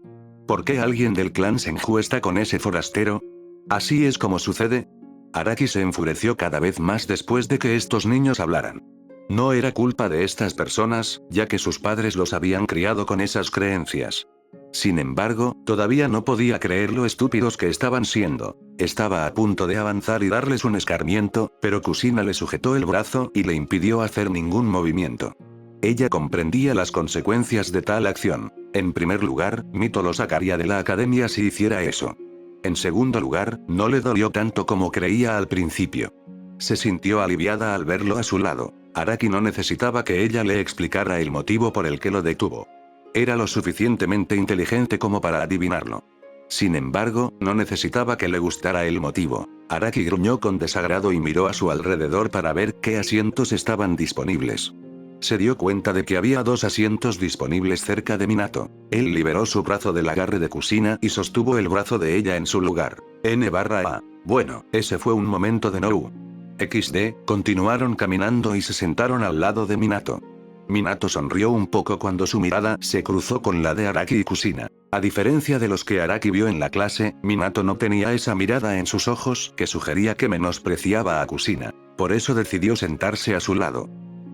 ¿Por qué alguien del clan Senju está con ese forastero? ¿Así es como sucede? Araki se enfureció cada vez más después de que estos niños hablaran. No era culpa de estas personas, ya que sus padres los habían criado con esas creencias. Sin embargo, todavía no podía creer lo estúpidos que estaban siendo. Estaba a punto de avanzar y darles un escarmiento, pero Kusina le sujetó el brazo y le impidió hacer ningún movimiento. Ella comprendía las consecuencias de tal acción. En primer lugar, Mito lo sacaría de la academia si hiciera eso. En segundo lugar, no le dolió tanto como creía al principio. Se sintió aliviada al verlo a su lado. Araki no necesitaba que ella le explicara el motivo por el que lo detuvo. Era lo suficientemente inteligente como para adivinarlo. Sin embargo, no necesitaba que le gustara el motivo. Araki gruñó con desagrado y miró a su alrededor para ver qué asientos estaban disponibles. Se dio cuenta de que había 2 asientos disponibles cerca de Minato. Él liberó su brazo del agarre de Kusina y sostuvo el brazo de ella en su lugar. N/A. Bueno, ese fue un momento de no. XD, continuaron caminando y se sentaron al lado de Minato. Minato sonrió un poco cuando su mirada se cruzó con la de Araki y Kusina. A diferencia de los que Araki vio en la clase, Minato no tenía esa mirada en sus ojos que sugería que menospreciaba a Kusina. Por eso decidió sentarse a su lado.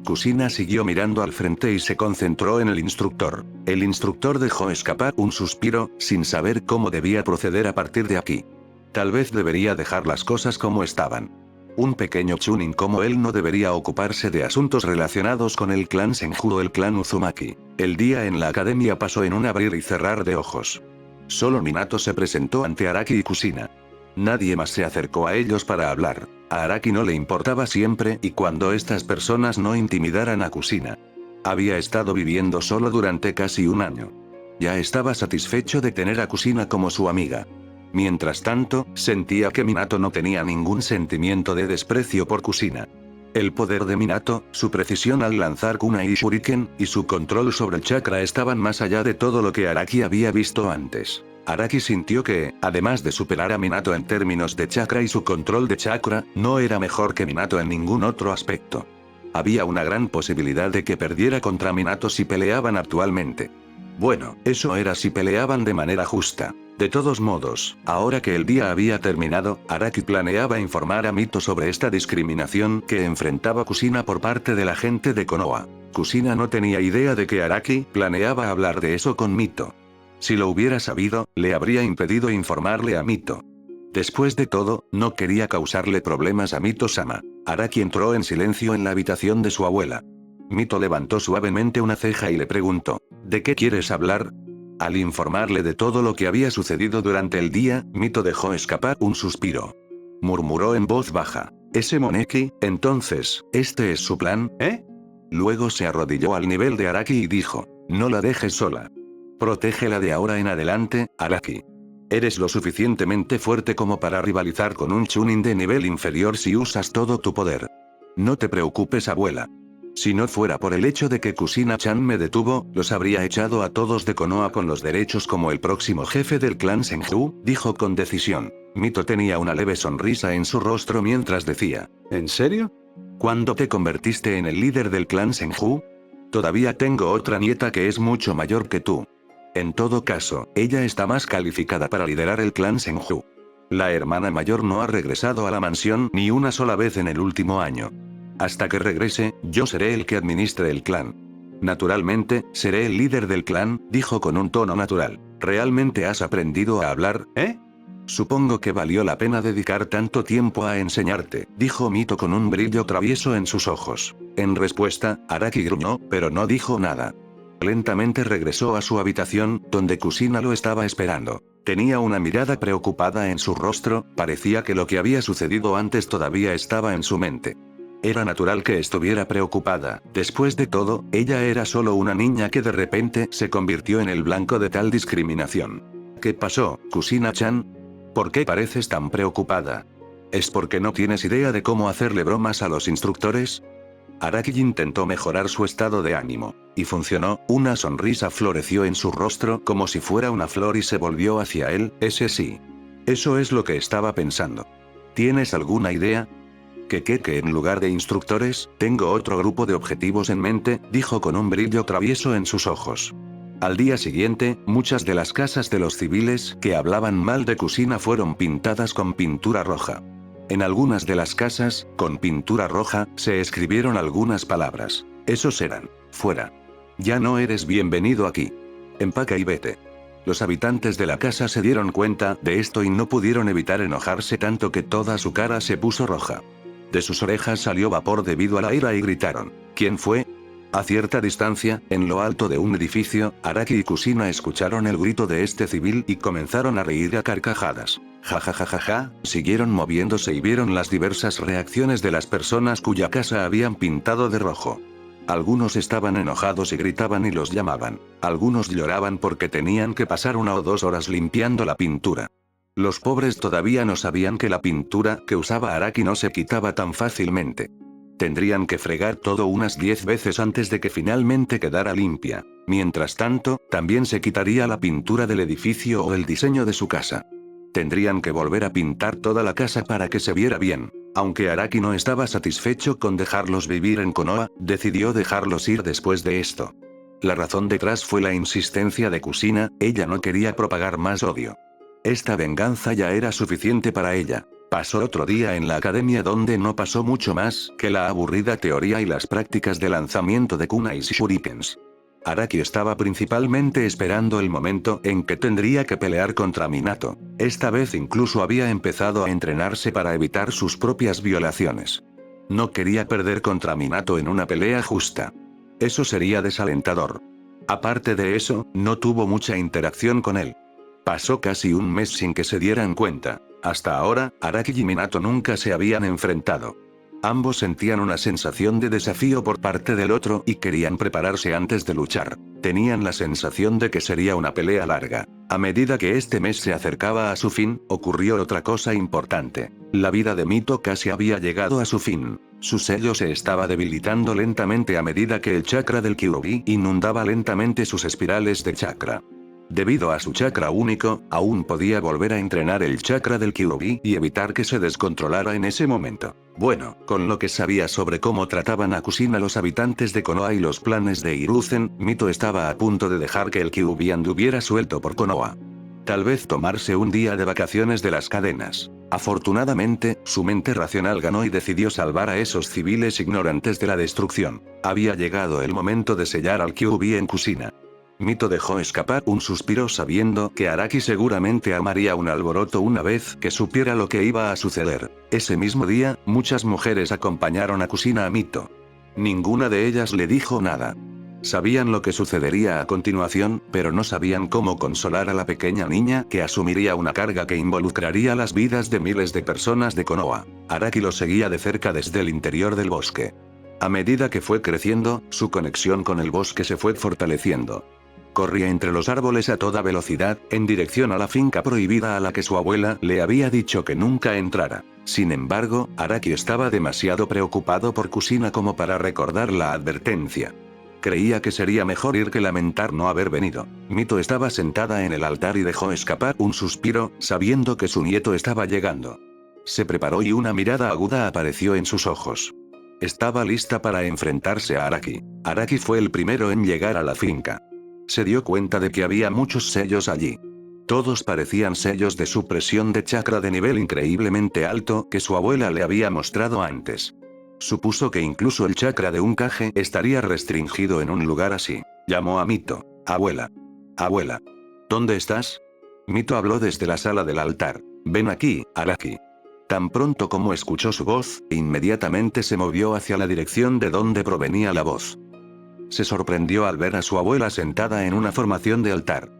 Kusina siguió mirando al frente y se concentró en el instructor. El instructor dejó escapar un suspiro, sin saber cómo debía proceder a partir de aquí. Tal vez debería dejar las cosas como estaban. Un pequeño chunin como él no debería ocuparse de asuntos relacionados con el clan Senju o el clan Uzumaki. El día en la academia pasó en un abrir y cerrar de ojos. Solo Minato se presentó ante Araki y Kusina. Nadie más se acercó a ellos para hablar. A Araki no le importaba siempre y cuando estas personas no intimidaran a Kusina. Había estado viviendo solo durante casi un año. Ya estaba satisfecho de tener a Kusina como su amiga. Mientras tanto, sentía que Minato no tenía ningún sentimiento de desprecio por Kusina. El poder de Minato, su precisión al lanzar kunai y shuriken, y su control sobre el chakra estaban más allá de todo lo que Araki había visto antes. Araki sintió que, además de superar a Minato en términos de chakra y su control de chakra, no era mejor que Minato en ningún otro aspecto. Había una gran posibilidad de que perdiera contra Minato si peleaban actualmente. Bueno, eso era si peleaban de manera justa. De todos modos, ahora que el día había terminado, Araki planeaba informar a Mito sobre esta discriminación que enfrentaba Kusina por parte de la gente de Konoha. Kusina no tenía idea de que Araki planeaba hablar de eso con Mito. Si lo hubiera sabido, le habría impedido informarle a Mito. Después de todo, no quería causarle problemas a Mito-sama. Araki entró en silencio en la habitación de su abuela. Mito levantó suavemente una ceja y le preguntó, ¿de qué quieres hablar? Al informarle de todo lo que había sucedido durante el día, Mito dejó escapar un suspiro. Murmuró en voz baja, ¿ese Moneki, entonces, este es su plan, eh? Luego se arrodilló al nivel de Araki y dijo, no la dejes sola. Protégela de ahora en adelante, Araki. Eres lo suficientemente fuerte como para rivalizar con un chunin de nivel inferior si usas todo tu poder. No te preocupes, abuela. Si no fuera por el hecho de que Kusina-chan me detuvo, los habría echado a todos de Konoha con los derechos como el próximo jefe del clan Senju, dijo con decisión. Mito tenía una leve sonrisa en su rostro mientras decía, ¿en serio? ¿Cuándo te convertiste en el líder del clan Senju? Todavía tengo otra nieta que es mucho mayor que tú. En todo caso, ella está más calificada para liderar el clan Senju. La hermana mayor no ha regresado a la mansión ni una sola vez en el último año. Hasta que regrese, yo seré el que administre el clan. Naturalmente, seré el líder del clan, dijo con un tono natural. ¿Realmente has aprendido a hablar, eh? Supongo que valió la pena dedicar tanto tiempo a enseñarte, dijo Mito con un brillo travieso en sus ojos. En respuesta, Araki gruñó, pero no dijo nada. Lentamente regresó a su habitación, donde Kusina lo estaba esperando. Tenía una mirada preocupada en su rostro, parecía que lo que había sucedido antes todavía estaba en su mente. Era natural que estuviera preocupada, después de todo, ella era solo una niña que de repente se convirtió en el blanco de tal discriminación. ¿Qué pasó, Kusina-chan? ¿Por qué pareces tan preocupada? ¿Es porque no tienes idea de cómo hacerle bromas a los instructores? Araki intentó mejorar su estado de ánimo. Y funcionó, una sonrisa floreció en su rostro como si fuera una flor y se volvió hacia él, ese sí. Eso es lo que estaba pensando. ¿Tienes alguna idea? Que en lugar de instructores, tengo otro grupo de objetivos en mente, dijo con un brillo travieso en sus ojos. Al día siguiente, muchas de las casas de los civiles que hablaban mal de Kusina fueron pintadas con pintura roja. En algunas de las casas, con pintura roja, se escribieron algunas palabras. Esos eran: fuera. Ya no eres bienvenido aquí. Empaca y vete. Los habitantes de la casa se dieron cuenta de esto y no pudieron evitar enojarse tanto que toda su cara se puso roja. De sus orejas salió vapor debido a la ira y gritaron: ¿Quién fue? A cierta distancia, en lo alto de un edificio, Araki y Kusina escucharon el grito de este civil y comenzaron a reír a carcajadas. Ja ja ja ja ja, siguieron moviéndose y vieron las diversas reacciones de las personas cuya casa habían pintado de rojo. Algunos estaban enojados y gritaban y los llamaban. Algunos lloraban porque tenían que pasar 1 o 2 horas limpiando la pintura. Los pobres todavía no sabían que la pintura que usaba Araki no se quitaba tan fácilmente. Tendrían que fregar todo unas 10 veces antes de que finalmente quedara limpia. Mientras tanto, también se quitaría la pintura del edificio o el diseño de su casa. Tendrían que volver a pintar toda la casa para que se viera bien. Aunque Araki no estaba satisfecho con dejarlos vivir en Konoha, decidió dejarlos ir después de esto. La razón detrás fue la insistencia de Kusina, ella no quería propagar más odio. Esta venganza ya era suficiente para ella. Pasó otro día en la academia donde no pasó mucho más que la aburrida teoría y las prácticas de lanzamiento de kunais y shurikens. Araki estaba principalmente esperando el momento en que tendría que pelear contra Minato. Esta vez incluso había empezado a entrenarse para evitar sus propias violaciones. No quería perder contra Minato en una pelea justa. Eso sería desalentador. Aparte de eso, no tuvo mucha interacción con él. Pasó casi un mes sin que se dieran cuenta. Hasta ahora, Araki y Minato nunca se habían enfrentado. Ambos sentían una sensación de desafío por parte del otro y querían prepararse antes de luchar. Tenían la sensación de que sería una pelea larga. A medida que este mes se acercaba a su fin, ocurrió otra cosa importante. La vida de Mito casi había llegado a su fin. Su sello se estaba debilitando lentamente a medida que el chakra del Kyuubi inundaba lentamente sus espirales de chakra. Debido a su chakra único, aún podía volver a entrenar el chakra del Kyuubi y evitar que se descontrolara en ese momento. Bueno, con lo que sabía sobre cómo trataban a Kusina los habitantes de Konoha y los planes de Hiruzen, Mito estaba a punto de dejar que el Kyuubi anduviera suelto por Konoha. Tal vez tomarse un día de vacaciones de las cadenas. Afortunadamente, su mente racional ganó y decidió salvar a esos civiles ignorantes de la destrucción. Había llegado el momento de sellar al Kyuubi en Kusina. Mito dejó escapar un suspiro sabiendo que Araki seguramente armaría un alboroto una vez que supiera lo que iba a suceder. Ese mismo día, muchas mujeres acompañaron a Kusina a Mito. Ninguna de ellas le dijo nada. Sabían lo que sucedería a continuación, pero no sabían cómo consolar a la pequeña niña que asumiría una carga que involucraría las vidas de miles de personas de Konoha. Araki lo seguía de cerca desde el interior del bosque. A medida que fue creciendo, su conexión con el bosque se fue fortaleciendo. Corría entre los árboles a toda velocidad, en dirección a la finca prohibida a la que su abuela le había dicho que nunca entrara. Sin embargo, Araki estaba demasiado preocupado por Kusina como para recordar la advertencia. Creía que sería mejor ir que lamentar no haber venido. Mito estaba sentada en el altar y dejó escapar un suspiro, sabiendo que su nieto estaba llegando. Se preparó y una mirada aguda apareció en sus ojos. Estaba lista para enfrentarse a Araki. Araki fue el primero en llegar a la finca. Se dio cuenta de que había muchos sellos allí. Todos parecían sellos de supresión de chakra de nivel increíblemente alto que su abuela le había mostrado antes. Supuso que incluso el chakra de un Kage estaría restringido en un lugar así. Llamó a Mito. Abuela. Abuela. ¿Dónde estás? Mito habló desde la sala del altar. Ven aquí, Araki. Tan pronto como escuchó su voz, inmediatamente se movió hacia la dirección de donde provenía la voz. Se sorprendió al ver a su abuela sentada en una formación de altar.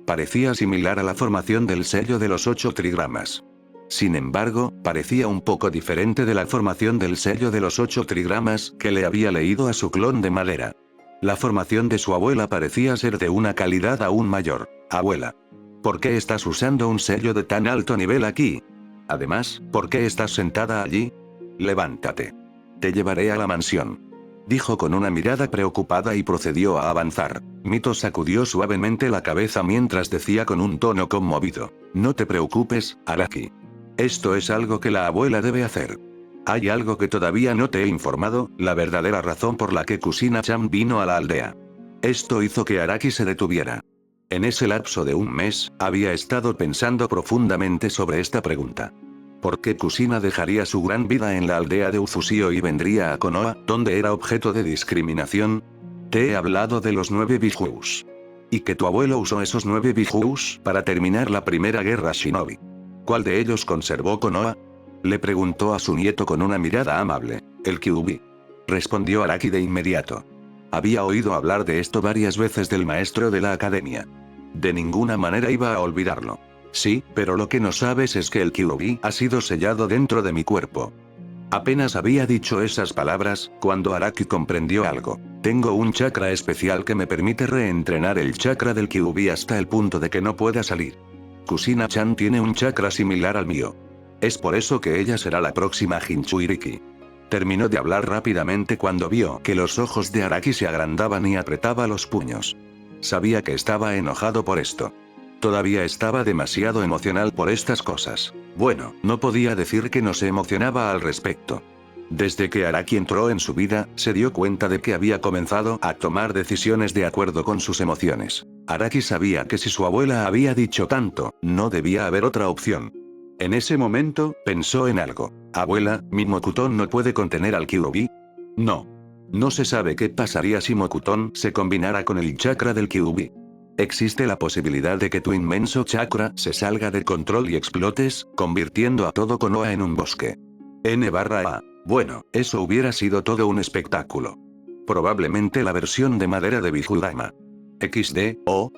Parecía similar a la formación del sello de los 8 trigramas. Sin embargo, parecía un poco diferente de la formación del sello de los 8 trigramas que le había leído a su clon de madera. La formación de su abuela parecía ser de una calidad aún mayor. Abuela. ¿Por qué estás usando un sello de tan alto nivel aquí? Además, ¿por qué estás sentada allí? Levántate. Te llevaré a la mansión. Dijo con una mirada preocupada y procedió a avanzar. Mito sacudió suavemente la cabeza mientras decía con un tono conmovido. No te preocupes, Araki. Esto es algo que la abuela debe hacer. Hay algo que todavía no te he informado, la verdadera razón por la que Kusina-chan vino a la aldea. Esto hizo que Araki se detuviera. En ese lapso de un mes, había estado pensando profundamente sobre esta pregunta. ¿Por qué Kusina dejaría su gran vida en la aldea de Uzushio y vendría a Konoha, donde era objeto de discriminación? Te he hablado de los 9 bijus. Y que tu abuelo usó esos 9 bijus para terminar la primera guerra shinobi. ¿Cuál de ellos conservó Konoha? Le preguntó a su nieto con una mirada amable. El Kyuubi. Respondió Araki de inmediato. Había oído hablar de esto varias veces del maestro de la academia. De ninguna manera iba a olvidarlo. Sí, pero lo que no sabes es que el Kyuubi ha sido sellado dentro de mi cuerpo. Apenas había dicho esas palabras, cuando Araki comprendió algo. Tengo un chakra especial que me permite reentrenar el chakra del Kyuubi hasta el punto de que no pueda salir. Kusina-chan tiene un chakra similar al mío. Es por eso que ella será la próxima Jinchuuriki. Terminó de hablar rápidamente cuando vio que los ojos de Araki se agrandaban y apretaba los puños. Sabía que estaba enojado por esto. Todavía estaba demasiado emocional por estas cosas. Bueno, no podía decir que no se emocionaba al respecto. Desde que Araki entró en su vida, se dio cuenta de que había comenzado a tomar decisiones de acuerdo con sus emociones. Araki sabía que si su abuela había dicho tanto, no debía haber otra opción. En ese momento, pensó en algo. Abuela, ¿mi Mokuton no puede contener al Kyuubi? No. No se sabe qué pasaría si Mokuton se combinara con el chakra del Kyuubi. Existe la posibilidad de que tu inmenso chakra se salga de control y explotes, convirtiendo a todo Konoha en un bosque. N/A. Bueno, eso hubiera sido todo un espectáculo. Probablemente la versión de madera de Bijudama.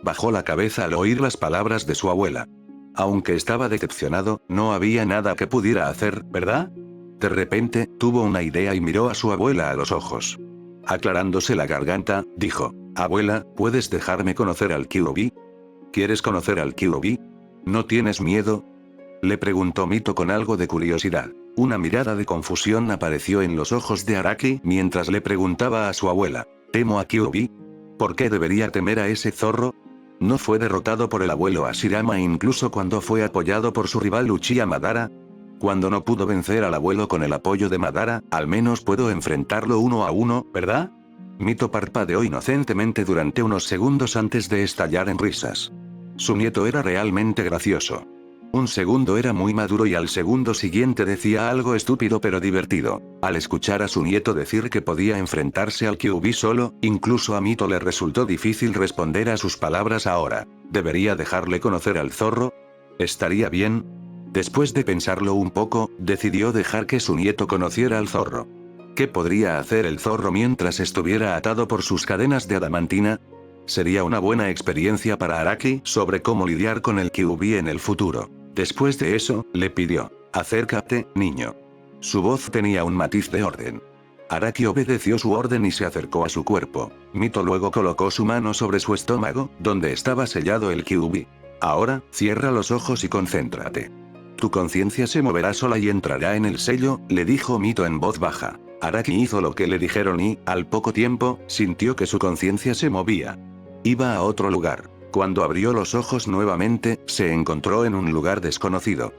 Bajó la cabeza al oír las palabras de su abuela. Aunque estaba decepcionado, no había nada que pudiera hacer, ¿verdad? De repente, tuvo una idea y miró a su abuela a los ojos. Aclarándose la garganta, dijo, abuela, ¿puedes dejarme conocer al Kyuubi? ¿Quieres conocer al Kyuubi? ¿No tienes miedo? Le preguntó Mito con algo de curiosidad. Una mirada de confusión apareció en los ojos de Araki mientras le preguntaba a su abuela, ¿temo a Kyuubi? ¿Por qué debería temer a ese zorro? ¿No fue derrotado por el abuelo Ashirama incluso cuando fue apoyado por su rival Uchiha Madara? Cuando no pudo vencer al abuelo con el apoyo de Madara, al menos puedo enfrentarlo 1 a 1, ¿verdad? Mito parpadeó inocentemente durante unos segundos antes de estallar en risas. Su nieto era realmente gracioso. Un segundo era muy maduro y al segundo siguiente decía algo estúpido pero divertido. Al escuchar a su nieto decir que podía enfrentarse al Kyuubi solo, incluso a Mito le resultó difícil responder a sus palabras ahora. ¿Debería dejarle conocer al zorro? ¿Estaría bien? Después de pensarlo un poco, decidió dejar que su nieto conociera al zorro. ¿Qué podría hacer el zorro mientras estuviera atado por sus cadenas de adamantina? Sería una buena experiencia para Araki sobre cómo lidiar con el Kyuubi en el futuro. Después de eso, le pidió, acércate, niño. Su voz tenía un matiz de orden. Araki obedeció su orden y se acercó a su cuerpo. Mito luego colocó su mano sobre su estómago, donde estaba sellado el Kyuubi. Ahora, cierra los ojos y concéntrate. Tu conciencia se moverá sola y entrará en el sello, le dijo Mito en voz baja. Araki hizo lo que le dijeron y, al poco tiempo, sintió que su conciencia se movía. Iba a otro lugar. Cuando abrió los ojos nuevamente, se encontró en un lugar desconocido.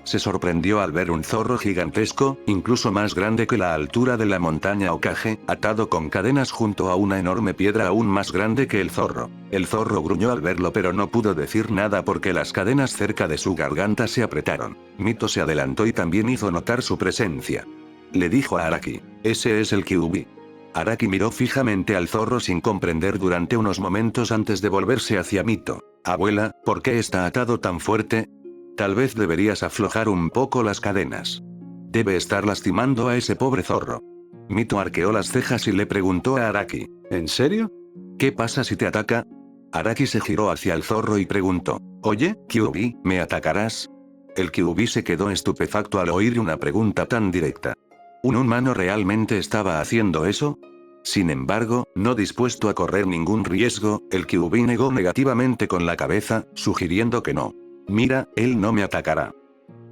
se sorprendió al ver un zorro gigantesco, incluso más grande que la altura de la montaña Okage, atado con cadenas junto a una enorme piedra aún más grande que el zorro. El zorro gruñó al verlo pero no pudo decir nada porque las cadenas cerca de su garganta se apretaron. Mito se adelantó y también hizo notar su presencia. Le dijo a Araki, ese es el Kyuubi. Araki miró fijamente al zorro sin comprender durante unos momentos antes de volverse hacia Mito. Abuela, ¿por qué está atado tan fuerte? Tal vez deberías aflojar un poco las cadenas. Debe estar lastimando a ese pobre zorro. Mito arqueó las cejas y le preguntó a Araki, ¿en serio? ¿Qué pasa si te ataca? Araki se giró hacia el zorro y preguntó, oye, Kyuubi, ¿me atacarás? El Kyuubi se quedó estupefacto al oír una pregunta tan directa. ¿Un humano realmente estaba haciendo eso? Sin embargo, no dispuesto a correr ningún riesgo, el Kyuubi negó negativamente con la cabeza, sugiriendo que no. Mira, él no me atacará.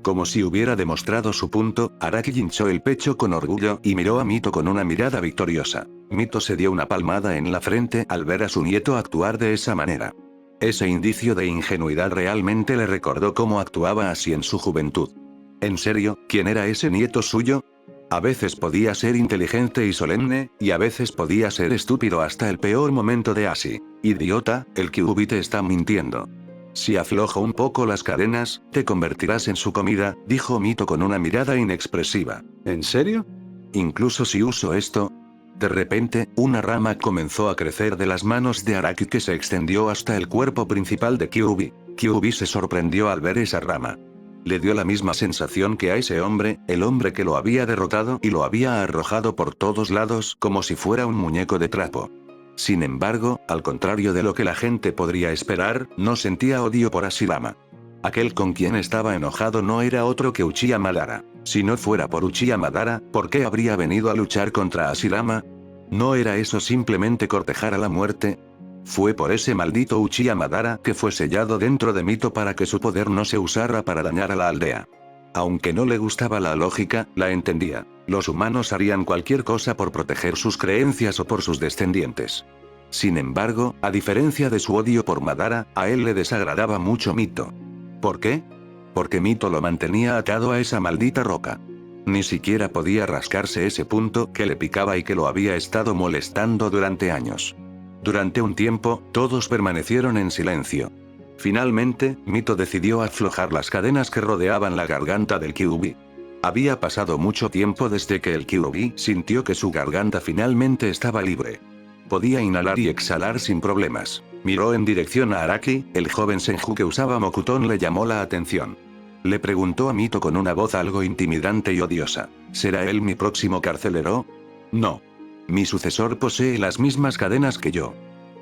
Como si hubiera demostrado su punto, Araki hinchó el pecho con orgullo y miró a Mito con una mirada victoriosa. Mito se dio una palmada en la frente al ver a su nieto actuar de esa manera. Ese indicio de ingenuidad realmente le recordó cómo actuaba así en su juventud. ¿En serio, quién era ese nieto suyo? A veces podía ser inteligente y solemne, y a veces podía ser estúpido hasta el peor momento de Ashi. Idiota, el Kyuubi te está mintiendo. Si aflojo un poco las cadenas, te convertirás en su comida, dijo Mito con una mirada inexpresiva. ¿En serio? Incluso si uso esto. De repente, una rama comenzó a crecer de las manos de Araki que se extendió hasta el cuerpo principal de Kyuubi. Kyuubi se sorprendió al ver esa rama. Le dio la misma sensación que a ese hombre, el hombre que lo había derrotado y lo había arrojado por todos lados como si fuera un muñeco de trapo. Sin embargo, al contrario de lo que la gente podría esperar, no sentía odio por Hashirama. Aquel con quien estaba enojado no era otro que Uchiha Madara. Si no fuera por Uchiha Madara, ¿por qué habría venido a luchar contra Hashirama? ¿No era eso simplemente cortejar a la muerte? Fue por ese maldito Uchiha Madara que fue sellado dentro de Mito para que su poder no se usara para dañar a la aldea. Aunque no le gustaba la lógica, la entendía. Los humanos harían cualquier cosa por proteger sus creencias o por sus descendientes. Sin embargo, a diferencia de su odio por Madara, a él le desagradaba mucho Mito. ¿Por qué? Porque Mito lo mantenía atado a esa maldita roca. Ni siquiera podía rascarse ese punto que le picaba y que lo había estado molestando durante años. Durante un tiempo, todos permanecieron en silencio. Finalmente, Mito decidió aflojar las cadenas que rodeaban la garganta del Kyuubi. Había pasado mucho tiempo desde que el Kyuubi sintió que su garganta finalmente estaba libre. Podía inhalar y exhalar sin problemas. Miró en dirección a Araki, el joven Senju que usaba Mokuton le llamó la atención. Le preguntó a Mito con una voz algo intimidante y odiosa, ¿será él mi próximo carcelero? No. Mi sucesor posee las mismas cadenas que yo.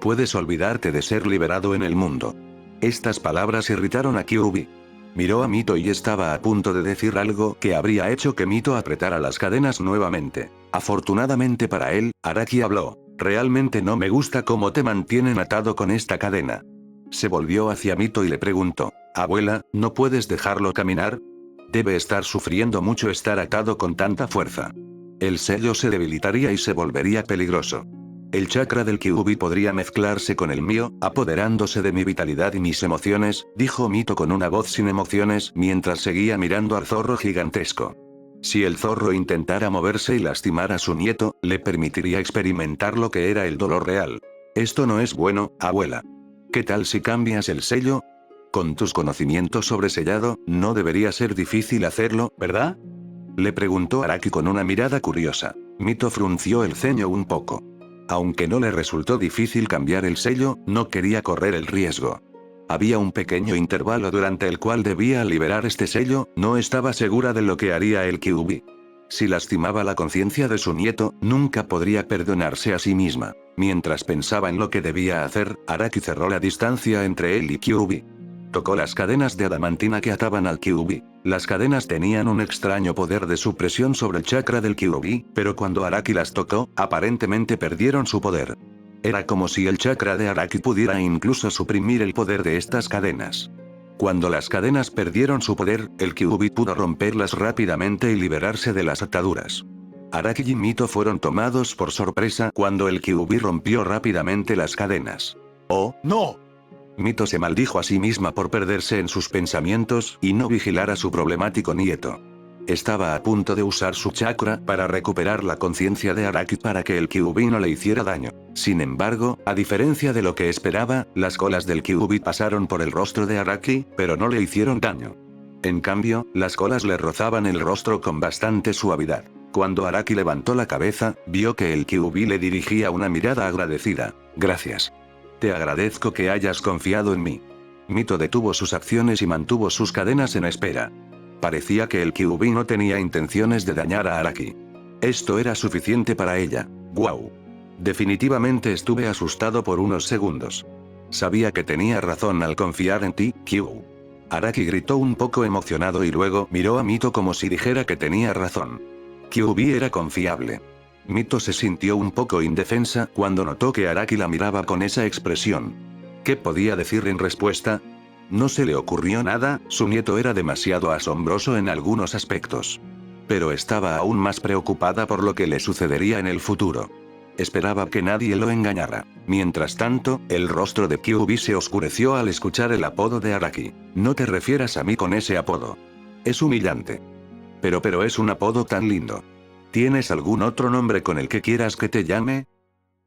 Puedes olvidarte de ser liberado en el mundo. Estas palabras irritaron a Kyuubi. Miró a Mito y estaba a punto de decir algo que habría hecho que Mito apretara las cadenas nuevamente. Afortunadamente para él, Araki habló. Realmente no me gusta cómo te mantienen atado con esta cadena. Se volvió hacia Mito y le preguntó, abuela, ¿no puedes dejarlo caminar? Debe estar sufriendo mucho estar atado con tanta fuerza. El sello se debilitaría y se volvería peligroso. El chakra del Kyuubi podría mezclarse con el mío, apoderándose de mi vitalidad y mis emociones, dijo Mito con una voz sin emociones mientras seguía mirando al zorro gigantesco. Si el zorro intentara moverse y lastimar a su nieto, le permitiría experimentar lo que era el dolor real. Esto no es bueno, abuela. ¿Qué tal si cambias el sello? Con tus conocimientos sobre sellado, no debería ser difícil hacerlo, ¿verdad? Le preguntó Araki con una mirada curiosa. Mito frunció el ceño un poco. Aunque no le resultó difícil cambiar el sello, no quería correr el riesgo. Había un pequeño intervalo durante el cual debía liberar este sello, no estaba segura de lo que haría el Kyuubi. Si lastimaba la conciencia de su nieto, nunca podría perdonarse a sí misma. Mientras pensaba en lo que debía hacer, Araki cerró la distancia entre él y Kyuubi. Tocó las cadenas de adamantina que ataban al Kyuubi. Las cadenas tenían un extraño poder de supresión sobre el chakra del Kyuubi, pero cuando Araki las tocó, aparentemente perdieron su poder. Era como si el chakra de Araki pudiera incluso suprimir el poder de estas cadenas. Cuando las cadenas perdieron su poder, el Kyuubi pudo romperlas rápidamente y liberarse de las ataduras. Araki y Mito fueron tomados por sorpresa cuando el Kyuubi rompió rápidamente las cadenas. ¡Oh, no! Mito se maldijo a sí misma por perderse en sus pensamientos y no vigilar a su problemático nieto. Estaba a punto de usar su chakra para recuperar la conciencia de Araki para que el Kyuubi no le hiciera daño. Sin embargo, a diferencia de lo que esperaba, las colas del Kyuubi pasaron por el rostro de Araki, pero no le hicieron daño. En cambio, las colas le rozaban el rostro con bastante suavidad. Cuando Araki levantó la cabeza, vio que el Kyuubi le dirigía una mirada agradecida. Gracias. Te agradezco que hayas confiado en mí. Mito detuvo sus acciones y mantuvo sus cadenas en espera. Parecía que el Kyuubi no tenía intenciones de dañar a Araki. Esto era suficiente para ella. ¡Guau! Definitivamente estuve asustado por unos segundos. Sabía que tenía razón al confiar en ti, Kyu. Araki gritó un poco emocionado y luego miró a Mito como si dijera que tenía razón. Kyuubi era confiable. Mito se sintió un poco indefensa cuando notó que Araki la miraba con esa expresión. ¿Qué podía decir en respuesta? No se le ocurrió nada, su nieto era demasiado asombroso en algunos aspectos. Pero estaba aún más preocupada por lo que le sucedería en el futuro. Esperaba que nadie lo engañara. Mientras tanto, el rostro de Kyuubi se oscureció al escuchar el apodo de Araki. No te refieras a mí con ese apodo. Es humillante. Pero es un apodo tan lindo. ¿Tienes algún otro nombre con el que quieras que te llame?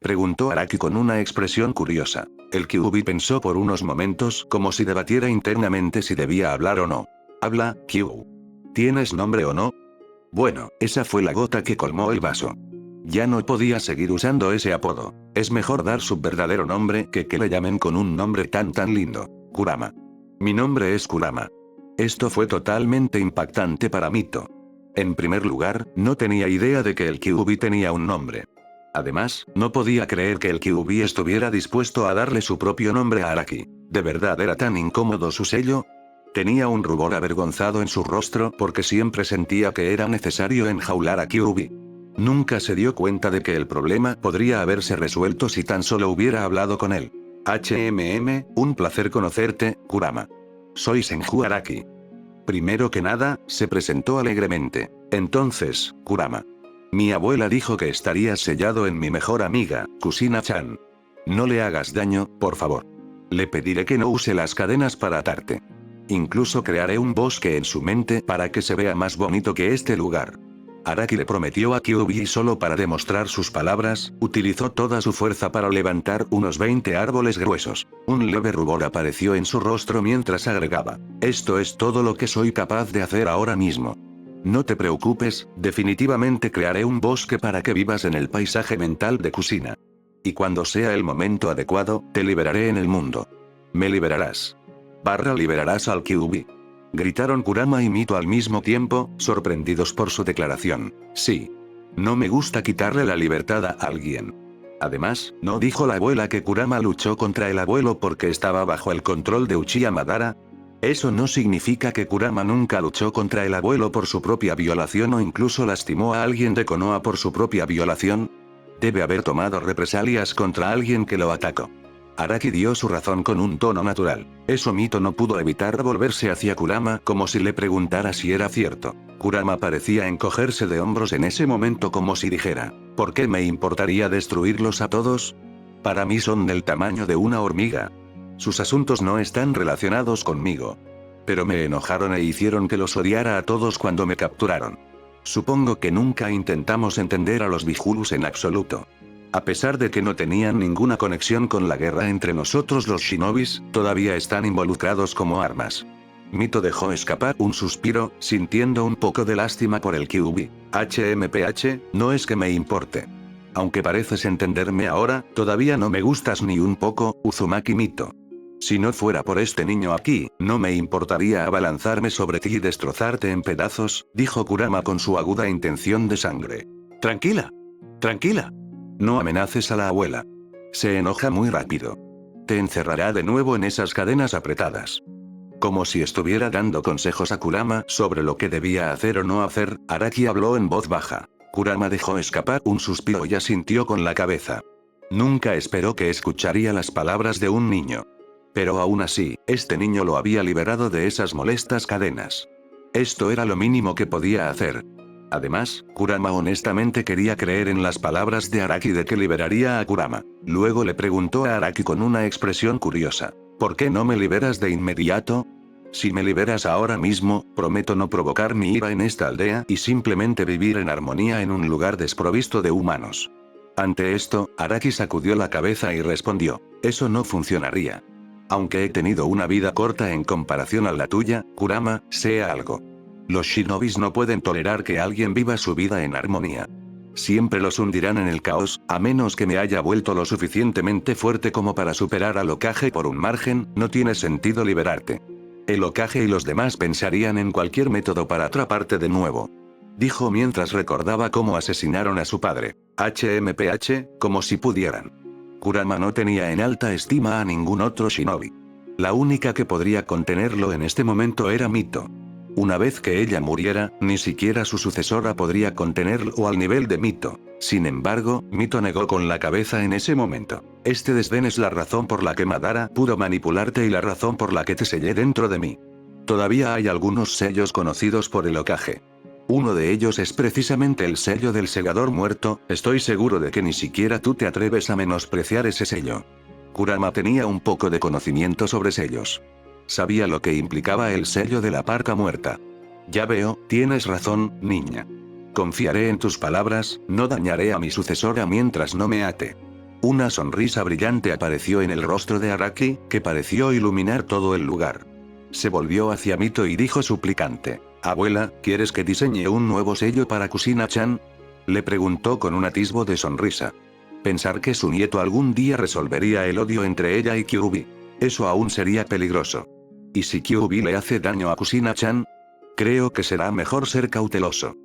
Preguntó Araki con una expresión curiosa. El Kyuubi pensó por unos momentos como si debatiera internamente si debía hablar o no. Habla, Kyu. ¿Tienes nombre o no? Bueno, esa fue la gota que colmó el vaso. Ya no podía seguir usando ese apodo. Es mejor dar su verdadero nombre que le llamen con un nombre tan lindo. Kurama. Mi nombre es Kurama. Esto fue totalmente impactante para Mito. En primer lugar, no tenía idea de que el Kyuubi tenía un nombre. Además, no podía creer que el Kyuubi estuviera dispuesto a darle su propio nombre a Araki. ¿De verdad era tan incómodo su sello? Tenía un rubor avergonzado en su rostro porque siempre sentía que era necesario enjaular a Kyuubi. Nunca se dio cuenta de que el problema podría haberse resuelto si tan solo hubiera hablado con él. un placer conocerte, Kurama. Soy Senju Araki. Primero que nada, se presentó alegremente. Entonces, Kurama. Mi abuela dijo que estarías sellado en mi mejor amiga, Kusina-chan. No le hagas daño, por favor. Le pediré que no use las cadenas para atarte. Incluso crearé un bosque en su mente para que se vea más bonito que este lugar. Araki le prometió a Kyuubi y solo para demostrar sus palabras, utilizó toda su fuerza para levantar unos 20 árboles gruesos. Un leve rubor apareció en su rostro mientras agregaba. Esto es todo lo que soy capaz de hacer ahora mismo. No te preocupes, definitivamente crearé un bosque para que vivas en el paisaje mental de Kusina. Y cuando sea el momento adecuado, te liberaré en el mundo. Me liberarás. Liberarás al Kyuubi. Gritaron Kurama y Mito al mismo tiempo, sorprendidos por su declaración. Sí. No me gusta quitarle la libertad a alguien. Además, ¿no dijo la abuela que Kurama luchó contra el abuelo porque estaba bajo el control de Uchiha Madara? Eso no significa que Kurama nunca luchó contra el abuelo por su propia violación o incluso lastimó a alguien de Konoha por su propia violación. Debe haber tomado represalias contra alguien que lo atacó. Araki dio su razón con un tono natural. Eso Mito no pudo evitar volverse hacia Kurama como si le preguntara si era cierto. Kurama parecía encogerse de hombros en ese momento como si dijera, ¿por qué me importaría destruirlos a todos? Para mí son del tamaño de una hormiga. Sus asuntos no están relacionados conmigo. Pero me enojaron e hicieron que los odiara a todos cuando me capturaron. Supongo que nunca intentamos entender a los Bijulus en absoluto. A pesar de que no tenían ninguna conexión con la guerra entre nosotros los shinobis, todavía están involucrados como armas. Mito dejó escapar un suspiro, sintiendo un poco de lástima por el Kyuubi. No es que me importe. Aunque pareces entenderme ahora, todavía no me gustas ni un poco, Uzumaki Mito. Si no fuera por este niño aquí, no me importaría abalanzarme sobre ti y destrozarte en pedazos, dijo Kurama con su aguda intención de sangre. Tranquila. Tranquila. No amenaces a la abuela. Se enoja muy rápido. Te encerrará de nuevo en esas cadenas apretadas. Como si estuviera dando consejos a Kurama sobre lo que debía hacer o no hacer, Araki habló en voz baja. Kurama dejó escapar un suspiro y asintió con la cabeza. Nunca esperó que escucharía las palabras de un niño. Pero aún así, este niño lo había liberado de esas molestas cadenas. Esto era lo mínimo que podía hacer. Además, Kurama honestamente quería creer en las palabras de Araki de que liberaría a Kurama. Luego le preguntó a Araki con una expresión curiosa. ¿Por qué no me liberas de inmediato? Si me liberas ahora mismo, prometo no provocar mi ira en esta aldea y simplemente vivir en armonía en un lugar desprovisto de humanos. Ante esto, Araki sacudió la cabeza y respondió, eso no funcionaría. Aunque he tenido una vida corta en comparación a la tuya, Kurama, sea algo. Los shinobis no pueden tolerar que alguien viva su vida en armonía. Siempre los hundirán en el caos, a menos que me haya vuelto lo suficientemente fuerte como para superar al Hokage por un margen, no tiene sentido liberarte. El Hokage y los demás pensarían en cualquier método para atraparte de nuevo. Dijo mientras recordaba cómo asesinaron a su padre. HMPH, como si pudieran. Kurama no tenía en alta estima a ningún otro shinobi. La única que podría contenerlo en este momento era Mito. Una vez que ella muriera, ni siquiera su sucesora podría contenerlo al nivel de Mito. Sin embargo, Mito negó con la cabeza en ese momento. Este desdén es la razón por la que Madara pudo manipularte y la razón por la que te sellé dentro de mí. Todavía hay algunos sellos conocidos por el Hokage. Uno de ellos es precisamente el sello del segador muerto, estoy seguro de que ni siquiera tú te atreves a menospreciar ese sello. Kurama tenía un poco de conocimiento sobre sellos. Sabía lo que implicaba el sello de la parca muerta. Ya veo, tienes razón, niña. Confiaré en tus palabras, no dañaré a mi sucesora mientras no me ate. Una sonrisa brillante apareció en el rostro de Araki, que pareció iluminar todo el lugar. Se volvió hacia Mito y dijo suplicante. Abuela, ¿quieres que diseñe un nuevo sello para Kusina-chan? Le preguntó con un atisbo de sonrisa. Pensar que su nieto algún día resolvería el odio entre ella y Kyuubi. Eso aún sería peligroso. ¿Y si Kyuubi le hace daño a Kusina-chan? Creo que será mejor ser cauteloso.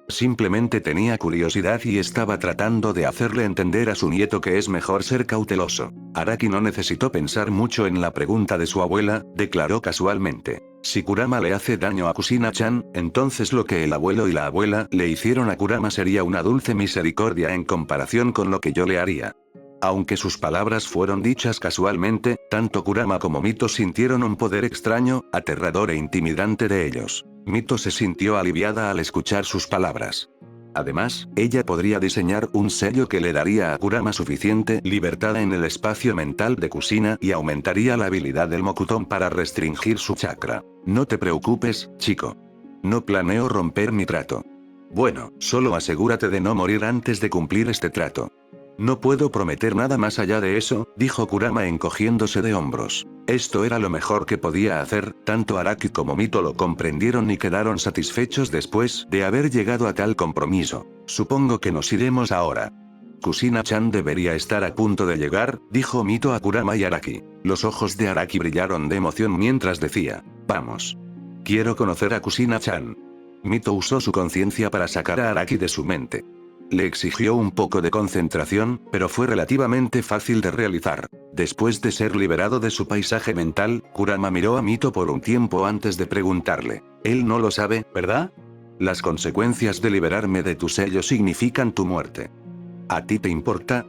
Simplemente tenía curiosidad y estaba tratando de hacerle entender a su nieto que es mejor ser cauteloso. Araki no necesitó pensar mucho en la pregunta de su abuela, declaró casualmente. Si Kurama le hace daño a Kusina-chan, entonces lo que el abuelo y la abuela le hicieron a Kurama sería una dulce misericordia en comparación con lo que yo le haría. Aunque sus palabras fueron dichas casualmente, tanto Kurama como Mito sintieron un poder extraño, aterrador e intimidante de ellos. Mito se sintió aliviada al escuchar sus palabras. Además, ella podría diseñar un sello que le daría a Kurama suficiente libertad en el espacio mental de Kusina y aumentaría la habilidad del Mokuton para restringir su chakra. No te preocupes, chico. No planeo romper mi trato. Bueno, solo asegúrate de no morir antes de cumplir este trato. No puedo prometer nada más allá de eso, dijo Kurama encogiéndose de hombros. Esto era lo mejor que podía hacer, tanto Araki como Mito lo comprendieron y quedaron satisfechos después de haber llegado a tal compromiso. Supongo que nos iremos ahora. Kusina-chan debería estar a punto de llegar, dijo Mito a Kurama y Araki. Los ojos de Araki brillaron de emoción mientras decía, vamos. Quiero conocer a Kusina-chan. Mito usó su conciencia para sacar a Araki de su mente. Le exigió un poco de concentración, pero fue relativamente fácil de realizar. Después de ser liberado de su paisaje mental, Kurama miró a Mito por un tiempo antes de preguntarle. Él no lo sabe, ¿verdad? Las consecuencias de liberarme de tu sello significan tu muerte. ¿A ti te importa?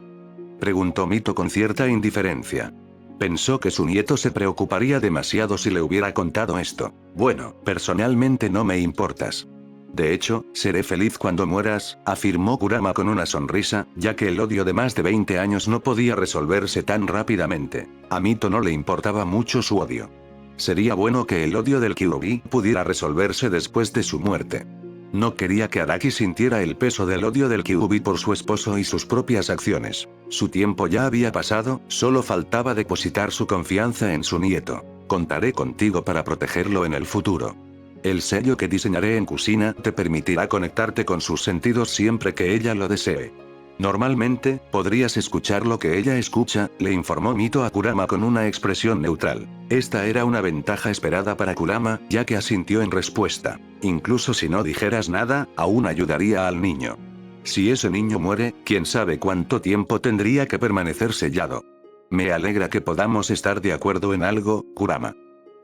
Preguntó Mito con cierta indiferencia. Pensó que su nieto se preocuparía demasiado si le hubiera contado esto. Bueno, personalmente no me importas. De hecho, seré feliz cuando mueras, afirmó Kurama con una sonrisa, ya que el odio de más de 20 años no podía resolverse tan rápidamente. A Mito no le importaba mucho su odio. Sería bueno que el odio del Kyuubi pudiera resolverse después de su muerte. No quería que Araki sintiera el peso del odio del Kyuubi por su esposo y sus propias acciones. Su tiempo ya había pasado, solo faltaba depositar su confianza en su nieto. Contaré contigo para protegerlo en el futuro. El sello que diseñaré en Kusina te permitirá conectarte con sus sentidos siempre que ella lo desee. Normalmente, podrías escuchar lo que ella escucha, le informó Mito a Kurama con una expresión neutral. Esta era una ventaja esperada para Kurama, ya que asintió en respuesta. Incluso si no dijeras nada, aún ayudaría al niño. Si ese niño muere, quién sabe cuánto tiempo tendría que permanecer sellado. Me alegra que podamos estar de acuerdo en algo, Kurama.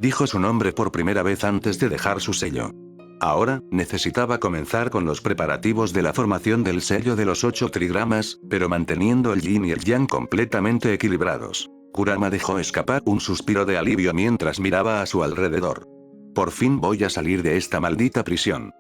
Dijo su nombre por primera vez antes de dejar su sello. Ahora, necesitaba comenzar con los preparativos de la formación del sello de los 8 trigramas, pero manteniendo el yin y el yang completamente equilibrados. Kurama dejó escapar un suspiro de alivio mientras miraba a su alrededor. Por fin voy a salir de esta maldita prisión.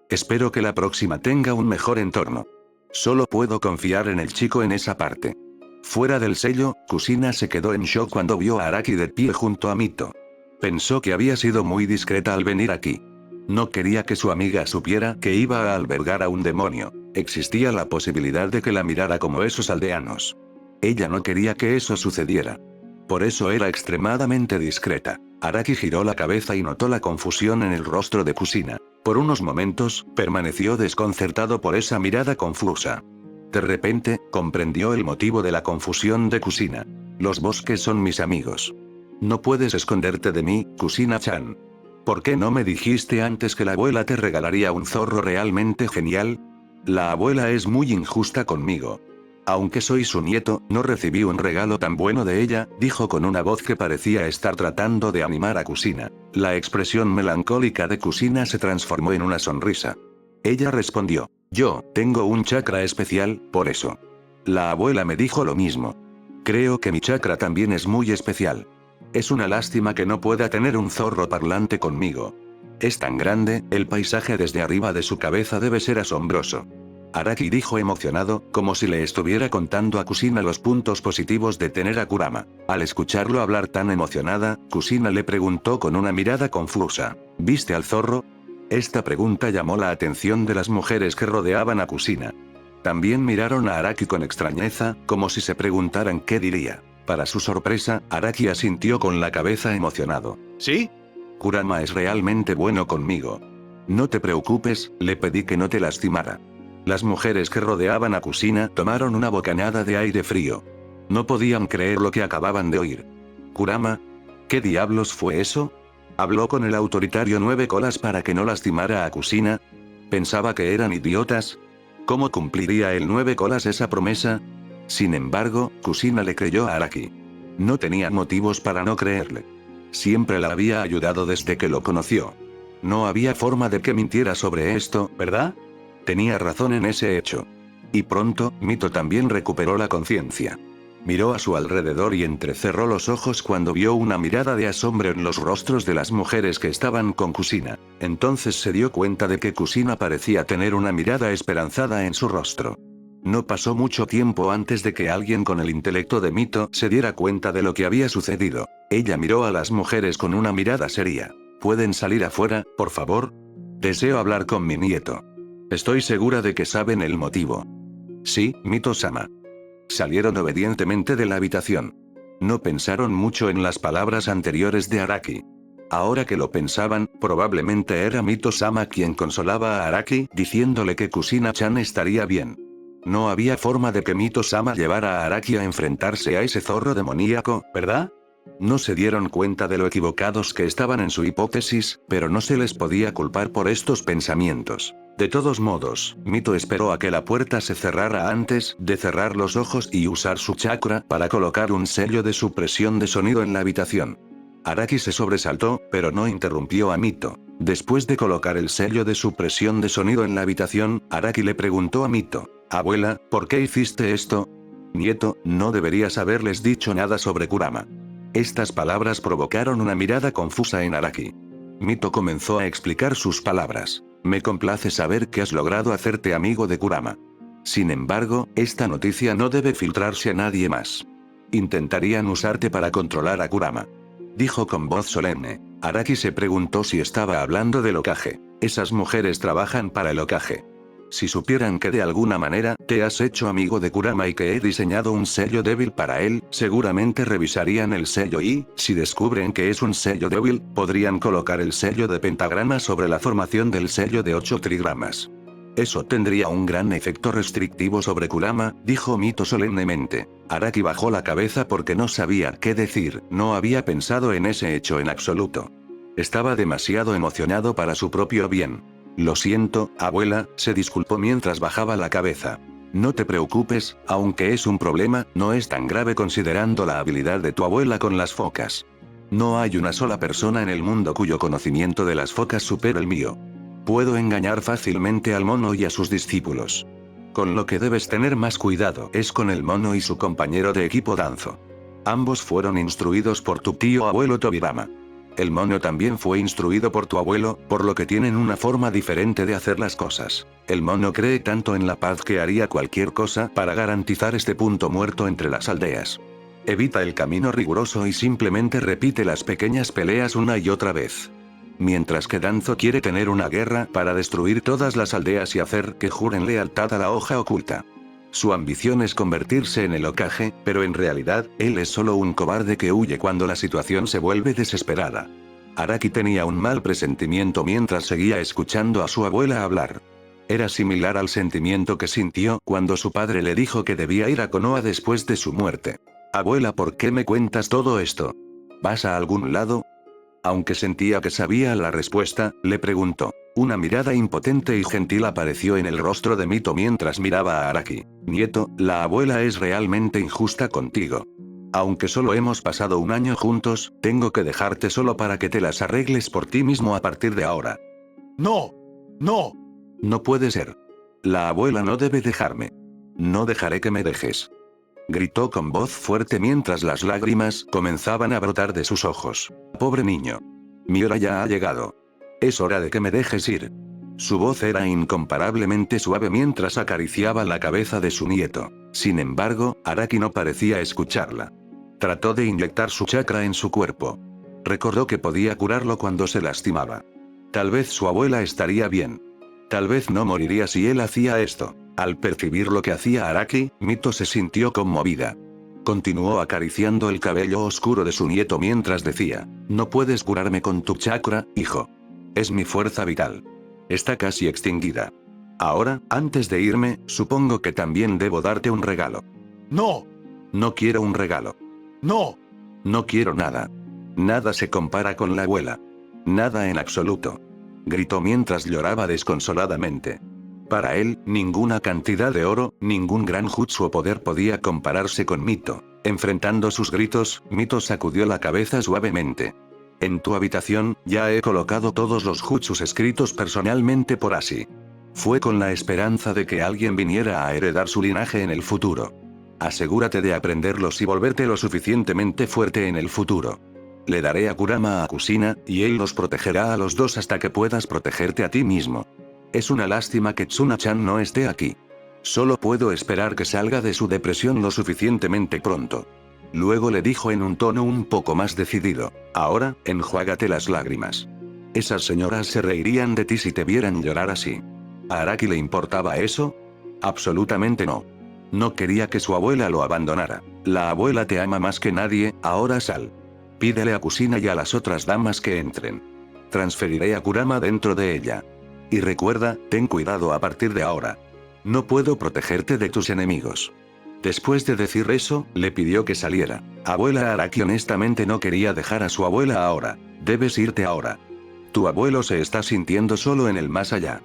Espero que la próxima tenga un mejor entorno. Solo puedo confiar en el chico en esa parte. Fuera del sello, Kusina se quedó en shock cuando vio a Araki de pie junto a Mito. Pensó que había sido muy discreta al venir aquí. No quería que su amiga supiera que iba a albergar a un demonio. Existía la posibilidad de que la mirara como esos aldeanos. Ella no quería que eso sucediera. Por eso era extremadamente discreta. Araki giró la cabeza y notó la confusión en el rostro de Kusina. Por unos momentos, permaneció desconcertado por esa mirada confusa. De repente, comprendió el motivo de la confusión de Kusina. Los bosques son mis amigos. No puedes esconderte de mí, Kusina-chan. ¿Por qué no me dijiste antes que la abuela te regalaría un zorro realmente genial? La abuela es muy injusta conmigo. Aunque soy su nieto, no recibí un regalo tan bueno de ella, dijo con una voz que parecía estar tratando de animar a Kusina. La expresión melancólica de Kusina se transformó en una sonrisa. Ella respondió, yo tengo un chakra especial, por eso. La abuela me dijo lo mismo. Creo que mi chakra también es muy especial. Es una lástima que no pueda tener un zorro parlante conmigo. Es tan grande, el paisaje desde arriba de su cabeza debe ser asombroso. Araki dijo emocionado, como si le estuviera contando a Kusina los puntos positivos de tener a Kurama. Al escucharlo hablar tan emocionada, Kusina le preguntó con una mirada confusa, ¿viste al zorro? Esta pregunta llamó la atención de las mujeres que rodeaban a Kusina. También miraron a Araki con extrañeza, como si se preguntaran qué diría. Para su sorpresa, Araki asintió con la cabeza emocionado. ¿Sí? Kurama es realmente bueno conmigo. No te preocupes, le pedí que no te lastimara. Las mujeres que rodeaban a Kusina tomaron una bocanada de aire frío. No podían creer lo que acababan de oír. ¿Kurama? ¿Qué diablos fue eso? ¿Habló con el autoritario 9 colas para que no lastimara a Kusina? ¿Pensaba que eran idiotas? ¿Cómo cumpliría el 9 colas esa promesa? Sin embargo, Kusina le creyó a Araki. No tenía motivos para no creerle. Siempre la había ayudado desde que lo conoció. No había forma de que mintiera sobre esto, ¿verdad? Tenía razón en ese hecho. Y pronto, Mito también recuperó la conciencia. Miró a su alrededor y entrecerró los ojos cuando vio una mirada de asombro en los rostros de las mujeres que estaban con Kusina. Entonces se dio cuenta de que Kusina parecía tener una mirada esperanzada en su rostro. No pasó mucho tiempo antes de que alguien con el intelecto de Mito se diera cuenta de lo que había sucedido. Ella miró a las mujeres con una mirada seria. ¿Pueden salir afuera, por favor? Deseo hablar con mi nieto. Estoy segura de que saben el motivo. Sí, Mito-sama. Salieron obedientemente de la habitación. No pensaron mucho en las palabras anteriores de Araki. Ahora que lo pensaban, probablemente era Mito-sama quien consolaba a Araki diciéndole que Kusina-chan estaría bien. No había forma de que Mito-sama llevara a Araki a enfrentarse a ese zorro demoníaco, ¿verdad? No se dieron cuenta de lo equivocados que estaban en su hipótesis, pero no se les podía culpar por estos pensamientos. De todos modos, Mito esperó a que la puerta se cerrara antes de cerrar los ojos y usar su chakra para colocar un sello de supresión de sonido en la habitación. Araki se sobresaltó, pero no interrumpió a Mito. Después de colocar el sello de supresión de sonido en la habitación, Araki le preguntó a Mito, «Abuela, ¿por qué hiciste esto?» «Nieto, no deberías haberles dicho nada sobre Kurama». Estas palabras provocaron una mirada confusa en Araki. Mito comenzó a explicar sus palabras. Me complace saber que has logrado hacerte amigo de Kurama. Sin embargo, esta noticia no debe filtrarse a nadie más. Intentarían usarte para controlar a Kurama. Dijo con voz solemne. Araki se preguntó si estaba hablando del Hokage. Esas mujeres trabajan para el Hokage. Si supieran que de alguna manera te has hecho amigo de Kurama y que he diseñado un sello débil para él, seguramente revisarían el sello y, si descubren que es un sello débil, podrían colocar el sello de pentagrama sobre la formación del sello de 8 trigramas. Eso tendría un gran efecto restrictivo sobre Kurama, dijo Mito solemnemente. Araki bajó la cabeza porque no sabía qué decir, no había pensado en ese hecho en absoluto. Estaba demasiado emocionado para su propio bien. Lo siento, abuela, se disculpó mientras bajaba la cabeza. No te preocupes, aunque es un problema, no es tan grave considerando la habilidad de tu abuela con las focas. No hay una sola persona en el mundo cuyo conocimiento de las focas supere el mío. Puedo engañar fácilmente al mono y a sus discípulos. Con lo que debes tener más cuidado es con el mono y su compañero de equipo Danzo. Ambos fueron instruidos por tu tío abuelo Tobirama. El mono también fue instruido por tu abuelo, por lo que tienen una forma diferente de hacer las cosas. El mono cree tanto en la paz que haría cualquier cosa para garantizar este punto muerto entre las aldeas. Evita el camino riguroso y simplemente repite las pequeñas peleas una y otra vez. Mientras que Danzo quiere tener una guerra para destruir todas las aldeas y hacer que juren lealtad a la hoja oculta. Su ambición es convertirse en el Hokage, pero en realidad, él es solo un cobarde que huye cuando la situación se vuelve desesperada. Araki tenía un mal presentimiento mientras seguía escuchando a su abuela hablar. Era similar al sentimiento que sintió cuando su padre le dijo que debía ir a Konoha después de su muerte. Abuela, ¿por qué me cuentas todo esto? ¿Vas a algún lado? Aunque sentía que sabía la respuesta, le preguntó. Una mirada impotente y gentil apareció en el rostro de Mito mientras miraba a Araki. Nieto, la abuela es realmente injusta contigo. Aunque solo hemos pasado un año juntos, tengo que dejarte solo para que te las arregles por ti mismo a partir de ahora. No. No. No puede ser. La abuela no debe dejarme. No dejaré que me dejes. Gritó con voz fuerte mientras las lágrimas comenzaban a brotar de sus ojos. Pobre niño. Mi hora ya ha llegado. Es hora de que me dejes ir. Su voz era incomparablemente suave mientras acariciaba la cabeza de su nieto. Sin embargo, Araki no parecía escucharla. Trató de inyectar su chakra en su cuerpo. Recordó que podía curarlo cuando se lastimaba. Tal vez su abuela estaría bien. Tal vez no moriría si él hacía esto. Al percibir lo que hacía Araki, Mito se sintió conmovida. Continuó acariciando el cabello oscuro de su nieto mientras decía, no puedes curarme con tu chakra, hijo. Es mi fuerza vital. Está casi extinguida. Ahora, antes de irme, supongo que también debo darte un regalo. No. No quiero un regalo. No. No quiero nada. Nada se compara con la abuela. Nada en absoluto. Gritó mientras lloraba desconsoladamente. Para él, ninguna cantidad de oro, ningún gran jutsu o poder podía compararse con Mito. Enfrentando sus gritos, Mito sacudió la cabeza suavemente. En tu habitación, ya he colocado todos los jutsus escritos personalmente por Ashi. Fue con la esperanza de que alguien viniera a heredar su linaje en el futuro. Asegúrate de aprenderlos y volverte lo suficientemente fuerte en el futuro. Le daré a Kurama a Kusina, y él los protegerá a los dos hasta que puedas protegerte a ti mismo. Es una lástima que Tsuna-chan no esté aquí. Solo puedo esperar que salga de su depresión lo suficientemente pronto. Luego le dijo en un tono un poco más decidido, ahora, enjuágate las lágrimas. Esas señoras se reirían de ti si te vieran llorar así. ¿A Araki le importaba eso? Absolutamente no. No quería que su abuela lo abandonara. La abuela te ama más que nadie, ahora sal. Pídele a Kusina y a las otras damas que entren. Transferiré a Kurama dentro de ella. Y recuerda, ten cuidado a partir de ahora. No puedo protegerte de tus enemigos. Después de decir eso, le pidió que saliera. Abuela Araki honestamente no quería dejar a su abuela ahora. Debes irte ahora. Tu abuelo se está sintiendo solo en el más allá.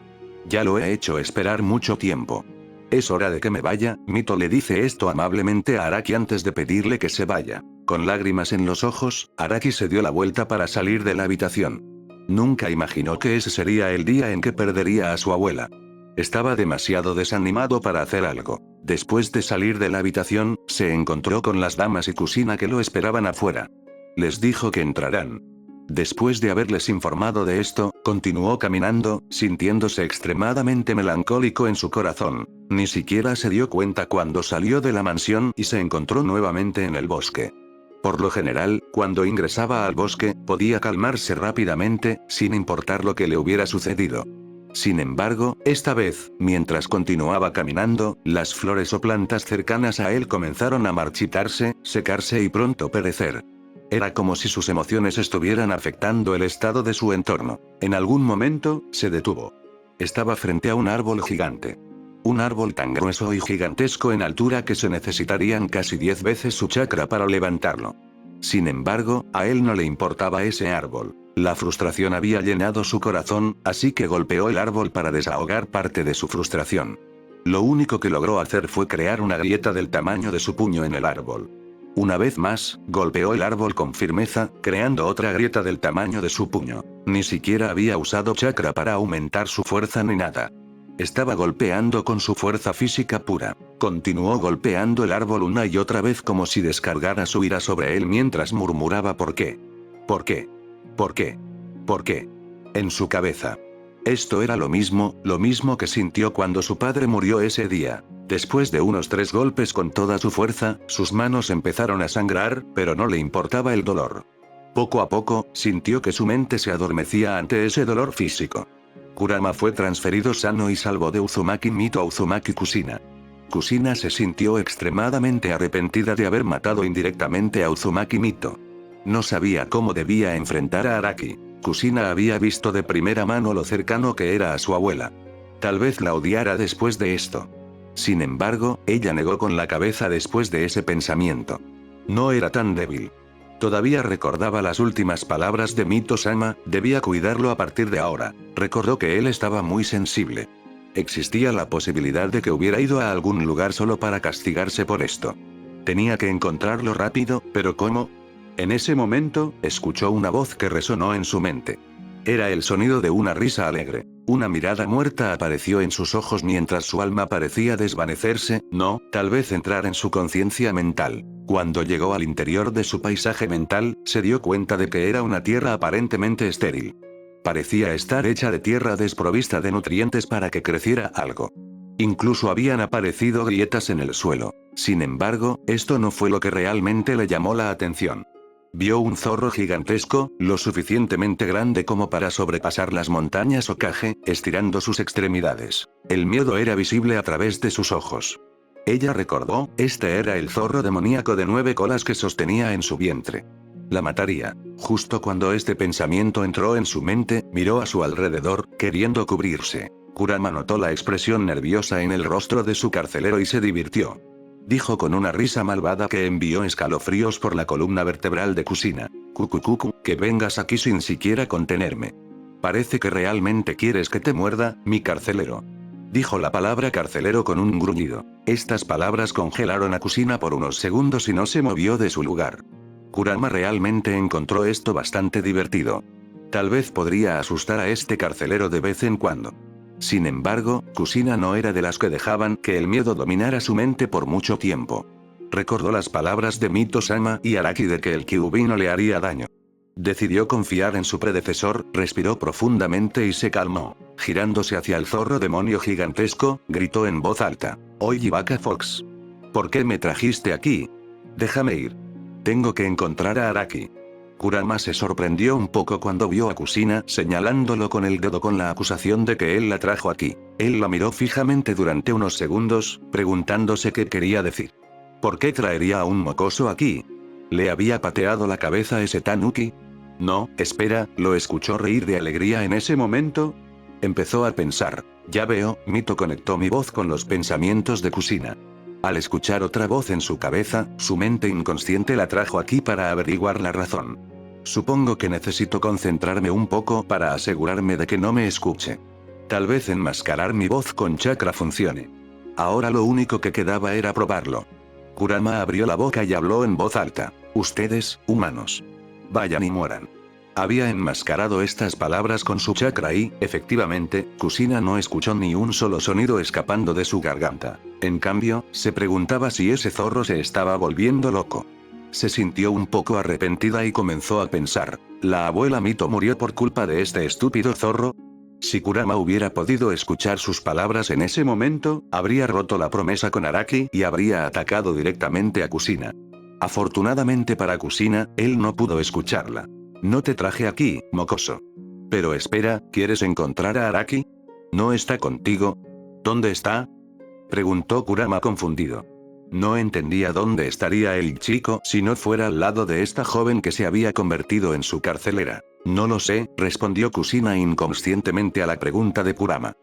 Ya lo he hecho esperar mucho tiempo. Es hora de que me vaya, Mito le dice esto amablemente a Araki antes de pedirle que se vaya. Con lágrimas en los ojos, Araki se dio la vuelta para salir de la habitación. Nunca imaginó que ese sería el día en que perdería a su abuela. Estaba demasiado desanimado para hacer algo. Después de salir de la habitación, se encontró con las damas y Kusina que lo esperaban afuera. Les dijo que entrarán. Después de haberles informado de esto, continuó caminando, sintiéndose extremadamente melancólico en su corazón. Ni siquiera se dio cuenta cuando salió de la mansión y se encontró nuevamente en el bosque. Por lo general, cuando ingresaba al bosque, podía calmarse rápidamente, sin importar lo que le hubiera sucedido. Sin embargo, esta vez, mientras continuaba caminando, las flores o plantas cercanas a él comenzaron a marchitarse, secarse y pronto perecer. Era como si sus emociones estuvieran afectando el estado de su entorno. En algún momento, se detuvo. Estaba frente a un árbol gigante. Un árbol tan grueso y gigantesco en altura que se necesitarían casi 10 veces su chakra para levantarlo. Sin embargo, a él no le importaba ese árbol. La frustración había llenado su corazón, así que golpeó el árbol para desahogar parte de su frustración. Lo único que logró hacer fue crear una grieta del tamaño de su puño en el árbol. Una vez más, golpeó el árbol con firmeza, creando otra grieta del tamaño de su puño. Ni siquiera había usado chakra para aumentar su fuerza ni nada. Estaba golpeando con su fuerza física pura. Continuó golpeando el árbol una y otra vez como si descargara su ira sobre él mientras murmuraba ¿por qué? ¿Por qué? ¿Por qué? ¿Por qué? En su cabeza. Esto era lo mismo que sintió cuando su padre murió ese día. Después de unos 3 golpes con toda su fuerza, sus manos empezaron a sangrar, pero no le importaba el dolor. Poco a poco, sintió que su mente se adormecía ante ese dolor físico. Kurama fue transferido sano y salvo de Uzumaki Mito a Uzumaki Kushina. Kushina se sintió extremadamente arrepentida de haber matado indirectamente a Uzumaki Mito. No sabía cómo debía enfrentar a Araki. Kushina había visto de primera mano lo cercano que era a su abuela. Tal vez la odiara después de esto. Sin embargo, ella negó con la cabeza después de ese pensamiento. No era tan débil. Todavía recordaba las últimas palabras de Mito-sama, debía cuidarlo a partir de ahora. Recordó que él estaba muy sensible. Existía la posibilidad de que hubiera ido a algún lugar solo para castigarse por esto. Tenía que encontrarlo rápido, pero ¿cómo? En ese momento, escuchó una voz que resonó en su mente. Era el sonido de una risa alegre. Una mirada muerta apareció en sus ojos mientras su alma parecía desvanecerse, no, tal vez entrar en su conciencia mental. Cuando llegó al interior de su paisaje mental, se dio cuenta de que era una tierra aparentemente estéril. Parecía estar hecha de tierra desprovista de nutrientes para que creciera algo. Incluso habían aparecido grietas en el suelo. Sin embargo, esto no fue lo que realmente le llamó la atención. Vio un zorro gigantesco, lo suficientemente grande como para sobrepasar las montañas Hokage, estirando sus extremidades. El miedo era visible a través de sus ojos. Ella recordó, este era el zorro demoníaco de 9 colas que sostenía en su vientre. La mataría. Justo cuando este pensamiento entró en su mente, miró a su alrededor, queriendo cubrirse. Kurama notó la expresión nerviosa en el rostro de su carcelero y se divirtió. Dijo con una risa malvada que envió escalofríos por la columna vertebral de Kushina. Kukukuku, que vengas aquí sin siquiera contenerme. Parece que realmente quieres que te muerda, mi carcelero. Dijo la palabra carcelero con un gruñido. Estas palabras congelaron a Kushina por unos segundos y no se movió de su lugar. Kurama realmente encontró esto bastante divertido. Tal vez podría asustar a este carcelero de vez en cuando. Sin embargo, Kushina no era de las que dejaban que el miedo dominara su mente por mucho tiempo. Recordó las palabras de Mito-sama y Araki de que el Kyuubi no le haría daño. Decidió confiar en su predecesor, respiró profundamente y se calmó. Girándose hacia el zorro demonio gigantesco, gritó en voz alta. Oye Vaca Fox. ¿Por qué me trajiste aquí? Déjame ir. Tengo que encontrar a Araki. Kurama se sorprendió un poco cuando vio a Kushina señalándolo con el dedo con la acusación de que él la trajo aquí. Él la miró fijamente durante unos segundos, preguntándose qué quería decir. ¿Por qué traería a un mocoso aquí? ¿Le había pateado la cabeza ese tanuki? No, espera, ¿lo escuchó reír de alegría en ese momento? Empezó a pensar. Ya veo, Mito conectó mi voz con los pensamientos de Kushina. Al escuchar otra voz en su cabeza, su mente inconsciente la trajo aquí para averiguar la razón. Supongo que necesito concentrarme un poco para asegurarme de que no me escuche. Tal vez enmascarar mi voz con chakra funcione. Ahora lo único que quedaba era probarlo. Kurama abrió la boca y habló en voz alta. Ustedes, humanos. Vayan y mueran. Había enmascarado estas palabras con su chakra y, efectivamente, Kushina no escuchó ni un solo sonido escapando de su garganta. En cambio, se preguntaba si ese zorro se estaba volviendo loco. Se sintió un poco arrepentida y comenzó a pensar, ¿la abuela Mito murió por culpa de este estúpido zorro? Si Kurama hubiera podido escuchar sus palabras en ese momento, habría roto la promesa con Araki y habría atacado directamente a Kushina. Afortunadamente para Kushina, él no pudo escucharla. No te traje aquí, mocoso. Pero espera, ¿quieres encontrar a Araki? ¿No está contigo? ¿Dónde está? Preguntó Kurama confundido. No entendía dónde estaría el chico si no fuera al lado de esta joven que se había convertido en su carcelera. No lo sé, respondió Kushina inconscientemente a la pregunta de Kurama.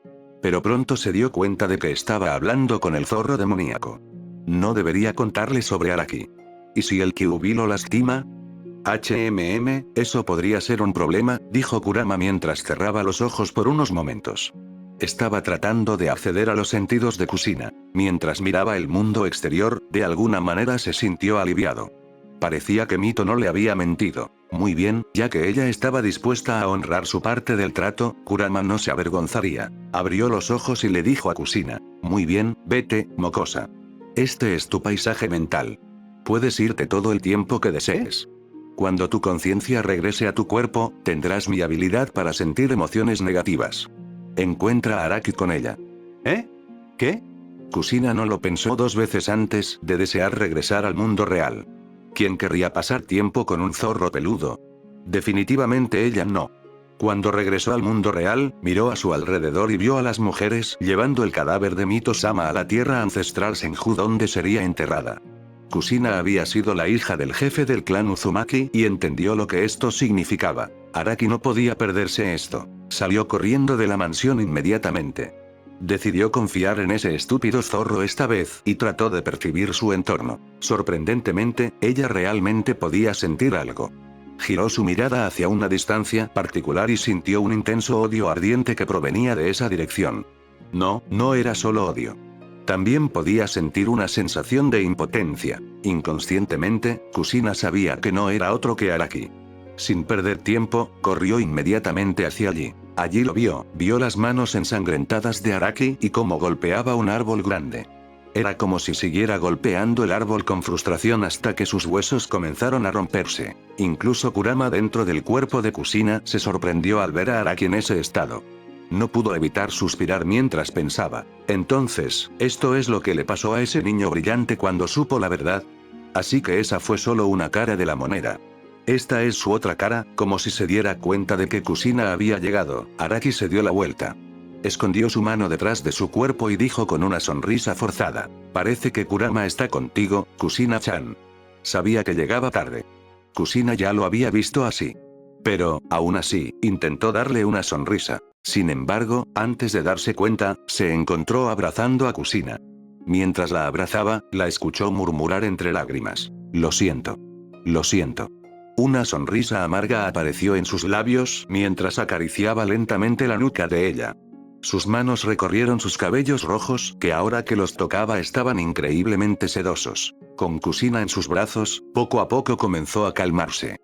Pero pronto se dio cuenta de que estaba hablando con el zorro demoníaco. No debería contarle sobre Araki. ¿Y si el Kyuubi lo lastima? Eso podría ser un problema, dijo Kurama mientras cerraba los ojos por unos momentos. Estaba tratando de acceder a los sentidos de Kushina. Mientras miraba el mundo exterior, de alguna manera se sintió aliviado. Parecía que Mito no le había mentido. Muy bien, ya que ella estaba dispuesta a honrar su parte del trato, Kurama no se avergonzaría. Abrió los ojos y le dijo a Kushina. Muy bien, vete, mocosa. Este es tu paisaje mental. Puedes irte todo el tiempo que desees. Cuando tu conciencia regrese a tu cuerpo, tendrás mi habilidad para sentir emociones negativas. Encuentra a Araki con ella. ¿Eh? ¿Qué? Kusina no lo pensó dos veces antes de desear regresar al mundo real. ¿Quién querría pasar tiempo con un zorro peludo? Definitivamente ella no. Cuando regresó al mundo real, miró a su alrededor y vio a las mujeres llevando el cadáver de Mito-sama a la tierra ancestral Senju donde sería enterrada. Kusina había sido la hija del jefe del clan Uzumaki y entendió lo que esto significaba. Araki no podía perderse esto. Salió corriendo de la mansión inmediatamente. Decidió confiar en ese estúpido zorro esta vez y trató de percibir su entorno. Sorprendentemente, ella realmente podía sentir algo. Giró su mirada hacia una distancia particular y sintió un intenso odio ardiente que provenía de esa dirección. No, no era solo odio. También podía sentir una sensación de impotencia. Inconscientemente, Kusina sabía que no era otro que Araki. Sin perder tiempo, corrió inmediatamente hacia allí. Allí lo vio las manos ensangrentadas de Araki y cómo golpeaba un árbol grande. Era como si siguiera golpeando el árbol con frustración hasta que sus huesos comenzaron a romperse. Incluso Kurama dentro del cuerpo de Kusina se sorprendió al ver a Araki en ese estado. No pudo evitar suspirar mientras pensaba. Entonces, ¿esto es lo que le pasó a ese niño brillante cuando supo la verdad? Así que esa fue solo una cara de la moneda. Esta es su otra cara, como si se diera cuenta de que Kusina había llegado. Araki se dio la vuelta. Escondió su mano detrás de su cuerpo y dijo con una sonrisa forzada. Parece que Kurama está contigo, Kusina-chan. Sabía que llegaba tarde. Kusina ya lo había visto así. Pero, aún así, intentó darle una sonrisa. Sin embargo, antes de darse cuenta, se encontró abrazando a Kusina. Mientras la abrazaba, la escuchó murmurar entre lágrimas. Lo siento. Lo siento. Una sonrisa amarga apareció en sus labios mientras acariciaba lentamente la nuca de ella. Sus manos recorrieron sus cabellos rojos, que ahora que los tocaba estaban increíblemente sedosos. Con Kusina en sus brazos, poco a poco comenzó a calmarse.